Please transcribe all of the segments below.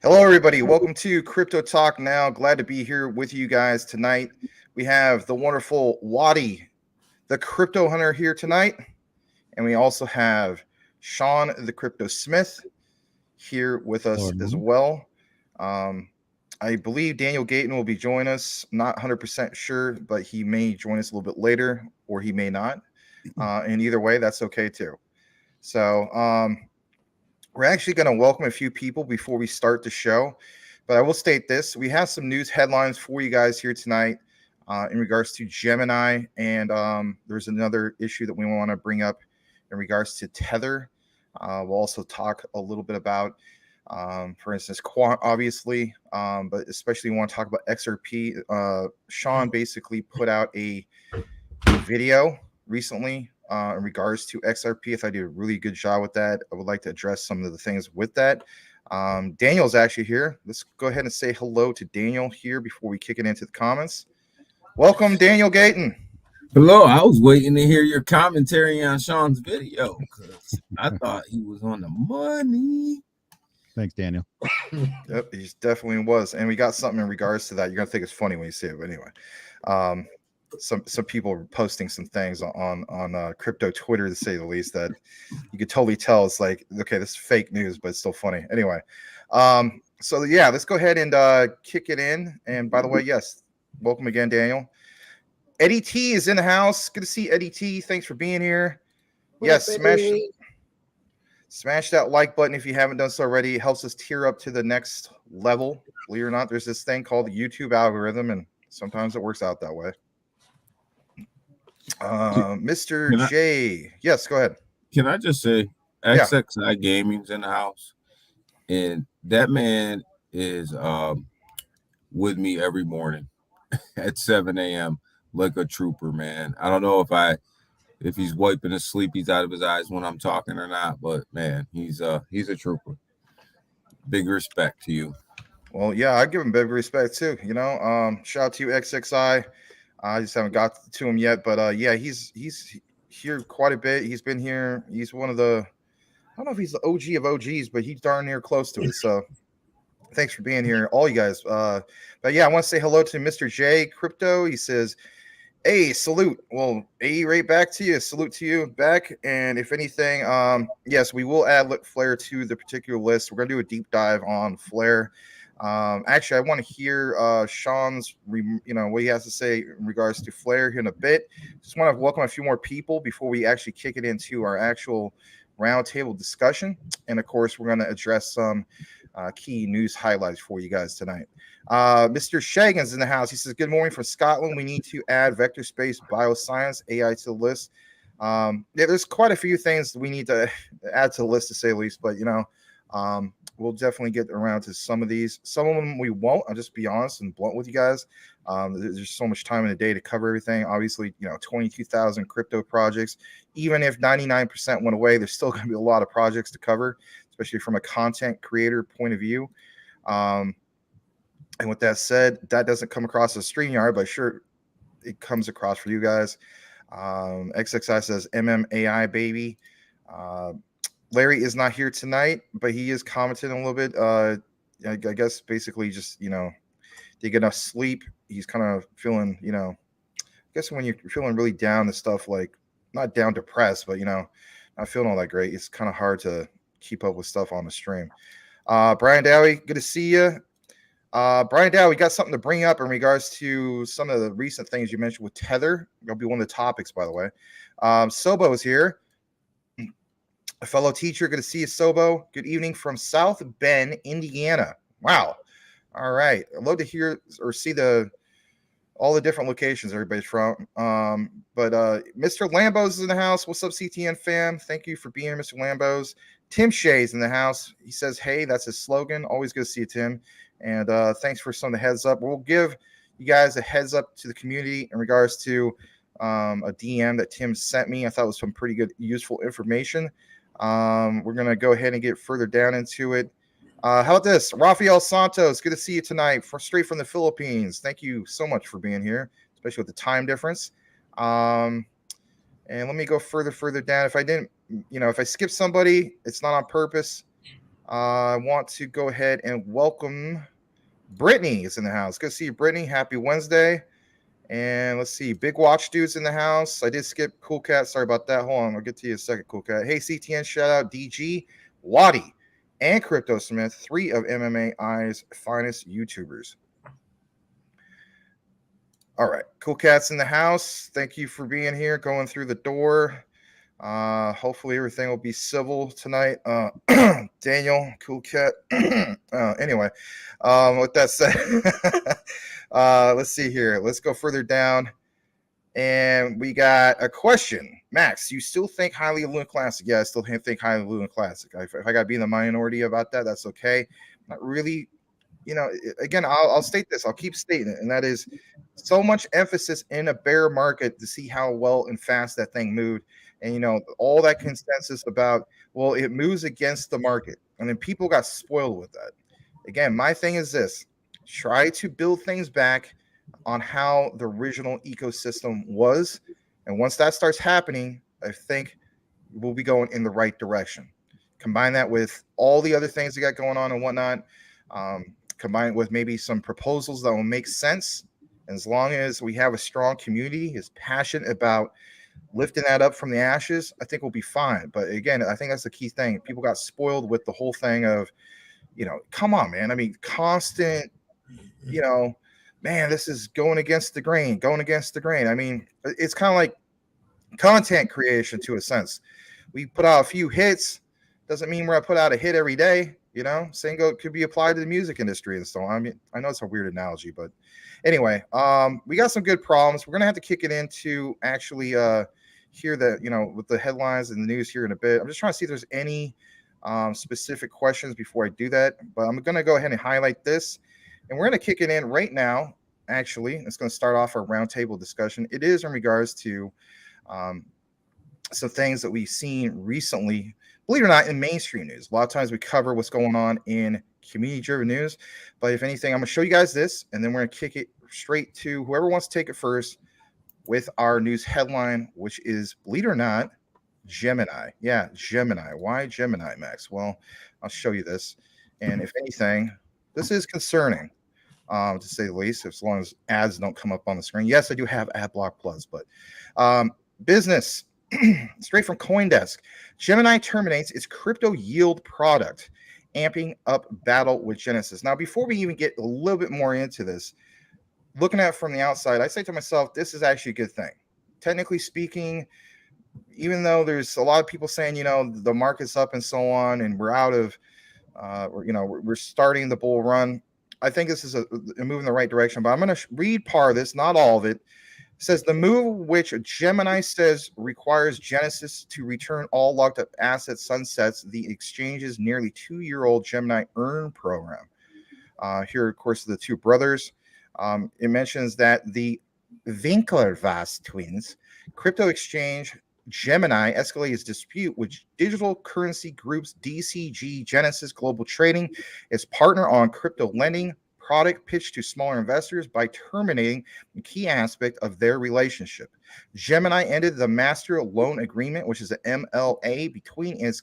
Hello, everybody. Welcome to Crypto Talk Now. Glad to be here with you guys tonight. We have the wonderful Wadi, the crypto hunter, here tonight. And we also have Sean, the crypto smith, here with us as well. I believe Daniel Gayton will be joining us. Not 100% sure, but he may join us a little bit later, or he may not. And either way, that's okay too. So, we're actually going to welcome a few people before we start the show, but I will state this. We have some news headlines for you guys here tonight in regards to Gemini, and there's another issue that we want to bring up in regards to Tether. We'll also talk a little bit about, for instance, Quant, obviously, but especially we want to talk about XRP. Sean basically put out a video recently in regards to XRP. If I did a really good job with that, I would like to address some of the things with that. Daniel's actually here. Let's go ahead and say hello to Daniel here before we kick it into the comments. Welcome, Daniel Gayton. Hello. I was waiting to hear your commentary on Sean's video because I thought he was on the money. Thanks, Daniel. Yep, he definitely was. And we got something in regards to that. You're going to think it's funny when you see it. But anyway, some people are posting some things on crypto Twitter, to say the least, that you could totally tell it's like, okay, this is fake news, but it's still funny. Anyway, so yeah, let's go ahead and kick it in. And by the way, yes, welcome again, Daniel. Eddie T is in the house. Good to see Eddie T. Thanks for being here. Yes, smash that like button if you haven't done so already. It helps us tier up to the next level. Believe it or not, there's this thing called the YouTube algorithm, and sometimes it works out that way. Mr. J. Yes, go ahead. Can I just say XXI Gaming's in the house, and that man is with me every morning at 7 a.m. like a trooper, man. I don't know if he's wiping his sleepies out of his eyes when I'm talking or not, but man, he's a trooper. Big respect to you. Well, yeah, I give him big respect too. You know, shout out to you, XXI. I just haven't got to him yet, but yeah, he's here quite a bit. He's been here. He's one of the, I don't know if he's the OG of OGs, but he's darn near close to it. So thanks for being here, all you guys. But yeah, I want to say hello to Mr. J Crypto. He says, hey, salute. Well, right back to you. Salute to you back. And if anything, yes, we will add Flare to the particular list. We're going to do a deep dive on Flare. Actually, I want to hear Sean's, what he has to say in regards to Flare here in a bit. Just want to welcome a few more people before we actually kick it into our actual roundtable discussion. And of course, we're going to address some key news highlights for you guys tonight. Mr. Shagan's in the house. He says, good morning from Scotland. We need to add vector space, bioscience, AI to the list. Yeah, there's quite a few things we need to add to the list, to say the least, but we'll definitely get around to some of these. Some of them we won't. I'll just be honest and blunt with you guys. There's so much time in the day to cover everything. Obviously, 22,000 crypto projects. Even if 99% went away, there's still going to be a lot of projects to cover, especially from a content creator point of view. And with that said, that doesn't come across as StreamYard, but sure, it comes across for you guys. XXI says MMAI baby. Larry is not here tonight, but he is commenting a little bit. I guess basically just, did get enough sleep. He's kind of feeling, I guess when you're feeling really down and stuff, like not down depressed, but, not feeling all that great. It's kind of hard to keep up with stuff on the stream. Brian Dowie, good to see you. Brian Dow, we got something to bring up in regards to some of the recent things you mentioned with Tether. That'll be one of the topics, by the way. Sobo is here. A fellow teacher. Good to see you, Sobo. Good evening from South Bend, Indiana. Wow. All right. I'd love to hear or see all the different locations everybody's from. But Mr. Lambos is in the house. What's up, CTN fam? Thank you for being here, Mr. Lambos. Tim Shea's in the house. He says, hey, that's his slogan. Always good to see you, Tim. And thanks for some of the heads up. We'll give you guys a heads up to the community in regards to a DM that Tim sent me. I thought it was some pretty good, useful information. We're going to go ahead and get further down into it. How about this? Rafael Santos, good to see you tonight, straight from the Philippines. Thank you so much for being here, especially with the time difference. And let me go further down. If I didn't, if I skip somebody, it's not on purpose. I want to go ahead and welcome Brittany is in the house. Good to see you, Brittany. Happy Wednesday. And let's see, Big Watch Dude's in the house. I did skip Cool Cat. Sorry about that. Hold on, I'll get to you in a second, Cool Cat. Hey, CTN, shout out DG, Waddy, and Crypto Smith, 3 of MMAI's finest YouTubers. All right, Cool Cat's in the house. Thank you for being here, going through the door. Hopefully everything will be civil tonight. Daniel, Cool Cat. Anyway, with that said, let's see here. Let's go further down. And we got a question. Max, you still think highly Luna Classic? Yeah, I still think highly Luna Classic. If I got to be in the minority about that, that's okay. Not really. Again, I'll state this. I'll keep stating it, and that is so much emphasis in a bear market to see how well and fast that thing moved, and all that consensus about, well, it moves against the market, and then people got spoiled with that. Again, my thing is this: try to build things back on how the original ecosystem was, and once that starts happening, I think we'll be going in the right direction. Combine that with all the other things we got going on and whatnot. Combine it with maybe some proposals that will make sense. And as long as we have a strong community is passionate about lifting that up from the ashes, I think we'll be fine. But again, I think that's the key thing. People got spoiled with the whole thing of, come on, man. I mean, constant, man, this is going against the grain. I mean, it's kind of like content creation to a sense. We put out a few hits. Doesn't mean we're going to put out a hit every day. Same could be applied to the music industry and so on. I mean, I know it's a weird analogy, but anyway, we got some good problems. We're gonna have to kick it in to actually hear that, with the headlines and the news here in a bit. I'm just trying to see if there's any specific questions before I do that, but I'm gonna go ahead and highlight this, and we're gonna kick it in right now. Actually, it's gonna start off our roundtable discussion. It is in regards to some things that we've seen recently. Believe it or not, in mainstream news. A lot of times we cover what's going on in community-driven news. But if anything, I'm going to show you guys this, and then we're going to kick it straight to whoever wants to take it first with our news headline, which is, believe it or not, Gemini. Yeah, Gemini. Why Gemini, Max? Well, I'll show you this. And if anything, this is concerning, to say the least, as long as ads don't come up on the screen. Yes, I do have AdBlock Plus, but business. Straight from CoinDesk, Gemini terminates its crypto yield product, amping up battle with Genesis. Now, before we even get a little bit more into this, looking at it from the outside, I say to myself, this is actually a good thing. Technically speaking, even though there's a lot of people saying, the market's up and so on, and we're out of, we're starting the bull run, I think this is a move in the right direction. But I'm going to read part of this, not all of it. Says the move, which Gemini says requires Genesis to return all locked up assets, sunsets the exchange's nearly 2-year-old Gemini Earn program. Here, of course, the two brothers. It mentions that the Winklervass twins crypto exchange Gemini escalated its dispute with digital currency groups DCG Genesis Global Trading, its partner on crypto lending product pitch to smaller investors by terminating a key aspect of their relationship. Gemini ended the master loan agreement, which is an MLA between its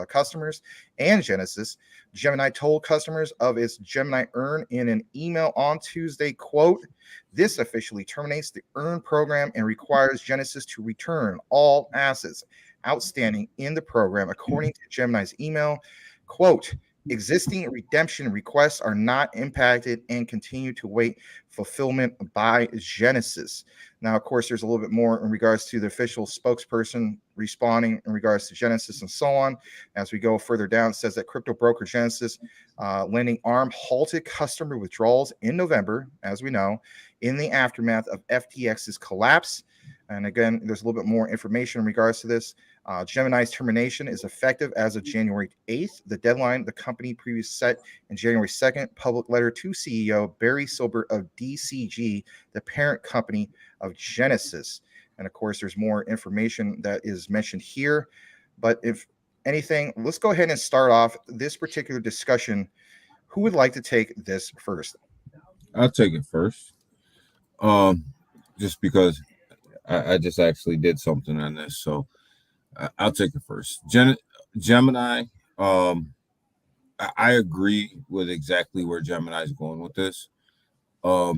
customers and Genesis. Gemini told customers of its Gemini Earn in an email on Tuesday, quote, "This officially terminates the Earn program and requires Genesis to return all assets outstanding in the program," according to Gemini's email, quote, "Existing redemption requests are not impacted and continue to wait fulfillment by Genesis." Now, of course, there's a little bit more in regards to the official spokesperson responding in regards to Genesis and so on. As we go further down, it says that crypto broker Genesis lending arm halted customer withdrawals in November, as we know, in the aftermath of FTX's collapse. And again, there's a little bit more information in regards to this. Gemini's termination is effective as of January 8th. The deadline the company previously set in January 2nd, public letter to CEO Barry Silbert of DCG, the parent company of Genesis. And of course, there's more information that is mentioned here. But if anything, let's go ahead and start off this particular discussion. Who would like to take this first? I'll take it first. Just because I just actually did something on this, so I'll take it first. Gemini, I agree with exactly where Gemini is going with this.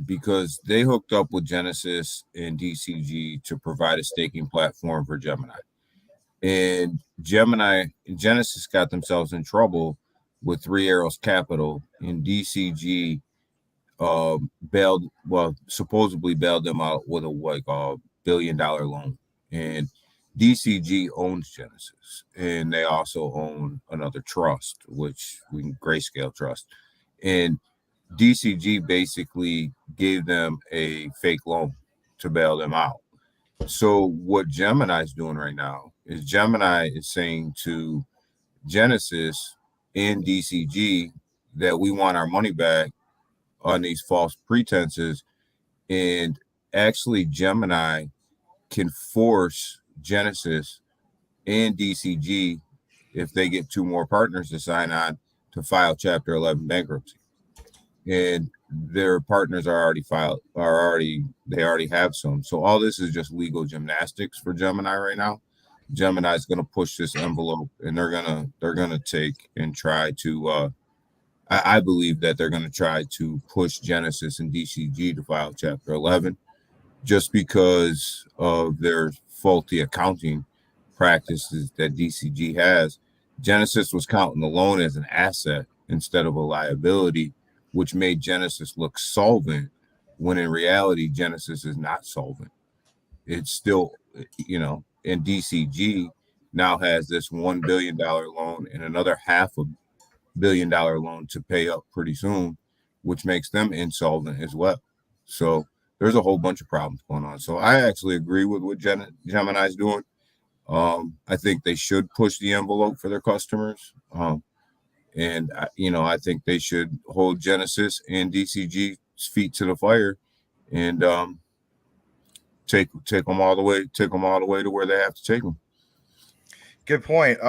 Because they hooked up with Genesis and DCG to provide a staking platform for Gemini. And Genesis got themselves in trouble with Three Arrows Capital, and DCG supposedly bailed them out with a $1 billion loan. And DCG owns Genesis, and they also own another trust, which Grayscale Trust. And DCG basically gave them a fake loan to bail them out. So what Gemini is doing right now is Gemini is saying to Genesis and DCG that we want our money back on these false pretenses. And actually, Gemini can force Genesis and DCG, if they get two more partners to sign on, to file Chapter 11 bankruptcy. And their partners they already have some. So all this is just legal gymnastics for Gemini right now. Gemini is going to push this envelope, and they're gonna take and try to. I believe that they're going to try to push Genesis and DCG to file Chapter 11, just because of their faulty accounting practices that DCG has. Genesis was counting the loan as an asset instead of a liability, which made Genesis look solvent, when in reality, Genesis is not solvent. It's still, and DCG now has this $1 billion loan and another $500 million loan to pay up pretty soon, which makes them insolvent as well. So there's a whole bunch of problems going on. So I actually agree with what Gemini's doing. I think they should push the envelope for their customers. And I think they should hold Genesis and DCG's feet to the fire, and take them all the way to where they have to take them. Good point.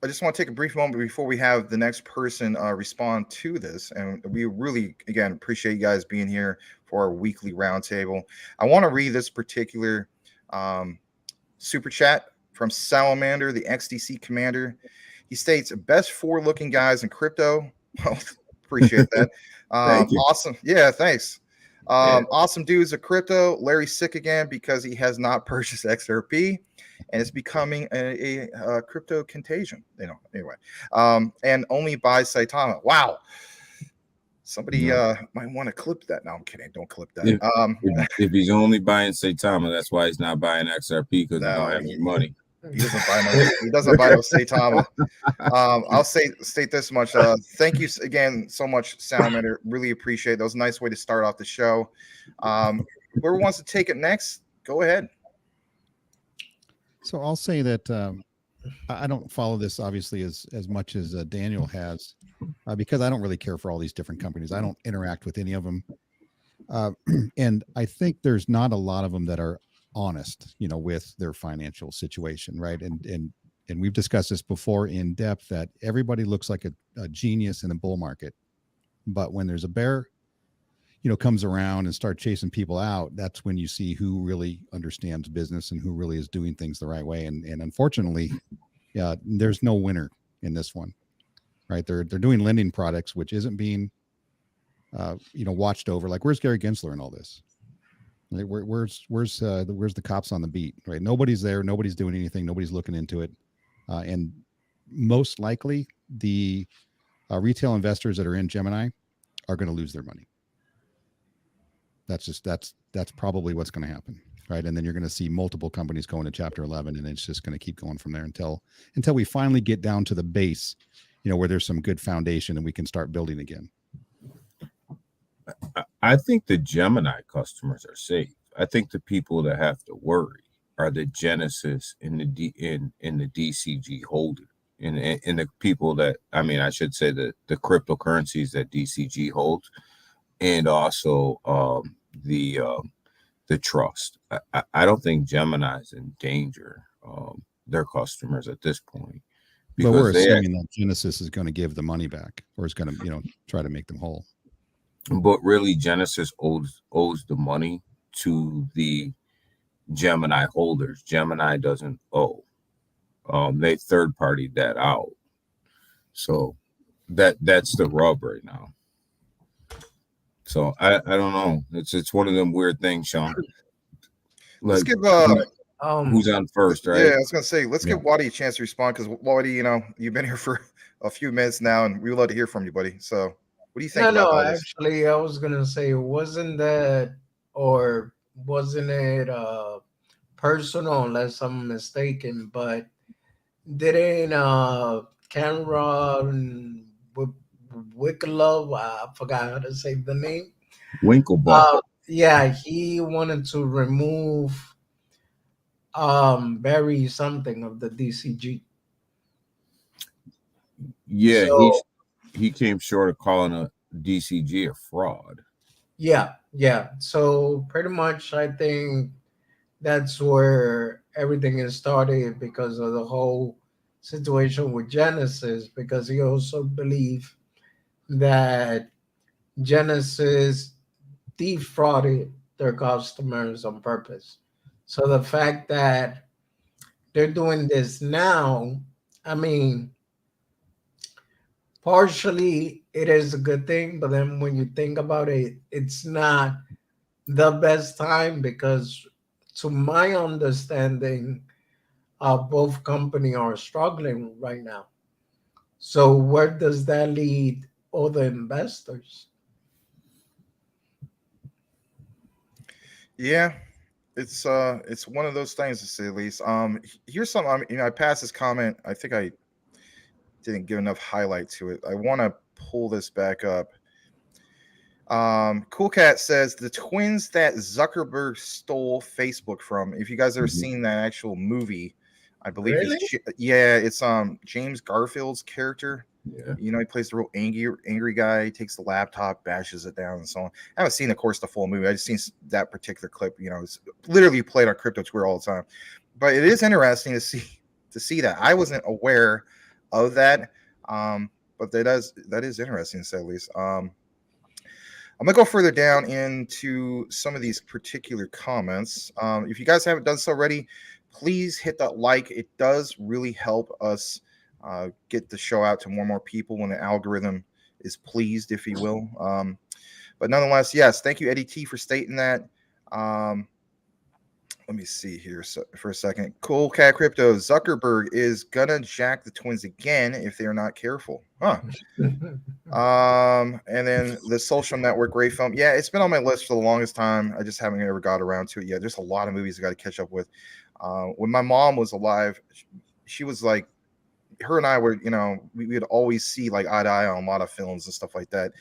I just want to take a brief moment before we have the next person respond to this. And we really, again, appreciate you guys being here for our weekly roundtable. I want to read this particular super chat from Salamander, the XDC commander. He states, best forward-looking guys in crypto. Well, appreciate that. Awesome. Yeah, thanks. Awesome dudes of crypto. Larry's sick again because he has not purchased XRP, and it's becoming a crypto contagion. Anyway. And only buys Saitama. Wow. Somebody might want to clip that. No, I'm kidding. Don't clip that. If he's only buying Saitama, that's why he's not buying XRP, because he don't have any money. He doesn't buy no Saitama. I'll state this much. Thank you again so much, Salamander. Really appreciate it. That was a nice way to start off the show. Whoever wants to take it next, go ahead. So I'll say that I don't follow this obviously as much as Daniel has, because I don't really care for all these different companies. I don't interact with any of them. And I think there's not a lot of them that are honest, with their financial situation, right? And we've discussed this before in depth, that everybody looks like a genius in a bull market, but when there's a bear, comes around and start chasing people out, that's when you see who really understands business and who really is doing things the right way. And unfortunately, there's no winner in this one, right? They're doing lending products, which isn't being, watched over. Like, where's Gary Gensler in all this? Like, where's the cops on the beat, right? Nobody's there. Nobody's doing anything. Nobody's looking into it. And most likely the retail investors that are in Gemini are going to lose their money. That's probably what's going to happen, right? And then you're going to see multiple companies going to Chapter 11, and it's just going to keep going from there until we finally get down to the base, where there's some good foundation and we can start building again. I think the Gemini customers are safe. I think the people that have to worry are the Genesis and the DCG holder, and the people that, I should say the cryptocurrencies that DCG holds, and also the trust. I don't think Gemini is in danger, their customers at this point. But we're assuming that Genesis is going to give the money back, or is going to, try to make them whole. But really, Genesis owes the money to the Gemini holders. Gemini doesn't owe. They third-partied that out. So That's the rub right now. So I don't know. It's one of them weird things, Sean. Let's Like, give who's on first, right? Yeah, I was gonna say let's give Waddy a chance to respond because Waddy, you've been here for a few minutes now, and we would love to hear from you, buddy. So, what do you think about all this? Actually, I was gonna say, wasn't it personal, unless I'm mistaken? But didn't Cameron Wicklove, I forgot how to say the name. Winklebutt. Yeah, he wanted to remove Barry something of the DCG. Yeah, he came short of calling a DCG a fraud. Yeah. So pretty much, I think that's where everything is started because of the whole situation with Genesis, because he also believed that Genesis defrauded their customers on purpose. So the fact that they're doing this now, I mean, partially it is a good thing, but then when you think about it, it's not the best time because, to my understanding, both companies are struggling right now. So where does that lead other investors? Yeah, it's one of those things to say the least. Here's something. I passed this comment. I think I didn't give enough highlight to it. I want to pull this back up. Cool Cat says the twins that Zuckerberg stole Facebook from. If you guys ever seen that actual movie, I believe it's James Garfield's character. Yeah. He plays the real angry guy. He takes the laptop, bashes it down, and so on. I haven't seen, of course, the full movie. I just seen that particular clip. It's literally played on Crypto Twitter all the time. But it is interesting to see that. I wasn't aware of that. But that is interesting to say at least. I'm gonna go further down into some of these particular comments. If you guys haven't done so already, please hit that like. It does really help us get the show out to more and more people when the algorithm is pleased, if you will. But nonetheless, yes, thank you, Eddie T, for stating that. Let me see here for a second. Cool Cat Crypto. Zuckerberg is gonna jack the twins again if they are not careful. Huh. And then the Social Network, great film. Yeah, it's been on my list for the longest time. I just haven't ever got around to it yet. There's a lot of movies I got to catch up with. When my mom was alive, she was like, her and I were, we would always see like eye to eye on a lot of films and stuff like that.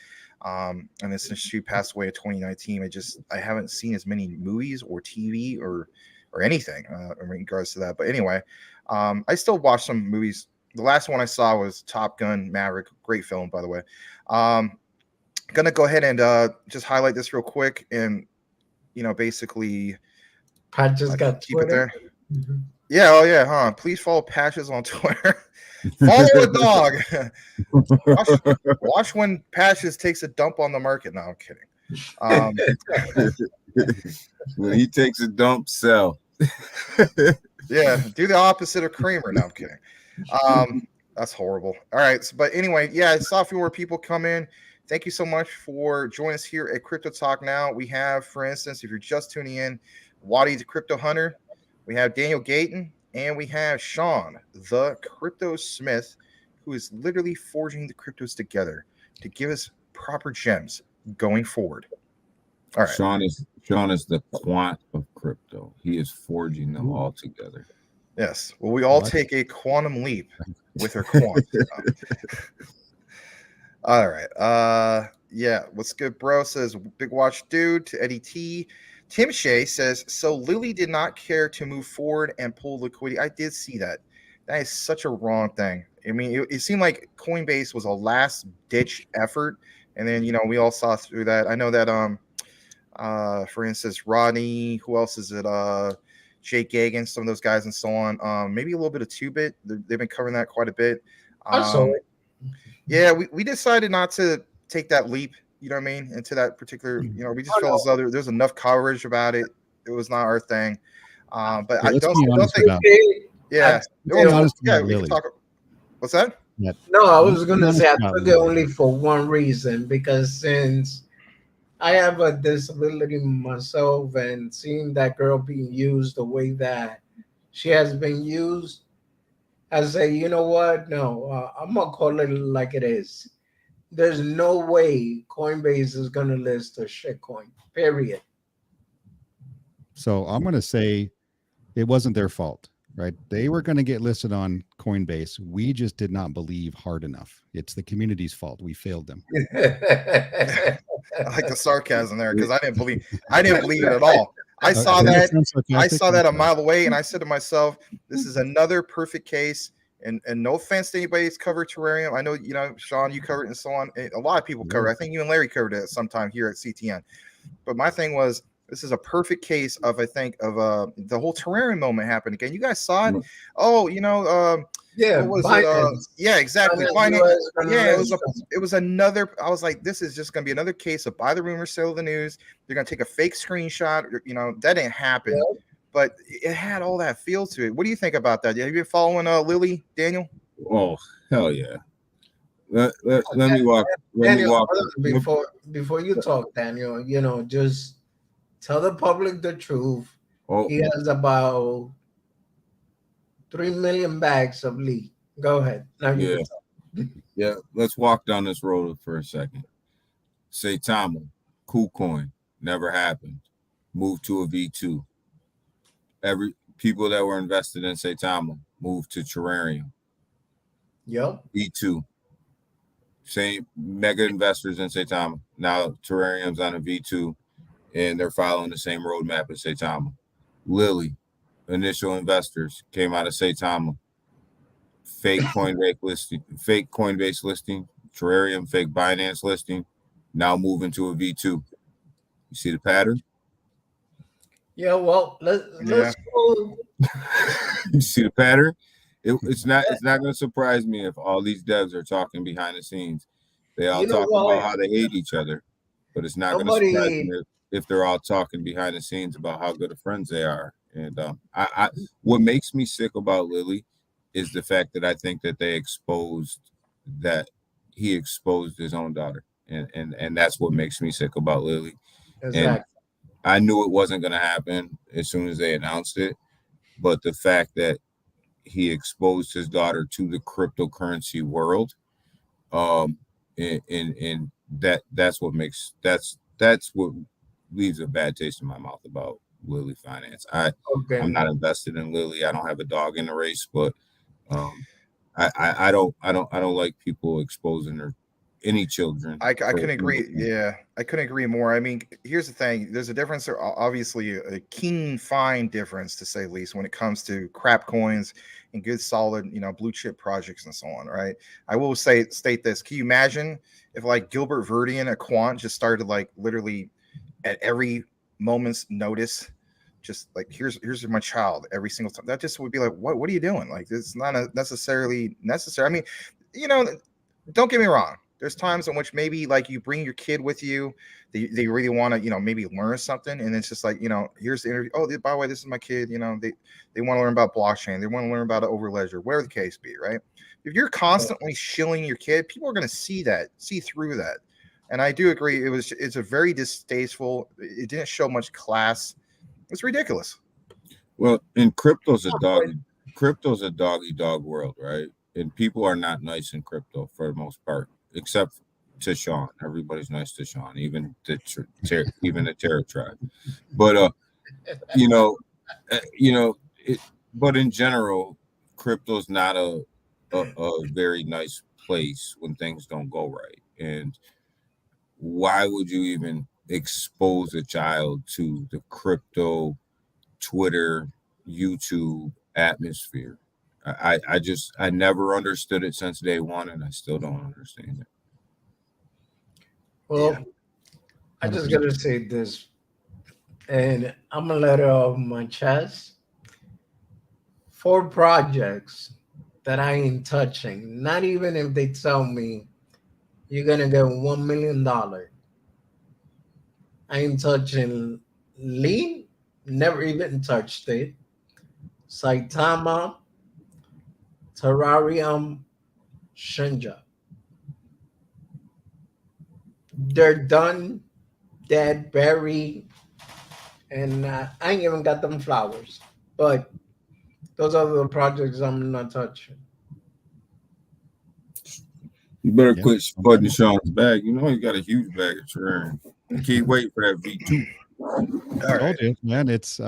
And then since she passed away in 2019, I haven't seen as many movies or TV or anything in regards to that. But anyway, I still watch some movies. The last one I saw was Top Gun Maverick. Great film, by the way. Gonna go ahead and just highlight this real quick and basically Patches got keep Twitter. it there. Mm-hmm. Yeah, oh yeah, huh? Please follow Patches on Twitter. Follow a dog. watch when Patches takes a dump on the market. No, I'm kidding. When he takes a dump, sell. Yeah, do the opposite of Kramer. No, I'm kidding. That's horrible. All right, but anyway, yeah, I saw a few more people come in. Thank you so much for joining us here at Crypto Talk Now. We have, for instance, if you're just tuning in, Waddy the Crypto Hunter. We have Daniel Gayton, and we have Sean, the Crypto Smith, who is literally forging the cryptos together to give us proper gems going forward. All right. Sean is the quant of crypto. He is forging them all together. Yes. Well, we all take a quantum leap with our quant. All right. Yeah. What's good, bro? Says Big Watch Dude to Eddie T. Tim Shea says, so Lily did not care to move forward and pull liquidity. I did see that. That is such a wrong thing. I mean, it seemed like Coinbase was a last-ditch effort, and then, we all saw through that. I know that, for instance, Rodney, who else is it? Jake Gagan, some of those guys and so on. Maybe a little bit of 2-bit. They've been covering that quite a bit. I saw it. Yeah, we decided not to take that leap. You know what I mean? Into that particular, we just felt as though there's enough coverage about it. It was not our thing. But I don't think. Yeah. We can talk. What's that? that. No, I was gonna Honest say I about took it Lily. only for one reason, because since I have a disability myself, and seeing that girl being used the way that she has been used, I say, you know what? No, I'm gonna call it like it is. There's no way Coinbase is gonna list a shitcoin. Period. So I'm going to say it wasn't their fault, right? They were going to get listed on Coinbase. We just did not believe hard enough. It's the community's fault. We failed them. I like the sarcasm there because I didn't believe it at all. I saw Does that. sound I sarcastic? saw that a I'm sorry. mile away, and I said to myself, "This is another perfect case." And no offense to anybody who's covered terrarium. I know Sean, you covered it and so on. A lot of people cover it. I think you and Larry covered it sometime here at CTN. But my thing was, this is a perfect case of the whole terrarium moment happened again. You guys saw it. Oh, Yeah, what was it? Binance. Yeah, exactly. Binance Binance. US gonna Yeah, list it was another. I was like, this is just gonna be another case of buy the rumor, sell the news. They're gonna take a fake screenshot. That didn't happen, but it had all that feel to it. What do you think about that? Have you been following Lily, Daniel? Oh, hell yeah. Let me walk. Let me Daniel, walk. before you talk, Daniel, just tell the public the truth. Oh, He has about 3 million bags of lead. Go ahead. Now you yeah. can talk. Yeah. Let's walk down this road for a second. Saitama, KuCoin, never happened. Moved to a V2. Every people that were invested in Saitama moved to Terrarium. Yep. V2. Same mega investors in Saitama. Now Terrarium's on a V2 and they're following the same roadmap as Saitama. Lily, initial investors came out of Saitama. Fake Coinbase listing, Terrarium, fake Binance listing, now moving to a V2. You see the pattern? Yeah, well, let's go. You see the pattern? It's not going to surprise me if all these devs are talking behind the scenes. They all talk about how they hate each other, but it's not going to surprise me if they're all talking behind the scenes about how good of friends they are. And what makes me sick about Lily is the fact that I think that he exposed his own daughter, and that's what makes me sick about Lily. Exactly. And I knew it wasn't going to happen as soon as they announced it, but the fact that he exposed his daughter to the cryptocurrency world, and that's what leaves a bad taste in my mouth about Lily Finance. I'm not invested in Lily. I don't have a dog in the race, but I don't like people exposing any children. I couldn't agree. Yeah, I couldn't agree more. I mean, here's the thing. There's a difference. There obviously a keen, fine difference, to say the least, when it comes to crap coins and good, solid, blue chip projects and so on. Right. I will state this. Can you imagine if like Gilbert Verdian at Quant just started like literally at every moment's notice, just like here's my child every single time? That just would be like, what are you doing? Like, it's not necessarily necessary. I mean, don't get me wrong. There's times in which maybe like you bring your kid with you, they really want to, maybe learn something. And it's just like, here's the interview. Oh, by the way, this is my kid. They want to learn about blockchain. They want to learn about an overledger, whatever the case be, right? If you're constantly shilling your kid, people are going to see through that. And I do agree. It's a very distasteful. It didn't show much class. It's ridiculous. Well, in crypto's a doggy dog world, right? And people are not nice in crypto for the most part, except to Sean. Everybody's nice to Sean, even the Terror tribe. But but in general, crypto's not a very nice place when things don't go right. And why would you even expose a child to the crypto, Twitter, YouTube atmosphere? I never understood it since day one, and I still don't understand it. Well, I just gotta say this, and I'm gonna let it off my chest. 4 projects that I ain't touching, not even if they tell me you're gonna get $1 million. I ain't touching Lean, never even touched it. Saitama, Terrarium, Shinja. They're done, dead, buried, and I ain't even got them flowers. But those are the projects I'm not touching. You better Yeah. quit putting Sean's bag. You know he got a huge bag of churn. Can't wait for that V2. All right. You, man, it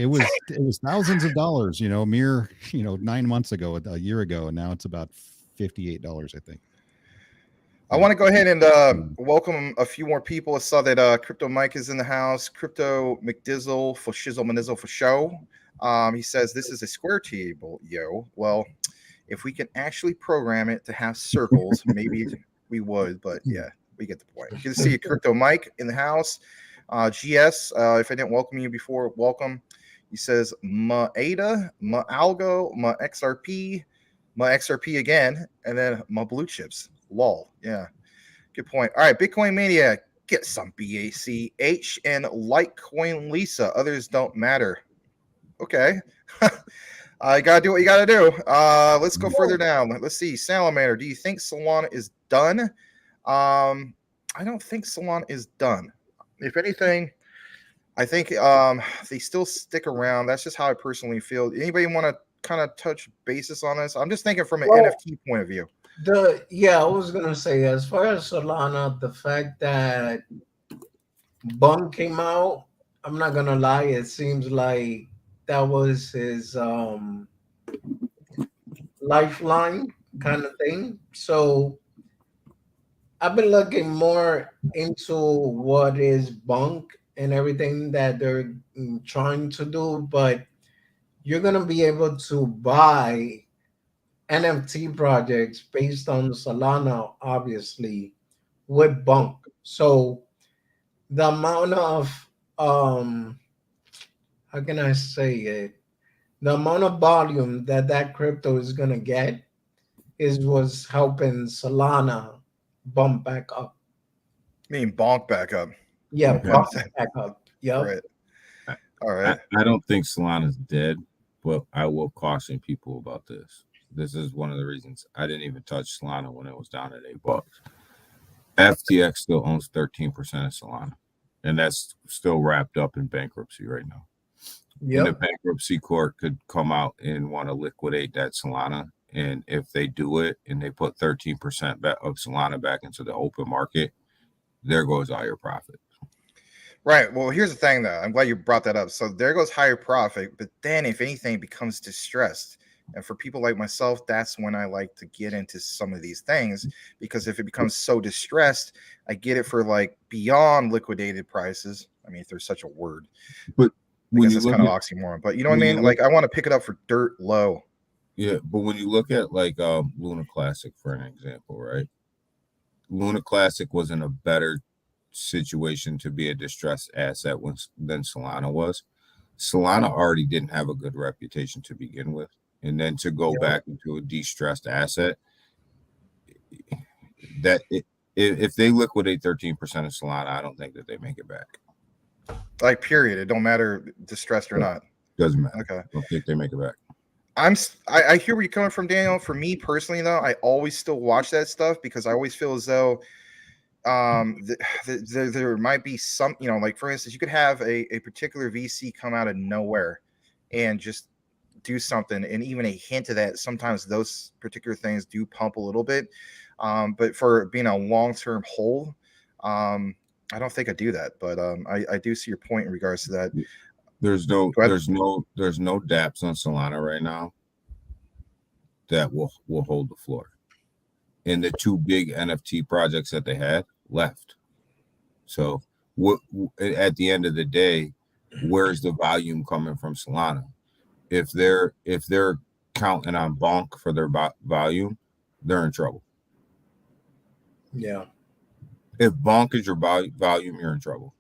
was thousands of dollars, mere 9 months ago, a year ago, and now it's about $58, I think. I want to go ahead and welcome a few more people. I saw that Crypto Mike is in the house. Crypto McDizzle for Shizzle Manizzle for show. He says this is a square table, yo. Well, if we can actually program it to have circles, maybe we would. But yeah, we get the point. Good to see you, Crypto Mike, in the house. GS, if I didn't welcome you before, welcome. He says Ma Ada, Ma Algo, Ma XRP again, and then Ma Blue Chips. Lol. Yeah. Good point. All right. Bitcoin Mania. Get some BACH and Litecoin Lisa. Others don't matter. Okay. You got to do what you got to do. Let's go further down. Let's see. Salamander. Do you think Solana is done? I don't think Solana is done. If anything, I think they still stick around. That's just how I personally feel. Anybody want to kind of touch basis on this? I'm just thinking from an NFT point of view. I was gonna say, as far as Solana, the fact that Bum came out, I'm not gonna lie, it seems like that was his lifeline kind of thing. So I've been looking more into what is Bunk and everything that they're trying to do, but you're gonna be able to buy NFT projects based on Solana, obviously, with Bunk. So the amount of how can I say it? The amount of volume that crypto is gonna get was helping Solana bump back up. I mean, bonk back up. Yeah, Okay. bump back up. Yep. Right. All right. I don't think Solana's dead, but I will caution people about this. This is one of the reasons I didn't even touch Solana when it was down at $8. FTX still owns 13% of Solana, and that's still wrapped up in bankruptcy right now. And the Yep. bankruptcy court could come out and want to liquidate that Solana. And if they do it and they put 13% of Solana back into the open market, there goes all your profit. Right. Well, here's the thing, though. I'm glad you brought that up. So there goes higher profit. But then, if anything, it becomes distressed. And for people like myself, that's when I like to get into some of these things, because if it becomes so distressed, I get it for like beyond liquidated prices. I mean, if there's such a word, but I guess it's kind of oxymoron. But you know what I mean? Like, I want to pick it up for dirt low. Yeah, but when you look at like Luna Classic, for an example, right? Luna Classic was in a better situation to be a distressed asset than Solana was. Solana already didn't have a good reputation to begin with. And then to go back into a distressed asset, if they liquidate 13% of Solana, I don't think that they make it back. Like, period. It don't matter distressed or not. Doesn't matter. Okay. I don't think they make it back. I hear where you're coming from, Daniel. For me personally, though, I always still watch that stuff because I always feel as though there might be some, like for instance, you could have a particular VC come out of nowhere and just do something, and even a hint of that, sometimes those particular things do pump a little bit. But for being a long-term hold, I don't think I do that. But I do see your point in regards to that. There's no dApps on Solana right now that will hold the floor. And the two big NFT projects that they had left. So at the end of the day, where's the volume coming from Solana? If they're counting on Bonk for their volume, they're in trouble. Yeah. If Bonk is your volume, you're in trouble.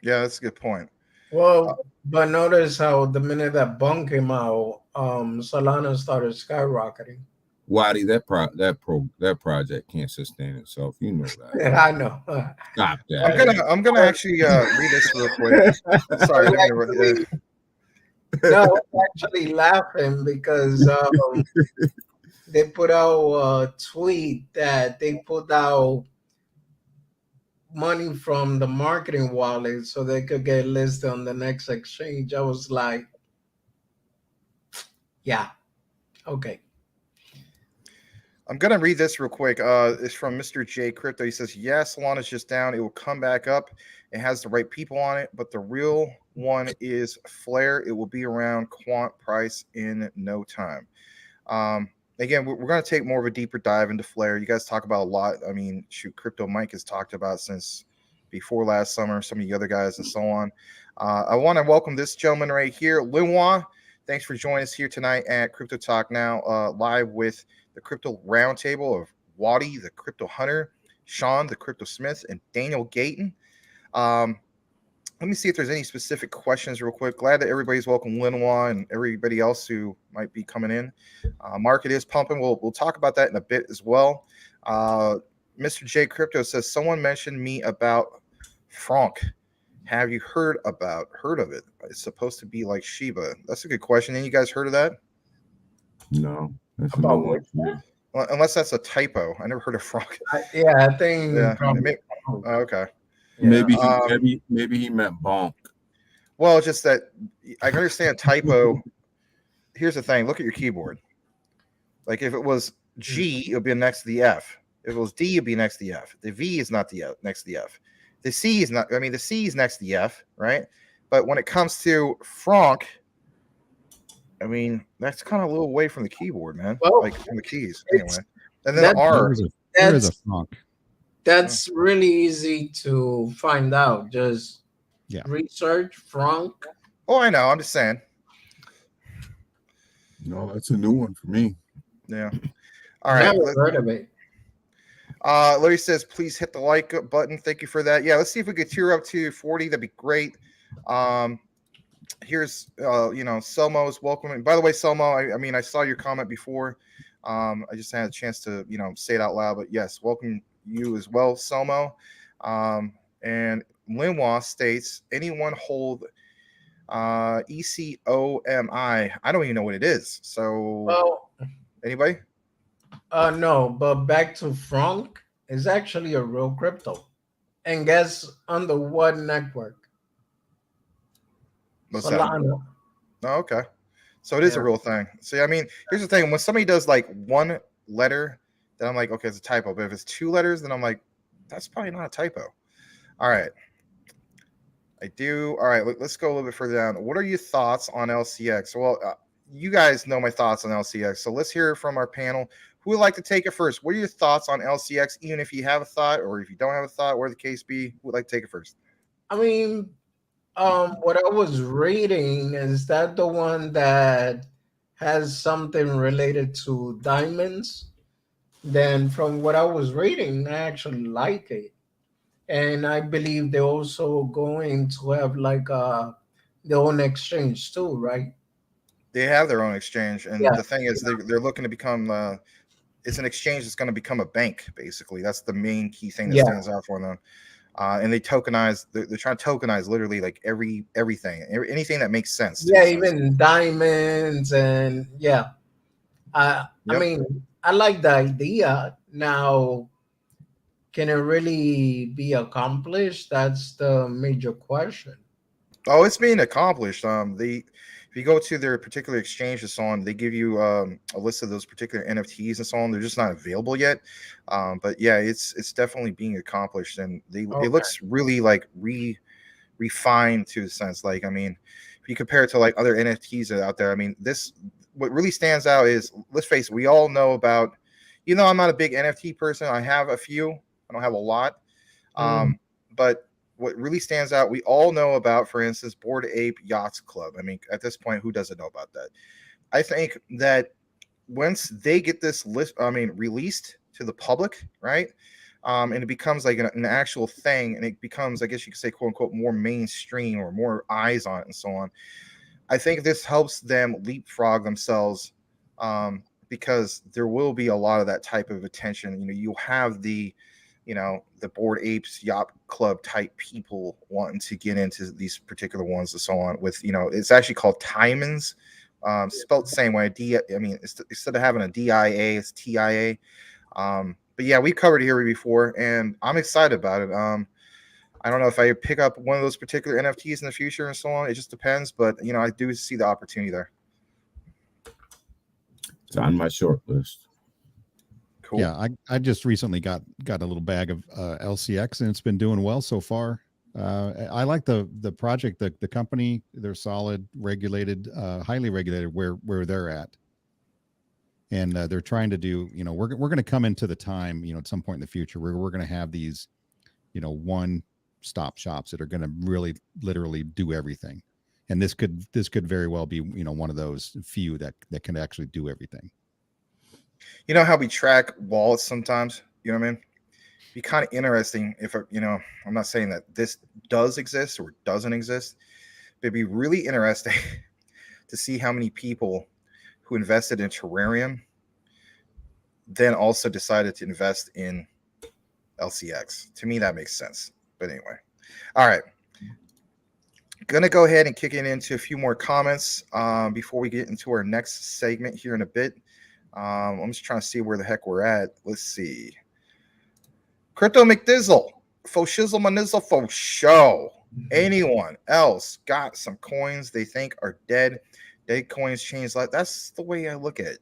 Yeah, that's a good point. Well, but notice how the minute that Bunk came out, Solana started skyrocketing. Waddy, that project can't sustain itself. You know that. I know. Stop that. I'm gonna actually read this real quick. Sorry. No, I'm actually laughing because they put out a tweet that they put out money from the marketing wallet so they could get listed on the next exchange. I was like, yeah, okay. I'm gonna read this real quick. It's from Mr. J Crypto. He says, "Yeah, Solana's just down. It will come back up. It has the right people on it, but the real one is Flare. It will be around quant price in no time." Again, we're going to take more of a deeper dive into Flare. You guys talk about a lot. I mean, shoot, Crypto Mike has talked about since before last summer. Some of the other guys and so on. I want to welcome this gentleman right here, Linois. Thanks for joining us here tonight at Crypto Talk Now, live with the Crypto Roundtable of Waddy, the Crypto Hunter, Sean, the Crypto Smith, and Daniel Gayton. Let me see if there's any specific questions real quick. Glad that everybody's welcome, Linois, and everybody else who might be coming in. Market is pumping. We'll talk about that in a bit as well. Mr. J Crypto says, someone mentioned me about Franc. Have you heard of it? It's supposed to be like Shiba. That's a good question. Any you guys heard of that? No. That's a About new one for me. Well, unless that's a typo. I never heard of Franc. I think probably. Okay. Yeah. Maybe he meant bonk. Well, just that I can understand typo. Here's the thing. Look at your keyboard. Like if it was G, it would be next to the F. If it was D, it would be next to the F. The V is not next to the F. The C is not. I mean, the C is next to the F, right? But when it comes to Franc, I mean, that's kind of a little away from the keyboard, man. Well, like from the keys, anyway. And then the R. There is a Franc. That's really easy to find out. Just research Franc. Oh, I know. I'm just saying. No, that's a new one for me. Yeah. All right. Never heard of it. Larry says, please hit the like button. Thank you for that. Yeah, let's see if we could tier up to 40. That'd be great. Here's Selmo's welcoming. By the way, Selmo, I mean, I saw your comment before. I just had a chance to, say it out loud. But yes, welcome you as well, Selmo. And Linois states, anyone hold ECOMI? I don't even know what it is. So, anybody? No, but back to Franc is actually a real crypto. And guess under what network? What's that? Solana. Oh, okay. So it is a real thing. See, I mean, here's the thing. When somebody does like one letter, then I'm like, okay, it's a typo. But if it's two letters, then I'm like, that's probably not a typo. All right. All right, let's go a little bit further down. What are your thoughts on LCX? Well, you guys know my thoughts on LCX. So let's hear from our panel. Who would like to take it first? What are your thoughts on LCX, even if you have a thought or if you don't have a thought, whatever the case be? Who would like to take it first? I mean, what I was reading, is that the one that has something related to diamonds? Then from what I was reading, I actually like it. And I believe they're also going to have like their own exchange too, right? They have their own exchange. And the thing is, they're looking to become it's an exchange that's going to become a bank, basically. That's the main key thing that stands out for them. And they tokenize. They're trying to tokenize literally like everything, anything that makes sense. Yeah, even diamonds and I mean, I like the idea. Now, can it really be accomplished? That's the major question. Oh, it's being accomplished. If you go to their particular exchange and so on, they give you a list of those particular NFTs and so on. They're just not available yet. But yeah, it's definitely being accomplished, and it looks really like refined to a sense. Like, I mean, if you compare it to like other NFTs that are out there, I mean, what really stands out is, let's face it, we all know about, I'm not a big NFT person. I have a few. I don't have a lot. But what really stands out, we all know about, for instance, Bored Ape Yachts Club. I mean, at this point, who doesn't know about that? I think that once they get this list, released to the public, right? And it becomes like an actual thing, and it becomes, I guess you could say, quote unquote, more mainstream or more eyes on it and so on. I think this helps them leapfrog themselves, because there will be a lot of that type of attention. You'll have the Bored Apes Yacht Club type people wanting to get into these particular ones and so on with, it's actually called Timons. spelled the same way. Instead of having a DIA, it's TIA. But yeah, we covered it here before, and I'm excited about it. I don't know if I pick up one of those particular NFTs in the future and so on. It just depends, but I do see the opportunity there. It's on my short list. Cool. Yeah, I just recently got a little bag of LCX, and it's been doing well so far. I like the project, the company. They're solid, regulated, highly regulated where they're at, and they're trying to do. We're going to come into the time, at some point in the future where we're going to have these, one-stop shops that are going to really, literally do everything, and this could very well be one of those few that can actually do everything. You know how we track wallets sometimes? You know what I mean? Be kind of interesting if, I'm not saying that this does exist or doesn't exist, but it'd be really interesting to see how many people who invested in Terrarium then also decided to invest in LCX. To me, that makes sense. But anyway. All right. Gonna go ahead and kick it into a few more comments before we get into our next segment here in a bit. I'm just trying to see where the heck we're at. Let's see. Crypto McDizzle. Faux shizzle manizzle faux show. Anyone else got some coins they think are dead? Dead coins change life. That's the way I look at it.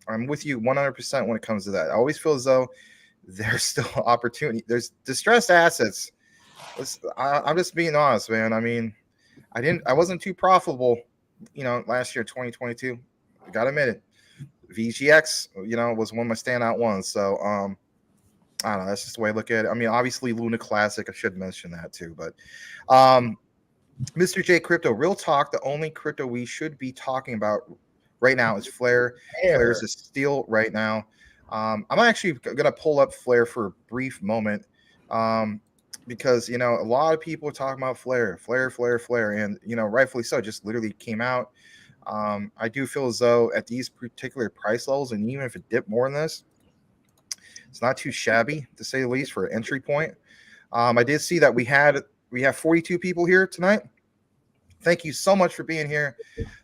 I'm with you 100% when it comes to that. I always feel as though there's still opportunity. There's distressed assets. I'm just being honest, man. I mean, I wasn't too profitable, last year, 2022. I gotta admit it. VGX, was one of my standout ones. So, I don't know. That's just the way I look at it. I mean, obviously, Luna Classic. I should mention that too. But, Mr. J Crypto, real talk. The only crypto we should be talking about right now is Flare. Flare is a steal right now. I'm actually gonna pull up Flare for a brief moment, because a lot of people are talking about Flare, and rightfully so. Just literally came out. I do feel as though at these particular price levels, and even if it dipped more than this, it's not too shabby to say the least for an entry point. I did see that we have 42 people here tonight. Thank you so much for being here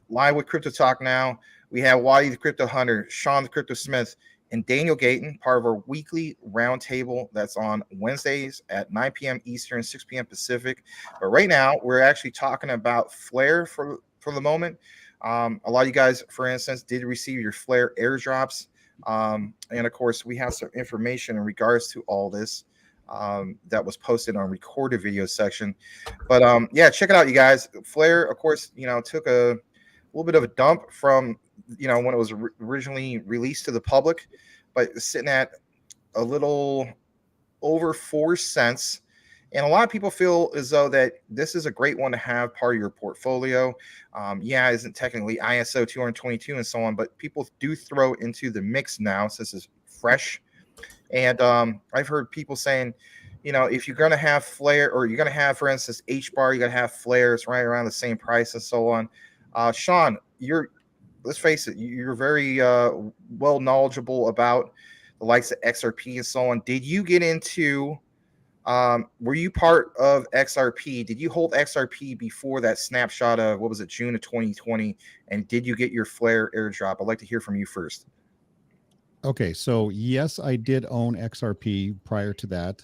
live with Crypto Talk Now. We have Waddy the Crypto Hunter, Sean the Crypto Smith, and Daniel Gayton, part of our weekly roundtable that's on Wednesdays at 9 p.m. Eastern, 6 p.m. Pacific. But right now, we're actually talking about Flare for the moment. A lot of you guys, for instance, did receive your Flare airdrops. And of course, we have some information in regards to all this that was posted on recorded video section. But yeah, check it out, you guys. Flare, of course, took a little bit of a dump from when it was originally released to the public, but it's sitting at a little over 4 cents. And a lot of people feel as though that this is a great one to have part of your portfolio. Yeah, it isn't technically ISO 222 and so on, but people do throw it into the mix now since it's fresh. And I've heard people saying, if you're going to have Flare, or you're going to have, for instance, H-bar, you got to have Flare. It's right around the same price and so on. Sean, let's face it, you're very well knowledgeable about the likes of XRP and so on. Did you get into... were you part of XRP? Did you hold XRP before that snapshot of, what was it, June of 2020? And did you get your Flare airdrop? I'd like to hear from you first. Okay, so yes, I did own XRP prior to that.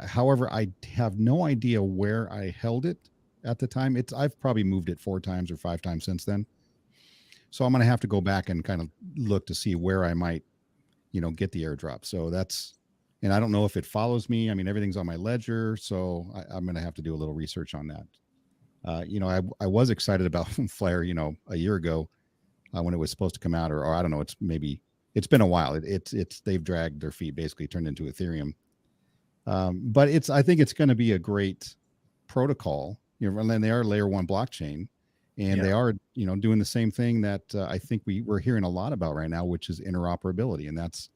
However, I have no idea where I held it at the time. I've probably moved it 4 times or 5 times since then. So I'm going to have to go back and kind of look to see where I might, get the airdrop. So and I don't know if it follows me. I mean, everything's on my ledger, so I'm going to have to do a little research on that. I was excited about Flare, a year ago when it was supposed to come out, or I don't know. It's been a while. They've dragged their feet, basically turned into Ethereum. But I think it's going to be a great protocol. And they are layer 1 blockchain, and they are, doing the same thing that I think we're hearing a lot about right now, which is interoperability, and that's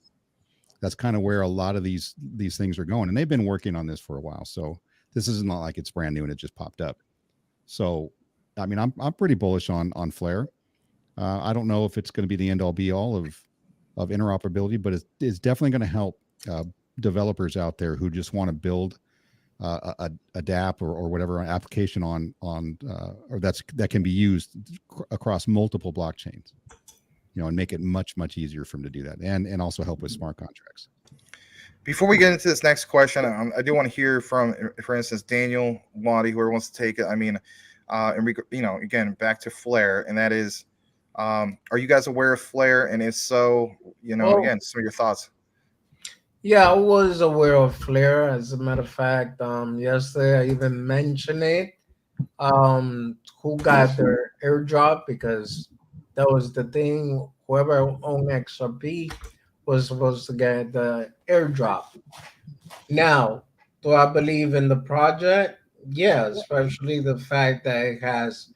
kind of where a lot of these things are going. And they've been working on this for a while. So this is not like it's brand new and it just popped up. So, I mean, I'm pretty bullish on Flare. I don't know if it's going to be the end all be all of interoperability, but it's definitely going to help developers out there who just want to build a DApp or whatever application on or that can be used across multiple blockchains, and make it much easier for them to do that, and also help with smart contracts. Before we get into this next question, I do want to hear from, for instance, Daniel, Lottie, whoever wants to take it. I mean, again, back to Flare, and that is, are you guys aware of Flare? And if so, again, some of your thoughts. Yeah, I was aware of Flare. As a matter of fact, yesterday I even mentioned it. Who got their airdrop, because that was the thing. Whoever owned XRP was supposed to get the airdrop. Now, do I believe in the project? Yeah, especially the fact that it has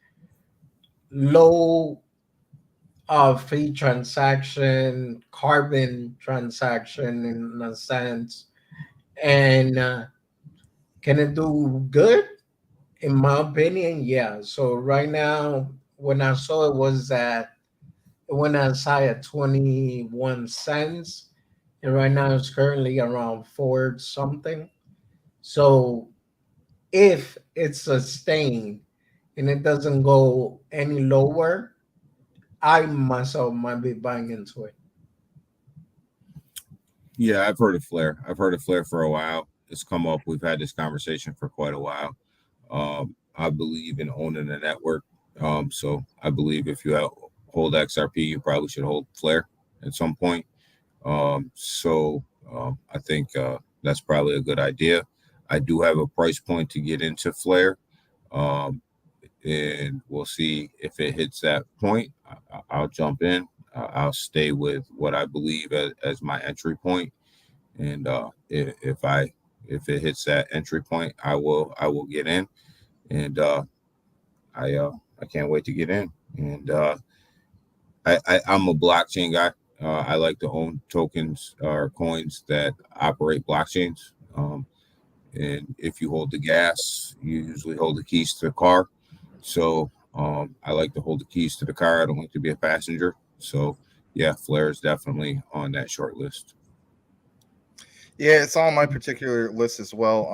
low fee transaction, carbon transaction in a sense, and can it do good? In my opinion, yeah. So right now, when I saw it was that it went as high at 21 cents, and right now it's currently around 4 something. So if it's sustained and it doesn't go any lower, I myself might be buying into it. Yeah, I've heard of Flare. I've heard of Flare for a while. It's come up. We've had this conversation for quite a while. I believe in owning a network. So I believe if you hold XRP, you probably should hold Flare at some point. I think that's probably a good idea. I do have a price point to get into Flare, and we'll see if it hits that point. I'll jump in. I'll stay with what I believe as my entry point, and if it hits that entry point, I will get in, and I can't wait to get in. And I'm a blockchain guy. I like to own tokens or coins that operate blockchains. And if you hold the gas, you usually hold the keys to the car. So I like to hold the keys to the car. I don't like to be a passenger. So yeah, Flare is definitely on that short list. Yeah, it's on my particular list as well.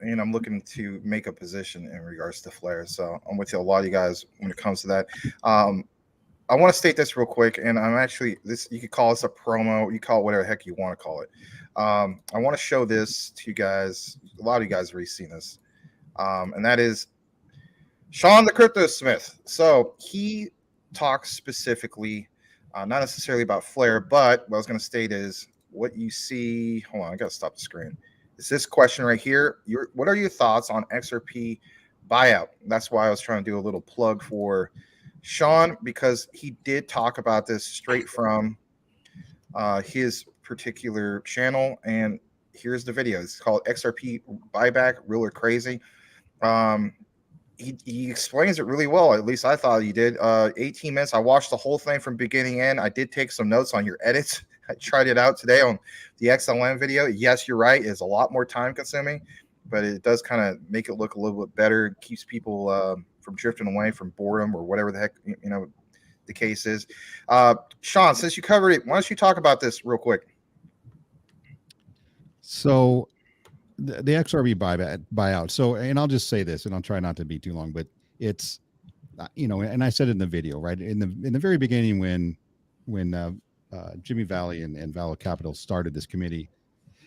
And I'm looking to make a position in regards to Flare. So I'm with you, a lot of you guys when it comes to that. I want to state this real quick, and I'm actually you could call this a promo, you call it whatever the heck you want to call it. I want to show this to you guys. A lot of you guys have already seen this. And that is Sean the Crypto Smith. So he talks specifically, not necessarily about Flare, but what I was going to state is what you see. Hold on, I got to stop the screen. It's this question right here. What are your thoughts on XRP buyout? That's why I was trying to do a little plug for Sean, because he did talk about this straight from his particular channel. And here's the video. It's called XRP Buyback, Real or Crazy. He explains it really well. At least I thought he did. 18 minutes. I watched the whole thing from beginning to end. I did take some notes on your edits. I tried it out today on the XLM video. Yes, you're right. It's a lot more time consuming, but it does kind of make it look a little bit better. It keeps people from drifting away from boredom or whatever the heck the case is. Sean, since you covered it, why don't you talk about this real quick? So the XRP buyout. So, and I'll just say this, and I'll try not to be too long, but it's, and I said it in the video, right? In the very beginning, when Jimmy Valley and Valor Capital started this committee,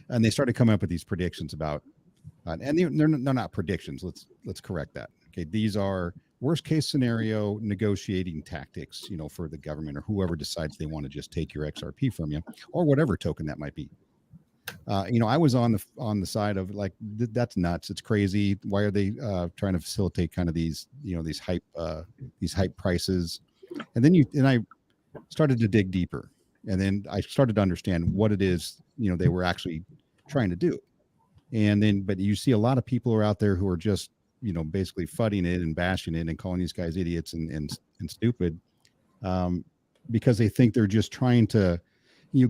and they started coming up with these predictions about, and they're not predictions. Let's correct that. Okay, these are worst case scenario negotiating tactics, for the government or whoever decides they want to just take your XRP from you, or whatever token that might be. I was on the side of like, that's nuts. It's crazy. Why are they trying to facilitate kind of these hype prices? And then I started to dig deeper, and then I started to understand what it is, they were actually trying to do. And then, but you see a lot of people are out there who are just, basically fudding it and bashing it and calling these guys idiots and stupid, because they think they're just trying to,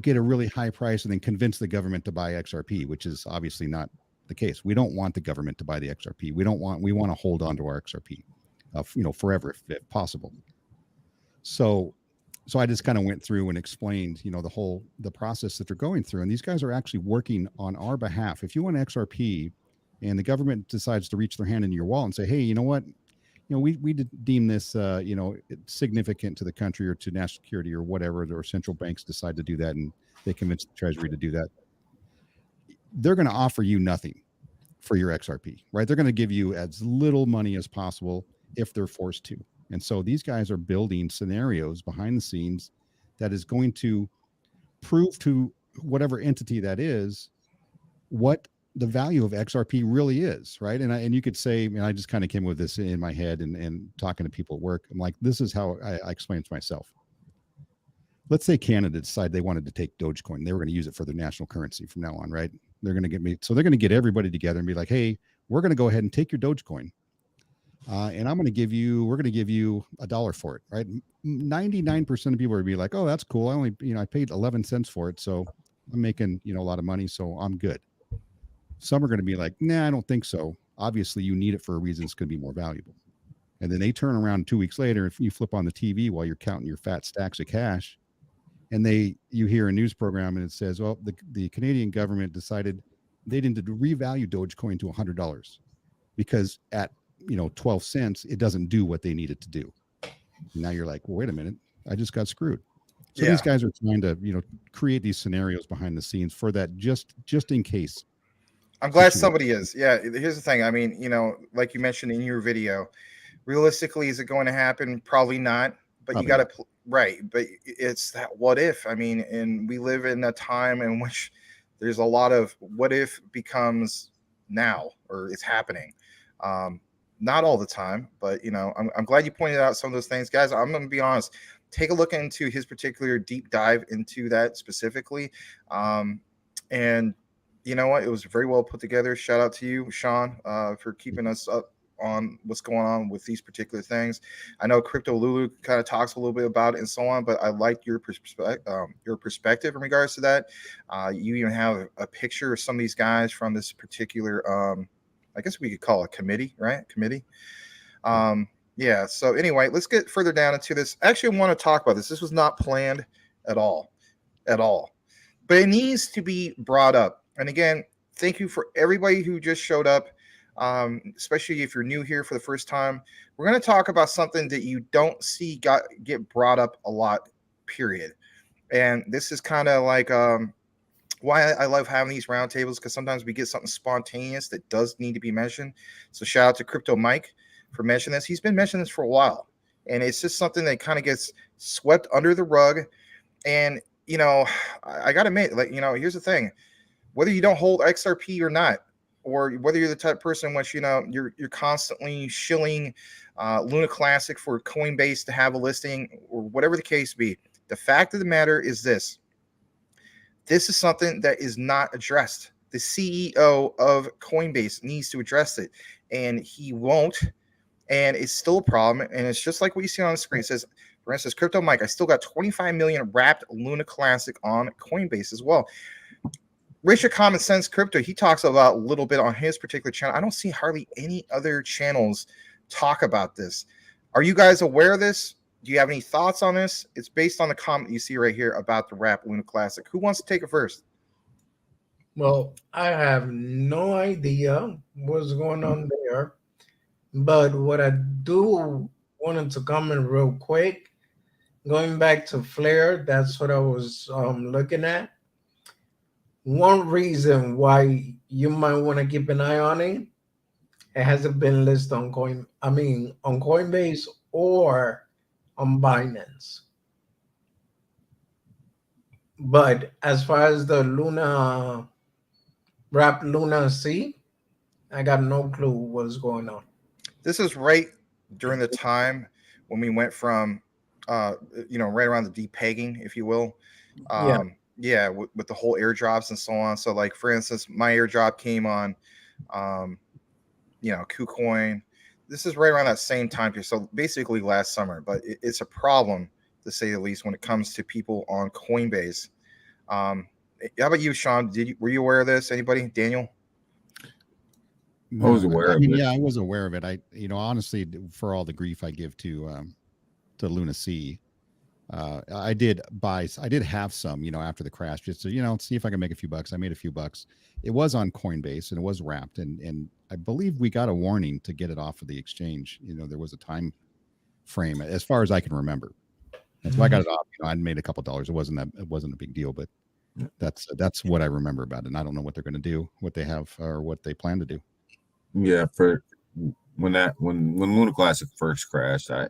get a really high price and then convince the government to buy XRP, which is obviously not the case. We don't want the government to buy the XRP. We want to hold on to our XRP, forever if possible. So I just kind of went through and explained, the process that they're going through. And these guys are actually working on our behalf. If you want XRP and the government decides to reach their hand into your wallet and say, hey, you know what? We deem this, significant to the country or to national security or whatever, or central banks decide to do that, and they convince the Treasury to do that. They're going to offer you nothing for your XRP, right? They're going to give you as little money as possible if they're forced to. And so these guys are building scenarios behind the scenes that is going to prove to whatever entity that is what the value of XRP really is, right? And you could say, I just kind of came with this in my head and talking to people at work. I'm like, this is how I explain it to myself. Let's say Canada decided they wanted to take Dogecoin. They were going to use it for their national currency from now on, right? They're going to get everybody together and be like, hey, we're going to go ahead and take your Dogecoin. And we're going to give you $1 for it, right? 99% of people would be like, oh, that's cool. I paid 11 cents for it. So I'm making, a lot of money. So I'm good. Some are going to be like, nah, I don't think so. Obviously you need it for a reason. It's going to be more valuable. And then they turn around 2 weeks later, if you flip on the TV while you're counting your fat stacks of cash, and you hear a news program and it says, well, the Canadian government decided they didn't revalue Dogecoin to $100 because at 12 cents, it doesn't do what they need it to do. And now you're like, well, wait a minute, I just got screwed. So these guys are trying to, create these scenarios behind the scenes for that, just in case. I'm glad somebody is. Yeah. Here's the thing. I mean, like you mentioned in your video, realistically, is it going to happen? Probably not. But probably you got to, right. But it's that what if. I mean, and we live in a time in which there's a lot of what if becomes now, or it's happening. Not all the time, but I'm glad you pointed out some of those things, guys. I'm going to be honest. Take a look into his particular deep dive into that specifically, and you know what? It was very well put together. Shout out to you, Sean, for keeping us up on what's going on with these particular things. I know Crypto Lulu kind of talks a little bit about it and so on, but I like your perspective in regards to that. You even have a picture of some of these guys from this particular, I guess we could call it committee, right? Committee. Yeah. So anyway, let's get further down into this. Actually, I want to talk about this. This was not planned at all, but it needs to be brought up. And again, thank you for everybody who just showed up, especially if you're new here for the first time. We're going to talk about something that you don't see get brought up a lot, period. And this is kind of like why I love having these roundtables, because sometimes we get something spontaneous that does need to be mentioned. So shout out to Crypto Mike for mentioning this. He's been mentioning this for a while, and it's just something that kind of gets swept under the rug. And I gotta admit, here's the thing: whether you don't hold XRP or not, or whether you're the type of person which you're constantly shilling Luna Classic for Coinbase to have a listing, or whatever the case be, the fact of the matter is this is something that is not addressed. The CEO of Coinbase needs to address it, and he won't. And it's still a problem. And it's just like what you see on the screen. It says, for instance, Crypto Mike, I still got 25 million wrapped Luna Classic on Coinbase as well. Richard Common Sense Crypto, he talks about a little bit on his particular channel. I don't see hardly any other channels talk about this. Are you guys aware of this? Do you have any thoughts on this? It's based on the comment you see right here about the wrapped Luna Classic. Who wants to take it first? Well, I have no idea what's going on there. But what I do wanted to comment real quick, going back to Flare, that's what I was looking at. One reason why you might want to keep an eye on it, it hasn't been listed on Coinbase or on Binance. But as far as the wrapped Luna C, I got no clue what's going on. This is right during the time when we went from, right around the depegging, if you will. With the whole airdrops and so on. So, like, for instance, my airdrop came on, KuCoin. This is right around that same time period. So basically last summer, but it's a problem, to say the least, when it comes to people on Coinbase. How about you, Sean? Were you aware of this? Anybody? Daniel? I was aware of it. Yeah, I was aware of it. Honestly, for all the grief I give to Luna C, I did have some, after the crash, just to, see if I can make a few bucks. I made a few bucks. It was on Coinbase and it was wrapped. And I believe we got a warning to get it off of the exchange. There was a time frame as far as I can remember. And so I got it off. I made a couple dollars. It wasn't a big deal, but that's what I remember about it. And I don't know what they're going to do, what they have, or what they plan to do. Yeah, for when Luna Classic first crashed, I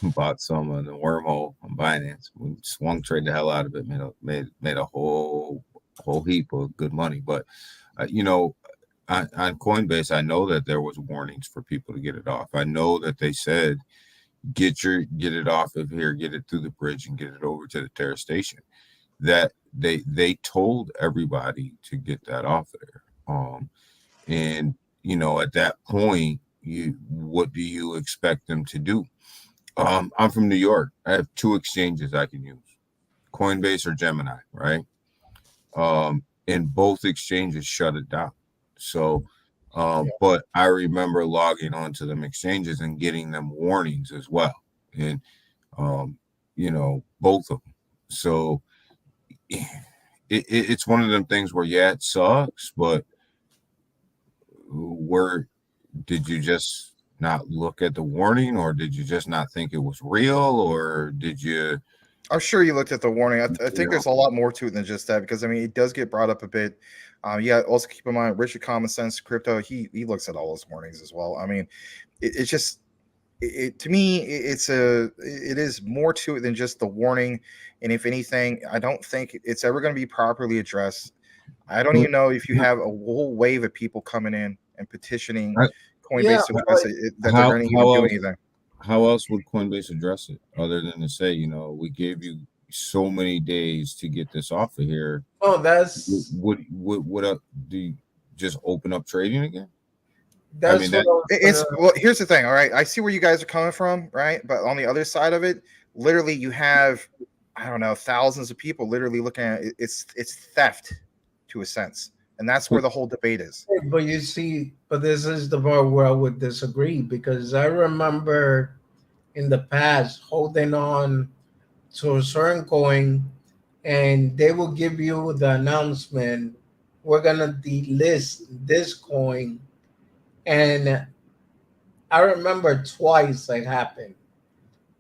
bought some on the wormhole on Binance. We swung trade the hell out of it. Made a whole heap of good money. But on Coinbase, I know that there was warnings for people to get it off. I know that they said get it off of here, get it through the bridge, and get it over to the Terra station. That they told everybody to get that off of there. And at that point, what do you expect them to do? I'm from New York. I have 2 exchanges I can use, Coinbase or Gemini, right? And both exchanges shut it down. So, but I remember logging onto them exchanges and getting them warnings as well. And, both of them. So it's one of them things where, it sucks, but did you just not look at the warning, or did you just not think it was real, or did you? I'm sure you looked at the warning. I think there's a lot more to it than just that, because it does get brought up a bit. Also keep in mind, Richard Common Sense Crypto, he looks at all those warnings as well. It's just to me, it is more to it than just the warning. And if anything, I don't think it's ever going to be properly addressed. I don't even know if you have a whole wave of people coming in and petitioning Coinbase to address it, that they're going to even do anything. How else would Coinbase address it other than to say, we gave you so many days to get this off of here? Oh, that's what do you just open up trading again? That's well, here's the thing. All right, I see where you guys are coming from, right? But on the other side of it, literally, you have, I don't know, thousands of people literally looking at it. It's theft to a sense, and that's where the whole debate is. But you see, this is the part where I would disagree, because I remember in the past holding on to a certain coin, and they will give you the announcement, we're gonna delist this coin. And I remember twice it happened.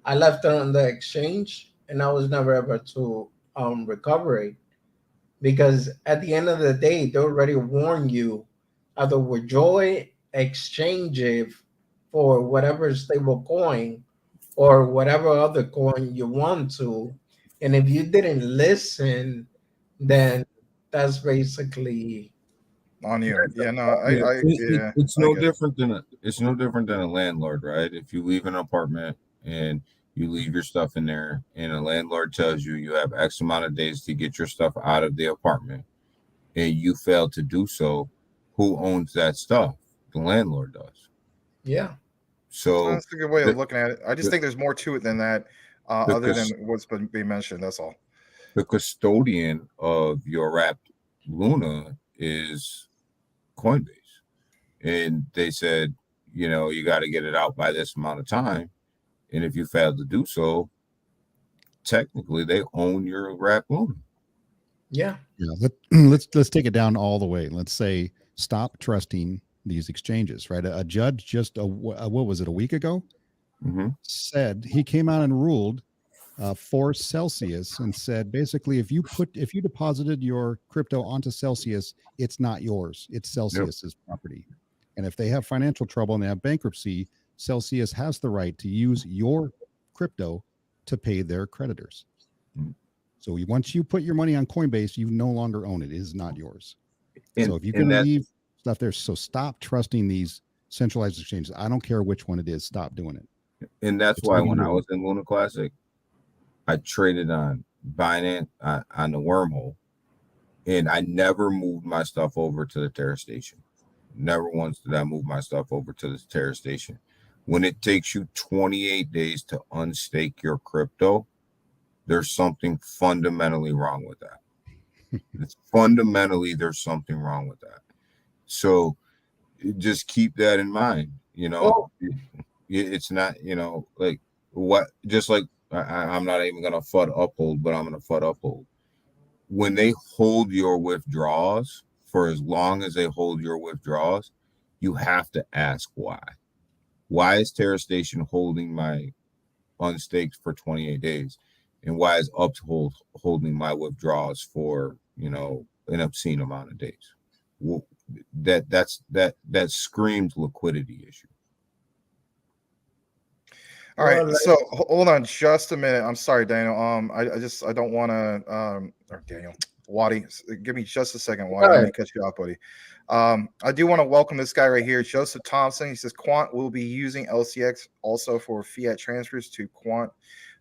I left it on the exchange and I was never able to recover it, because at the end of the day, they already warn you either withdraw, exchange it for whatever stable coin or whatever other coin you want to. And if you didn't listen, then that's basically on you. It's no different than a landlord, right? If you leave an apartment and you leave your stuff in there, and a landlord tells you have X amount of days to get your stuff out of the apartment, and you fail to do so, who owns that stuff? The landlord does. Yeah. So that's a good way of looking at it. I just think there's more to it than that, other than what's been being mentioned. That's all. The custodian of your wrapped Luna is Coinbase, and they said, you got to get it out by this amount of time, and if you fail to do so, technically they own your wrapped Luna. Yeah. Let's take it down all the way. Let's say stop trusting these exchanges, right? A judge just what was it, a week ago, said, he came out and ruled for Celsius and said, basically, if you deposited your crypto onto Celsius, it's not yours. It's Celsius's property. And if they have financial trouble and they have bankruptcy, Celsius has the right to use your crypto to pay their creditors. So once you put your money on Coinbase, you no longer own it. It is not yours. So if you can leave stuff there, so stop trusting these centralized exchanges. I don't care which one it is. Stop doing it. And that's why when I was in Luna Classic, I traded on Binance on the wormhole, and I never moved my stuff over to the Terra station. Never once did I move my stuff over to the Terra station. When it takes you 28 days to unstake your crypto, there's something fundamentally wrong with that. There's something wrong with that. So just keep that in mind. It's not, like what, just like I'm not even gonna FUD uphold, but I'm gonna FUD uphold. When they hold your withdrawals for as long as they hold your withdrawals, you have to ask why. Why is Terra Station holding my unstaked for 28 days? And why is Uphold holding my withdrawals for, an obscene amount of days? Well, that screams liquidity issue. All right, so hold on just a minute. I'm sorry, Daniel. I don't want to. Or Daniel, Waddy, give me just a second, Waddy. Let me cut you off, buddy. I do want to welcome this guy right here, Joseph Thompson. He says Quant will be using LCX also for fiat transfers to Quant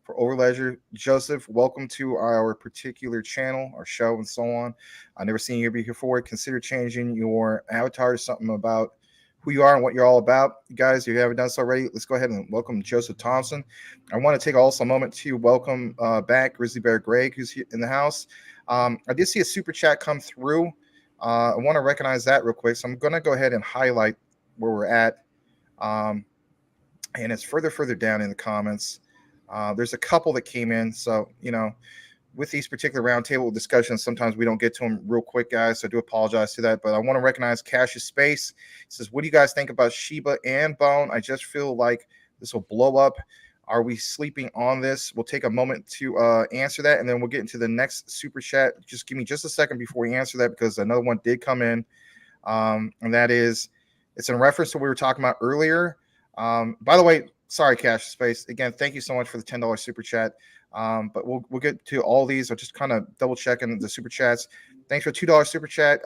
for Overledger. Joseph, welcome to our particular channel, our show, and so on. I've never seen you before. Consider changing your avatar to something about who you are and what you're all about. You guys, if you haven't done so already, let's go ahead and welcome Joseph Thompson. I want to take also a moment to welcome back Grizzly Bear Greg, who's here in the house. I did see a super chat come through. I want to recognize that real quick. So I'm going to go ahead and highlight where we're at. And it's further down in the comments. There's a couple that came in. So, with these particular roundtable discussions, sometimes we don't get to them real quick, guys. So I do apologize to that. But I want to recognize Cassius Space. He says, what do you guys think about Shiba and Bone? I just feel like this will blow up. Are we sleeping on this? We'll take a moment to answer that, and then we'll get into the next super chat. Just give me just a second before we answer that, because another one did come in. And that is, it's in reference to what we were talking about earlier. By the way, sorry, Cassius Space. Again, thank you so much for the $10 super chat. But we'll get to all these. I'll just kind of double checking the super chats. Thanks for $2 super chat.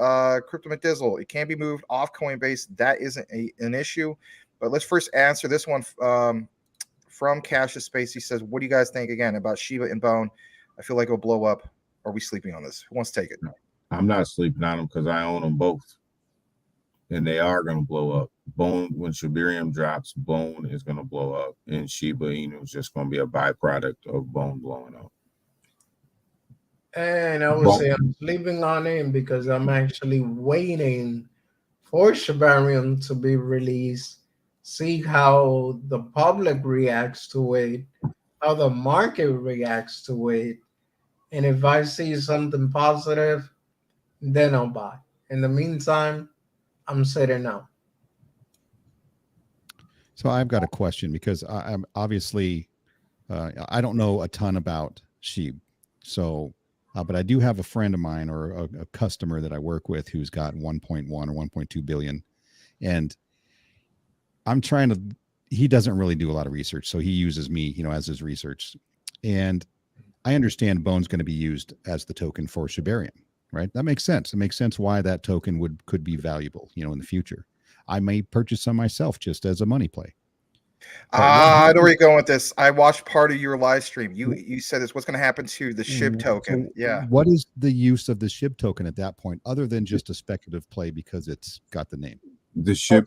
Crypto Medizzle, it can be moved off Coinbase. That isn't an issue. But let's first answer this one from Cassius Space. He says, what do you guys think again about Shiba and Bone? I feel like it'll blow up. Are we sleeping on this? Who wants to take it? I'm not sleeping on them because I own them both. And they are going to blow up. Bone, when Shibarium drops, Bone is going to blow up, and Shiba Inu is just going to be a byproduct of Bone blowing up. And I would say I'm sleeping on it because I'm actually waiting for Shibarium to be released, see how the public reacts to it, how the market reacts to it. And if I see something positive, then I'll buy. In the meantime, I'm sitting out. So I've got a question, because I'm obviously I don't know a ton about SHIB. So, but I do have a friend of mine, or a customer that I work with, who's got 1.1 or 1.2 billion, and I'm trying to. He doesn't really do a lot of research, so he uses me, as his research. And I understand Bone's going to be used as the token for Shibarium, right? That makes sense. It makes sense why that token could be valuable, in the future. I may purchase some myself just as a money play. I know where you're going with this. I watched part of your live stream. You said this. What's going to happen to the SHIB token? So yeah. What is the use of the SHIB token at that point, other than just a speculative play because it's got the name? The SHIB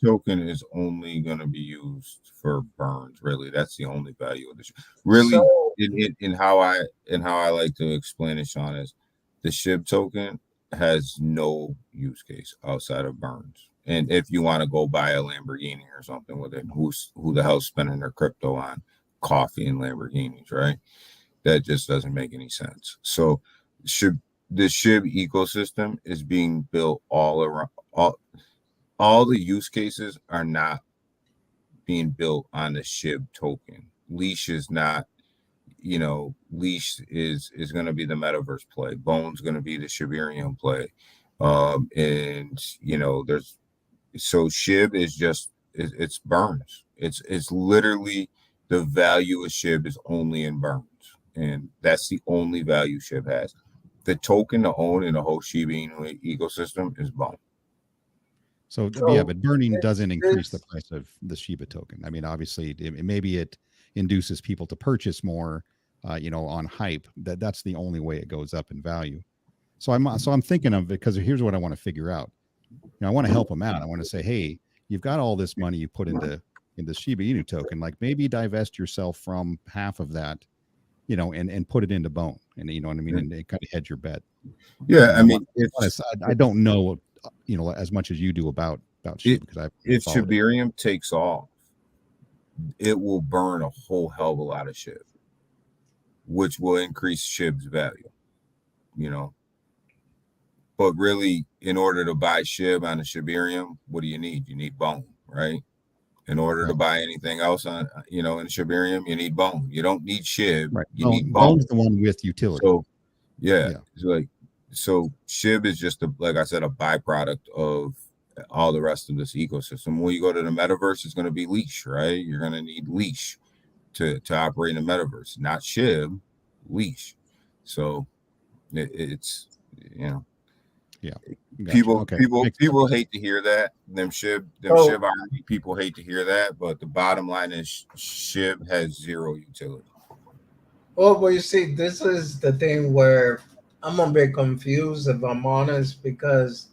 token is only going to be used for burns. Really, that's the only value of the SHIB. Really, in how I like to explain it, Sean, is the SHIB token has no use case outside of burns. And if you want to go buy a Lamborghini or something with it, who the hell's spending their crypto on coffee and Lamborghinis, right? That just doesn't make any sense. So the SHIB ecosystem is being built all around. All the use cases are not being built on the SHIB token. Leash is not, Leash is going to be the metaverse play. Bone's going to be the Shibarium play. So SHIB is just, it's burns. It's literally the value of SHIB is only in burns. And that's the only value SHIB has. The token to own in the whole Shiba Inu ecosystem is Bone. So yeah, but burning doesn't increase the price of the Shiba token. I mean, obviously, maybe it induces people to purchase more, on hype. That's the only way it goes up in value. So I'm thinking of it, because here's what I want to figure out. I want to help them out. I want to say, hey, you've got all this money you put into the Shiba Inu token. Like, maybe divest yourself from half of that, and put it into Bone, and you know what I mean, and kind of hedge your bet. Yeah, I mean, I don't know, as much as you do about SHIB, because if Shibarium takes off, it will burn a whole hell of a lot of SHIB, which will increase SHIB's value, you know. But really, in order to buy SHIB on the Shibarium, what do you need? You need bone, right? In order to Right. buy anything else on, in Shibarium, you need bone. You don't need SHIB. Right. You need Bone's bone. the one with utility. So, yeah. Yeah. It's like, so SHIB is just like I said, a byproduct of all the rest of this ecosystem. When you go to the metaverse, it's going to be leash, right? You're going to need leash to operate in the metaverse, not SHIB, leash. So it's, you know. Yeah. People Makes sense. hate to hear that. Them SHIB army people hate to hear that, but the bottom line is SHIB has zero utility. Well, but you see, this is the thing where I'm a bit confused, if I'm honest, because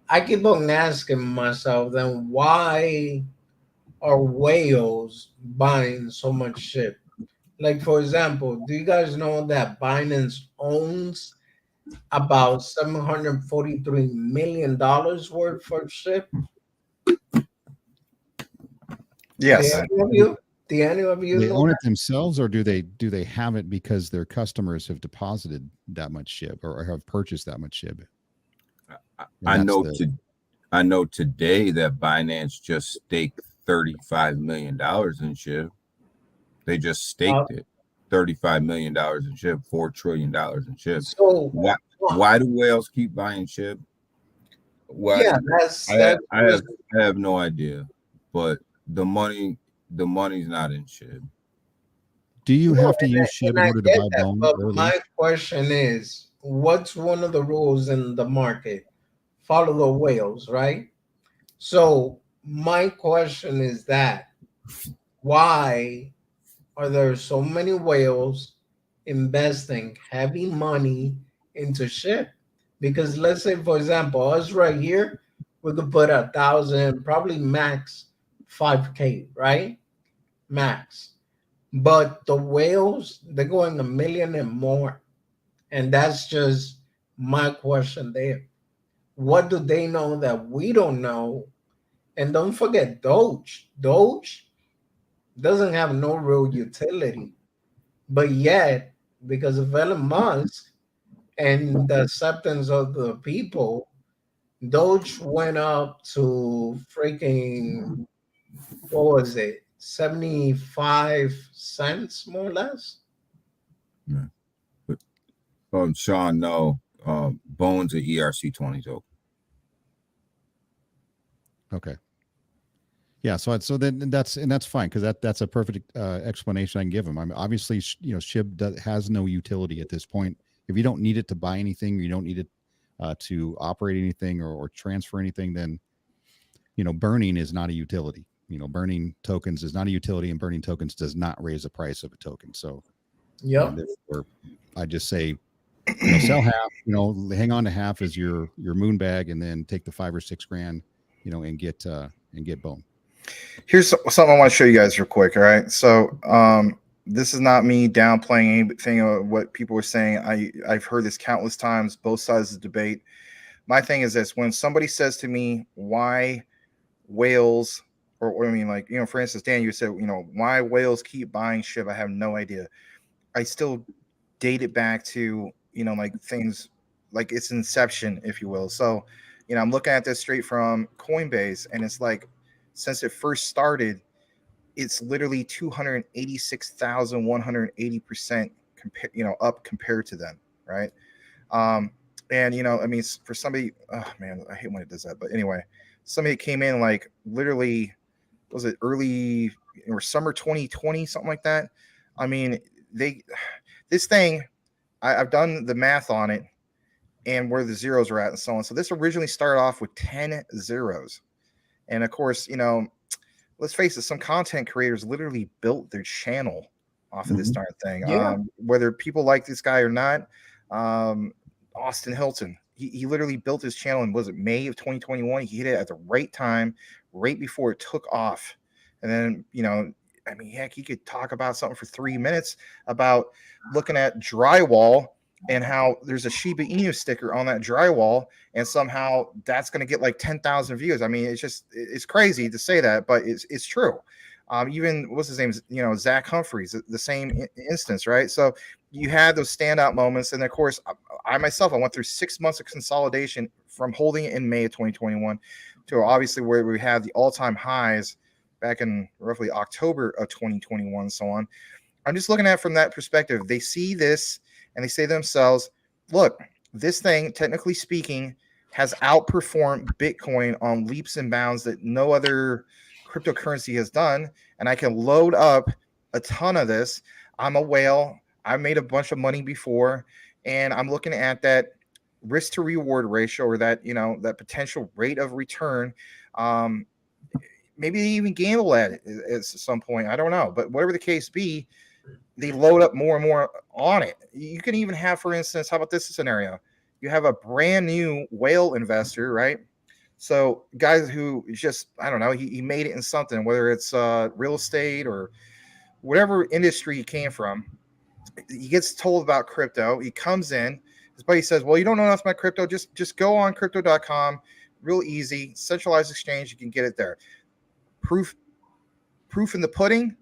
I keep on asking myself, then why are whales buying so much shit? Like, for example, do you guys know that Binance owns about $743 million worth of shit? Yes. Do any of you? Do any of you They know own that? it themselves, or do they have it because their customers have deposited that much SHIB or have purchased that much SHIB? I know today that Binance just staked $35 million in SHIB. They just staked it. $35 million in SHIB, $4 trillion in SHIB. So why do whales keep buying SHIB? yeah, I have no idea, but the money's not in SHIB. Do you no, have to use SHIB in I order to get buy that, bone? but Or my leash? question is, what's one of the rules in the market? Follow the whales, right? So my question is that why are there so many whales investing heavy money into shit? Because let's say, for example, us right here, we could put 1,000, probably max 5K, right? Max. But the whales, they're going a million and more. And that's just my question there. What do they know that we don't know? And don't forget Doge. Doge doesn't have no real utility. But yet, because of Elon Musk and the acceptance of the people, Doge went up to freaking, what was it, 75 cents more or less? Yeah. But, Sean, no. Bone's a ERC20 token. Okay. Yeah, so then that's fine, because that's a perfect explanation I can give them. I mean, obviously, SHIB has no utility at this point. If you don't need it to buy anything, you don't need it to operate anything or transfer anything, then burning is not a utility. Burning tokens is not a utility, and burning tokens does not raise the price of a token. So, Yep. therefore, I just say, sell half. Hang on to half as your moon bag, and then take the $5 or $6 grand, and get bone. Here's something I want to show you guys real quick. All right. So this is not me downplaying anything of what people were saying. I've heard this countless times, both sides of the debate. My thing is this: when somebody says to me, why whales, or I mean, like, for instance, Dan, you said, why whales keep buying SHIB, I have no idea. I still date it back to, like things like its inception, if you will. So, I'm looking at this straight from Coinbase, and it's like, since it first started, it's literally 286,180% up compared to them, right? And I mean, for somebody, oh man, I hate when it does that. But anyway, somebody came in like literally, was it early or summer 2020, something like that? I mean, this thing, I've done the math on it and where the zeros are at and so on. So this originally started off with 10 zeros. And of course, let's face it, some content creators literally built their channel off of this darn thing. Yeah. Whether people like this guy or not, Austin Hilton, he literally built his channel in, was it May of 2021? He hit it at the right time, right before it took off. And then, I mean, heck, he could talk about something for 3 minutes about looking at drywall and how there's a Shiba Inu sticker on that drywall, and somehow that's going to get like 10,000 views. I mean, it's crazy to say that, but it's true. Even what's his name? Zach Humphreys, the same instance, right? So you had those standout moments, and of course, I myself, I went through 6 months of consolidation from holding it in May of 2021 to obviously where we had the all-time highs back in roughly October of 2021, and so on. I'm just looking at it from that perspective. They see this and they say to themselves, look, this thing, technically speaking, has outperformed Bitcoin on leaps and bounds that no other cryptocurrency has done. And I can load up a ton of this. I'm a whale. I made a bunch of money before. And I'm looking at that risk to reward ratio, or that, that potential rate of return. Maybe they even gamble at it at some point. I don't know. But whatever the case be, they load up more and more on it. You can even have, for instance, how about this scenario? You have a brand new whale investor, right? So guys who just, I don't know, he made it in something, whether it's real estate or whatever industry he came from. He gets told about crypto. He comes in. His buddy says, well, you don't know enough about crypto. Just go on crypto.com. Real easy. Centralized exchange. You can get it there. Proof in the pudding.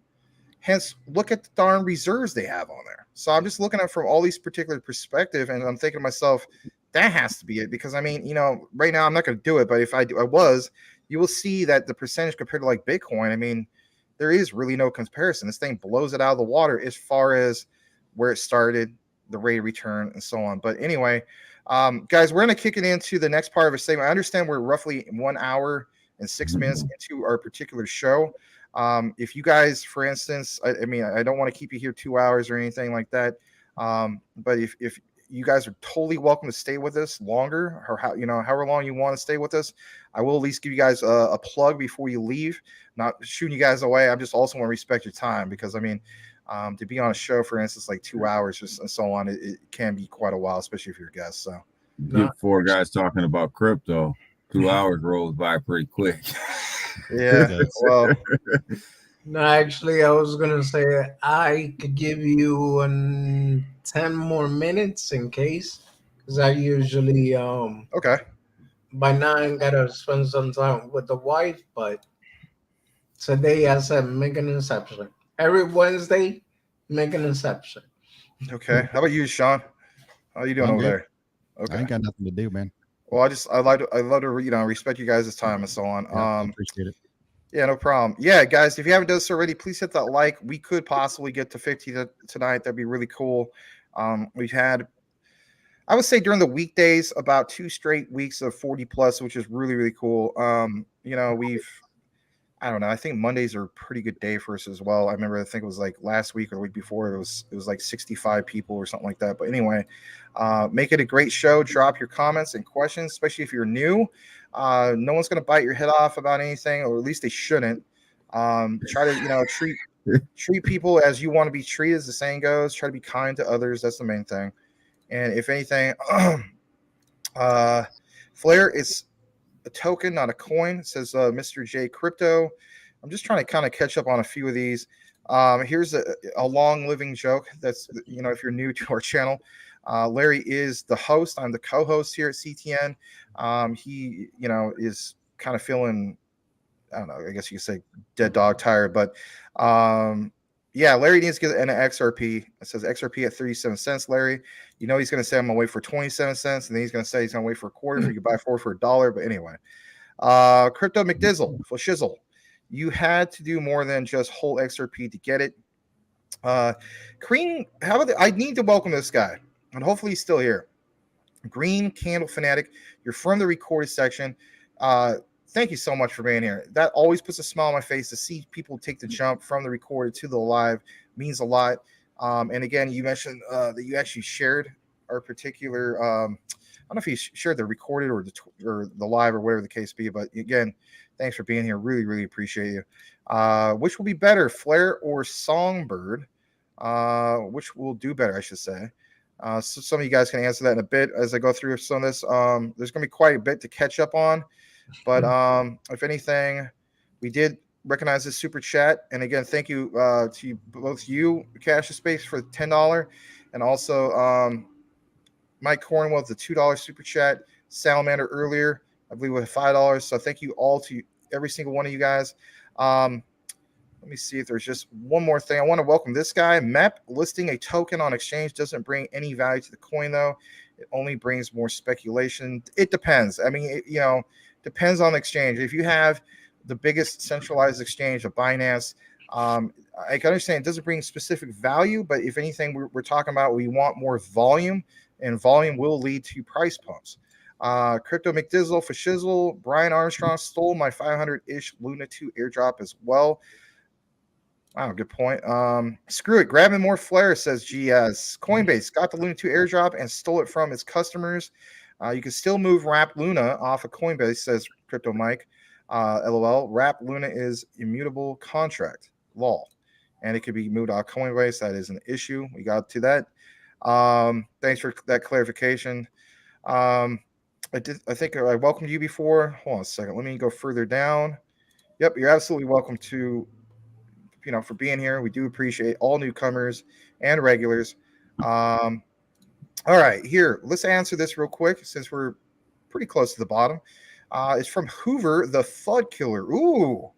Hence, look at the darn reserves they have on there. So I'm just looking at it from all these particular perspectives, and I'm thinking to myself, that has to be it. Because, I mean, right now I'm not going to do it, but if I was, you will see that the percentage compared to like Bitcoin, I mean, there is really no comparison. This thing blows it out of the water as far as where it started, the rate of return, and so on. But anyway, guys, we're going to kick it into the next part of our segment. I understand we're roughly 1 hour and 6 minutes into our particular show. If you guys, for instance, I mean, I don't want to keep you here 2 hours or anything like that. But if you guys are totally welcome to stay with us longer, or however long you want to stay with us, I will at least give you guys a plug before you leave. Not shooting you guys away. I just also want to respect your time, because I mean, to be on a show, for instance, like 2 hours just and so on, it can be quite a while, especially if you're a guest. So get 4 guys talking about crypto. 2 hours rolls by pretty quick. Yeah. Well, no, actually, I was gonna say I could give you 10 more minutes in case, because I usually okay. by 9 gotta spend some time with the wife, but today I said make an exception. Every Wednesday, make an exception. Okay. How about you, Sean? How you doing I'm over good. there? Okay. I ain't got nothing to do, man. Well, I love to respect you guys' time and so on. Yeah, I appreciate it. Yeah, no problem. Yeah, guys, if you haven't done this already, please hit that like. We could possibly get to 50 tonight. That'd be really cool. We've had, I would say, during the weekdays, about 2 straight weeks of 40 plus, which is really, really cool. I don't know. I think Mondays are a pretty good day for us as well. I remember, I think it was like last week or the week before, it was like 65 people or something like that. But anyway, make it a great show. Drop your comments and questions, especially if you're new. No one's going to bite your head off about anything, or at least they shouldn't. Try to, treat people as you want to be treated, as the saying goes. Try to be kind to others. That's the main thing. And if anything, Flare, it's a token, not a coin. It says Mr. J Crypto. I'm just trying to kind of catch up on a few of these. Here's a long living joke. That's, if you're new to our channel, Larry is the host. I'm the co-host here at CTN. He, is kind of feeling, I don't know, I guess you could say dead dog tired, but yeah, Larry needs to get an XRP. It says XRP at 37 cents, Larry. He's going to say I'm going to wait for 27 cents, and then he's going to say he's going to wait for a quarter. So you can buy 4 for $1. But anyway, Crypto McDizzle, for shizzle. You had to do more than just hold XRP to get it. Green, I need to welcome this guy, and hopefully he's still here. Green Candle Fanatic, you're from the recorded section. Thank you so much for being here. That always puts a smile on my face to see people take the jump from the recorded to the live. Means a lot. And again, you mentioned that you actually shared our particular. I don't know if you shared the recorded or the live or whatever the case be. But again, thanks for being here. Really, really appreciate you. Which will be better, Flare or Songbird? Which will do better, I should say. So some of you guys can answer that in a bit as I go through some of this. There's going to be quite a bit to catch up on. But if anything, we did recognize this super chat. And again, thank you to both you, Cash Space, for the $10. And also Mike Cornwell with the $2 super chat. Salamander earlier, I believe, with $5. So thank you all to every single one of you guys. Let Let me see if there's just one more thing. I want to welcome this guy. MEP, listing a token on exchange doesn't bring any value to the coin, though. It only brings more speculation. It depends. I mean, depends on the exchange. If you have the biggest centralized exchange of Binance, I can understand it doesn't bring specific value, but if anything, we're talking about we want more volume, and volume will lead to price pumps. Crypto McDizzle for Shizzle. Brian Armstrong stole my 500-ish Luna 2 airdrop as well. Wow, good point. Screw it. Grabbing more flare, says GS. Coinbase got the Luna 2 airdrop and stole it from its customers. You can still move Wrap Luna off of Coinbase, says Crypto Mike. LOL. Wrap Luna is immutable contract law, and it could be moved off Coinbase. That is an issue. We got to that. Thanks for that clarification. I think I welcomed you before. Hold on a second. Let me go further down. Yep, you're absolutely welcome to, for being here. We do appreciate all newcomers and regulars. All right, here, let's answer this real quick since we're pretty close to the bottom. It's from Hoover, the FUD killer. Ooh,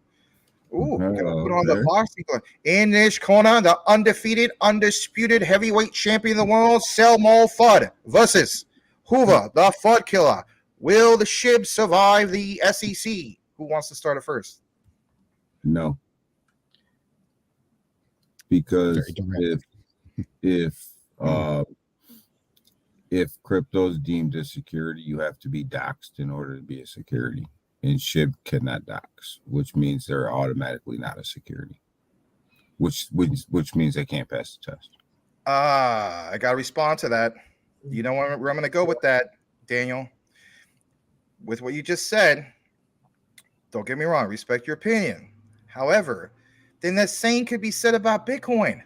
we're gonna put on the boxing glove. In this corner, the undefeated, undisputed heavyweight champion of the world, Selmal Fudd versus Hoover, the FUD killer. Will the SHIB survive the SEC? Who wants to start it first? No. Because if crypto is deemed a security, you have to be doxed in order to be a security, and SHIB cannot dox, which means they're automatically not a security, which means they can't pass the test. I got to respond to that. You know where I'm going to go with that, Daniel. With what you just said, don't get me wrong, respect your opinion. However, then that same could be said about Bitcoin.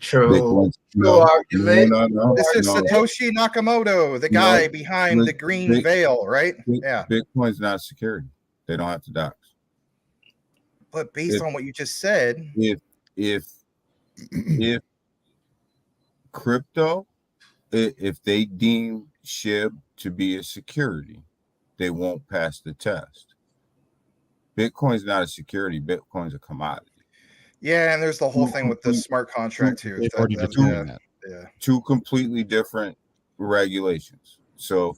True. No. This is Satoshi Nakamoto, the guy behind the green veil, right? Yeah. Bitcoin's not a security. They don't have to dox. But based on what you just said, if crypto, if they deem SHIB to be a security, they won't pass the test. Bitcoin's not a security. Bitcoin's a commodity. Yeah, and there's the whole thing with the smart contract too. Two completely different regulations. So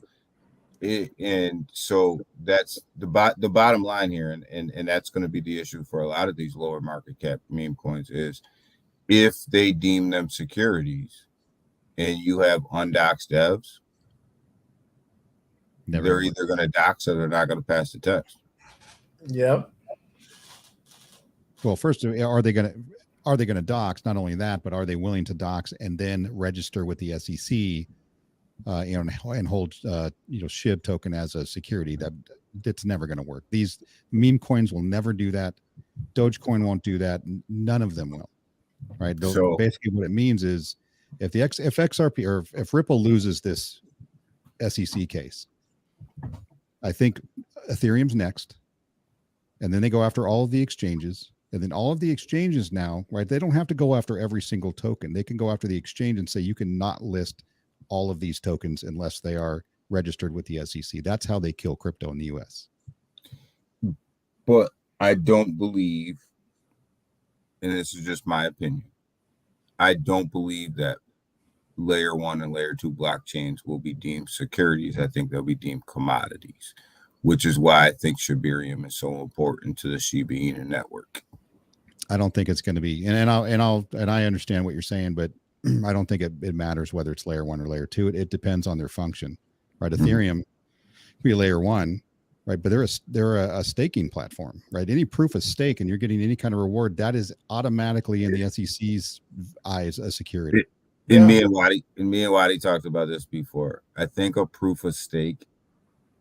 that's the bottom line here, and that's going to be the issue for a lot of these lower market cap meme coins is if they deem them securities and you have undoxed devs, they're either going to dox or they're not going to pass the test. Yep. Well, first, are they going to dox? Not only that, but are they willing to dox and then register with the SEC, and hold SHIB token as a security? That's never going to work. These meme coins will never do that. Dogecoin won't do that. None of them will. Right. So basically, what it means is if XRP or if Ripple loses this SEC case, I think Ethereum's next, and then they go after all of the exchanges. And then all of the exchanges now, right, they don't have to go after every single token. They can go after the exchange and say you cannot list all of these tokens unless they are registered with the SEC. That's how they kill crypto in the US. But I don't believe, and this is just my opinion, I don't believe that layer 1 and layer 2 blockchains will be deemed securities. I think they'll be deemed commodities, which is why I think Shibarium is so important to the Shiba Inu network. I don't think it's going to be, and I understand what you're saying, but I don't think it matters whether it's layer 1 or layer 2. It depends on their function, right? Ethereum could be layer 1, right? But they're a staking platform, right? Any proof of stake and you're getting any kind of reward, that is automatically in the SEC's eyes a security. Me and Wadi talked about this before. I think a proof of stake.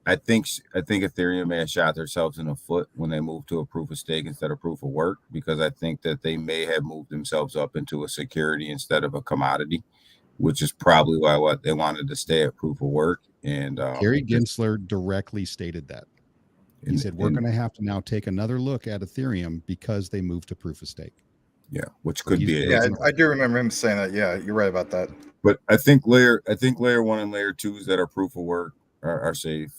I think Ethereum may have shot themselves in the foot when they moved to a proof of stake instead of proof of work, because I think that they may have moved themselves up into a security instead of a commodity, which is probably why they wanted to stay at proof of work. And Gary Gensler directly stated that. He said, we're going to have to now take another look at Ethereum because they moved to proof of stake. Yeah, which could be it. Yeah, I do remember him saying that. Yeah, you're right about that. But I think layer 1 and layer 2s that are proof of work are safe.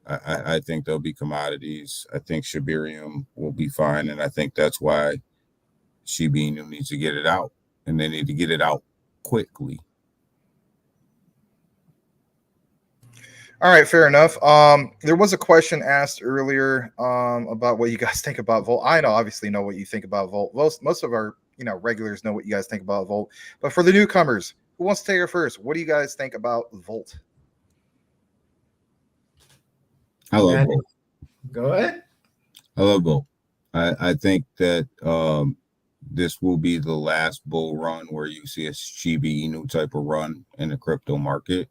I think there'll be commodities. I think Shiba Inu will be fine, and I think that's why Shiba Inu needs to get it out, and they need to get it out quickly. All right, fair enough. There was a question asked earlier about what you guys think about Volt. I obviously know what you think about Volt. Most of our regulars know what you guys think about Volt. But for the newcomers, who wants to take it first? What do you guys think about Volt? I love Volt. Go ahead. I love Volt. I think that this will be the last bull run where you see a Shiba Inu type of run in the crypto market.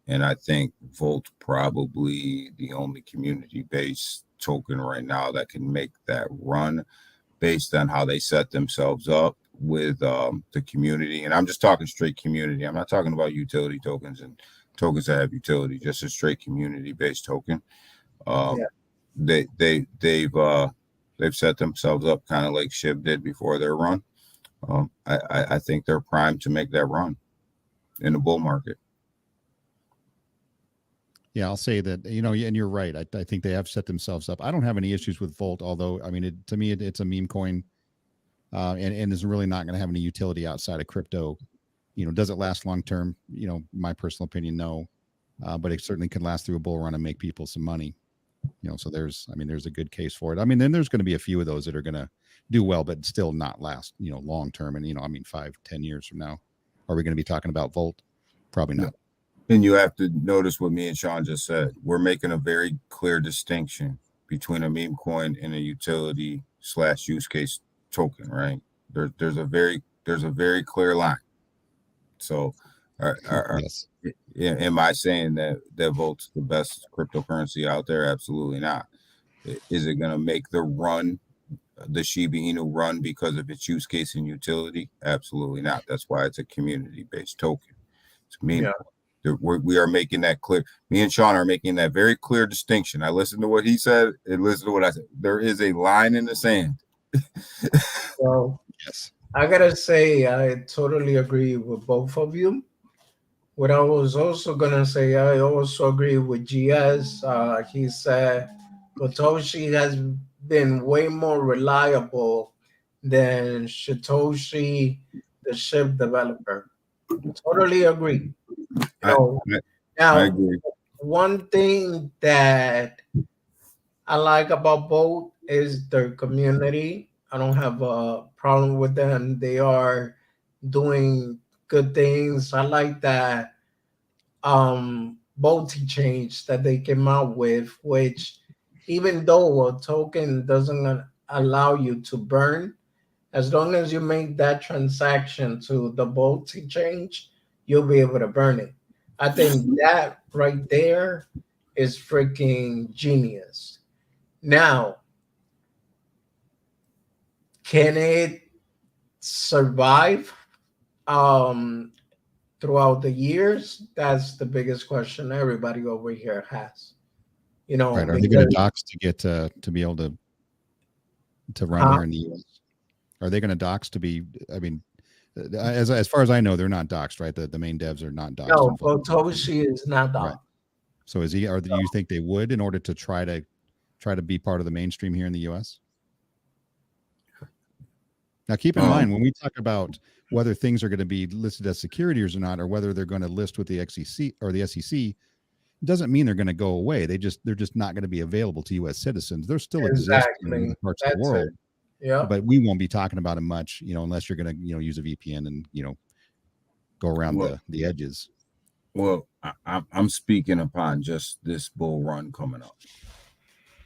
And I think Volt's probably the only community-based token right now that can make that run based on how they set themselves up with the community. And I'm just talking straight community. I'm not talking about utility tokens and tokens that have utility, just a straight community-based token. They've set themselves up kind of like SHIB did before their run. I think they're primed to make that run in the bull market. Yeah, I'll say that, and you're right. I think they have set themselves up. I don't have any issues with Volt, although, I mean, to me, it's a meme coin and is really not going to have any utility outside of crypto. Does it last long term? My personal opinion, no. But it certainly could last through a bull run and make people some money. So there's a good case for it. I mean, then there's going to be a few of those that are going to do well, but still not last, long term. And, 5-10 years from now, are we going to be talking about Volt? Probably not. Yeah. And you have to notice what me and Sean just said. We're making a very clear distinction between a meme coin and a utility / use case token, right? There's a very clear line. So, Yes. am I saying that Volt's the best cryptocurrency out there? Absolutely not. Is it going to make the Shiba Inu run because of its use case and utility? Absolutely not. That's why it's a community-based token. It's a meme coin. We are making that clear. Me and Sean are making that very clear distinction. I listened to what he said and listened to what I said. There is a line in the sand. So, yes, I gotta say, I totally agree with both of you. What I was also gonna say, I also agree with GS. He said Satoshi has been way more reliable than Satoshi, the SHIB developer. Totally agree. Now, I agree. one thing that I like about both is their community. I don't have a problem with them. They are doing good things. I like that multi-change that they came out with, which even though a token doesn't allow you to burn, as long as you make that transaction to the multi-change, you'll be able to burn it. I think that right there is freaking genius. Now, can it survive throughout the years? That's the biggest question everybody over here has. Right. Are they going to dox to get to be able to run here in the US? Are they going to dox to be? I mean, as far as I know, they're not doxed, right? The main devs are not doxed. No, Satoshi is not doxed. Right. So is he? Or do you think they would in order to try to be part of the mainstream here in the US? Now, keep in mind when we talk about whether things are going to be listed as securities or not, or whether they're going to list with the XEC or the SEC, it doesn't mean they're going to go away. They're just not going to be available to U.S. citizens. They're still existing in parts of the world. Yeah, but we won't be talking about them much, unless you're going to, use a VPN and go around the edges. Well, I'm speaking upon just this bull run coming up,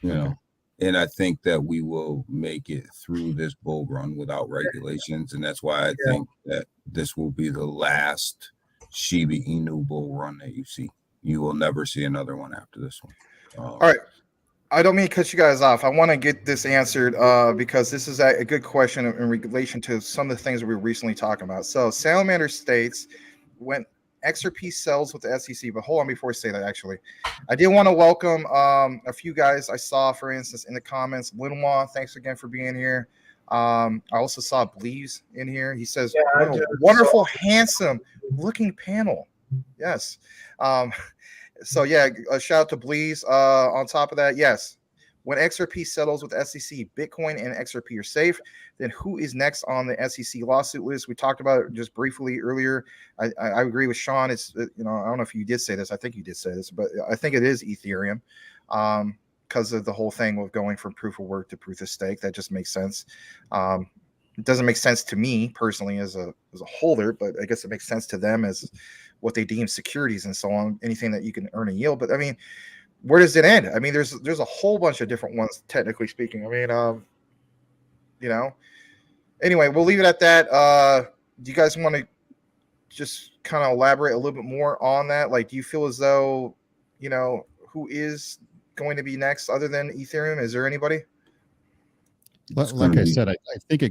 know, and I think that we will make it through this bull run without regulations, and that's why I think that this will be the last Shiba Inu bull run that you see. You will never see another one after this one. All right. I don't mean to cut you guys off. I want to get this answered because this is a good question in relation to some of the things we were recently talking about. So Salamander states, when XRP sells with the SEC, but hold on before I say that, actually. I did want to welcome a few guys I saw, for instance, in the comments. Linois, thanks again for being here. I also saw Bleaves in here. He says, what a wonderful, handsome looking panel. Yes. So yeah, a shout out to Bleeze. On top of that, yes, when XRP settles with SEC, Bitcoin and XRP are safe. Then who is next on the SEC lawsuit list? We talked about it just briefly earlier. I agree with Sean. It's I don't know if you did say this. I think you did say this, but I think it is Ethereum, because of the whole thing of going from proof of work to proof of stake. That just makes sense. It doesn't make sense to me personally as a holder, but I guess it makes sense to them as what they deem securities and so on. Anything that you can earn a yield, but I mean, where does it end? I mean, there's a whole bunch of different ones, technically speaking. I mean, Anyway, we'll leave it at that. Do you guys want to just kind of elaborate a little bit more on that? Like, do you feel as though, who is going to be next other than Ethereum? Is there anybody? Like I said, I think they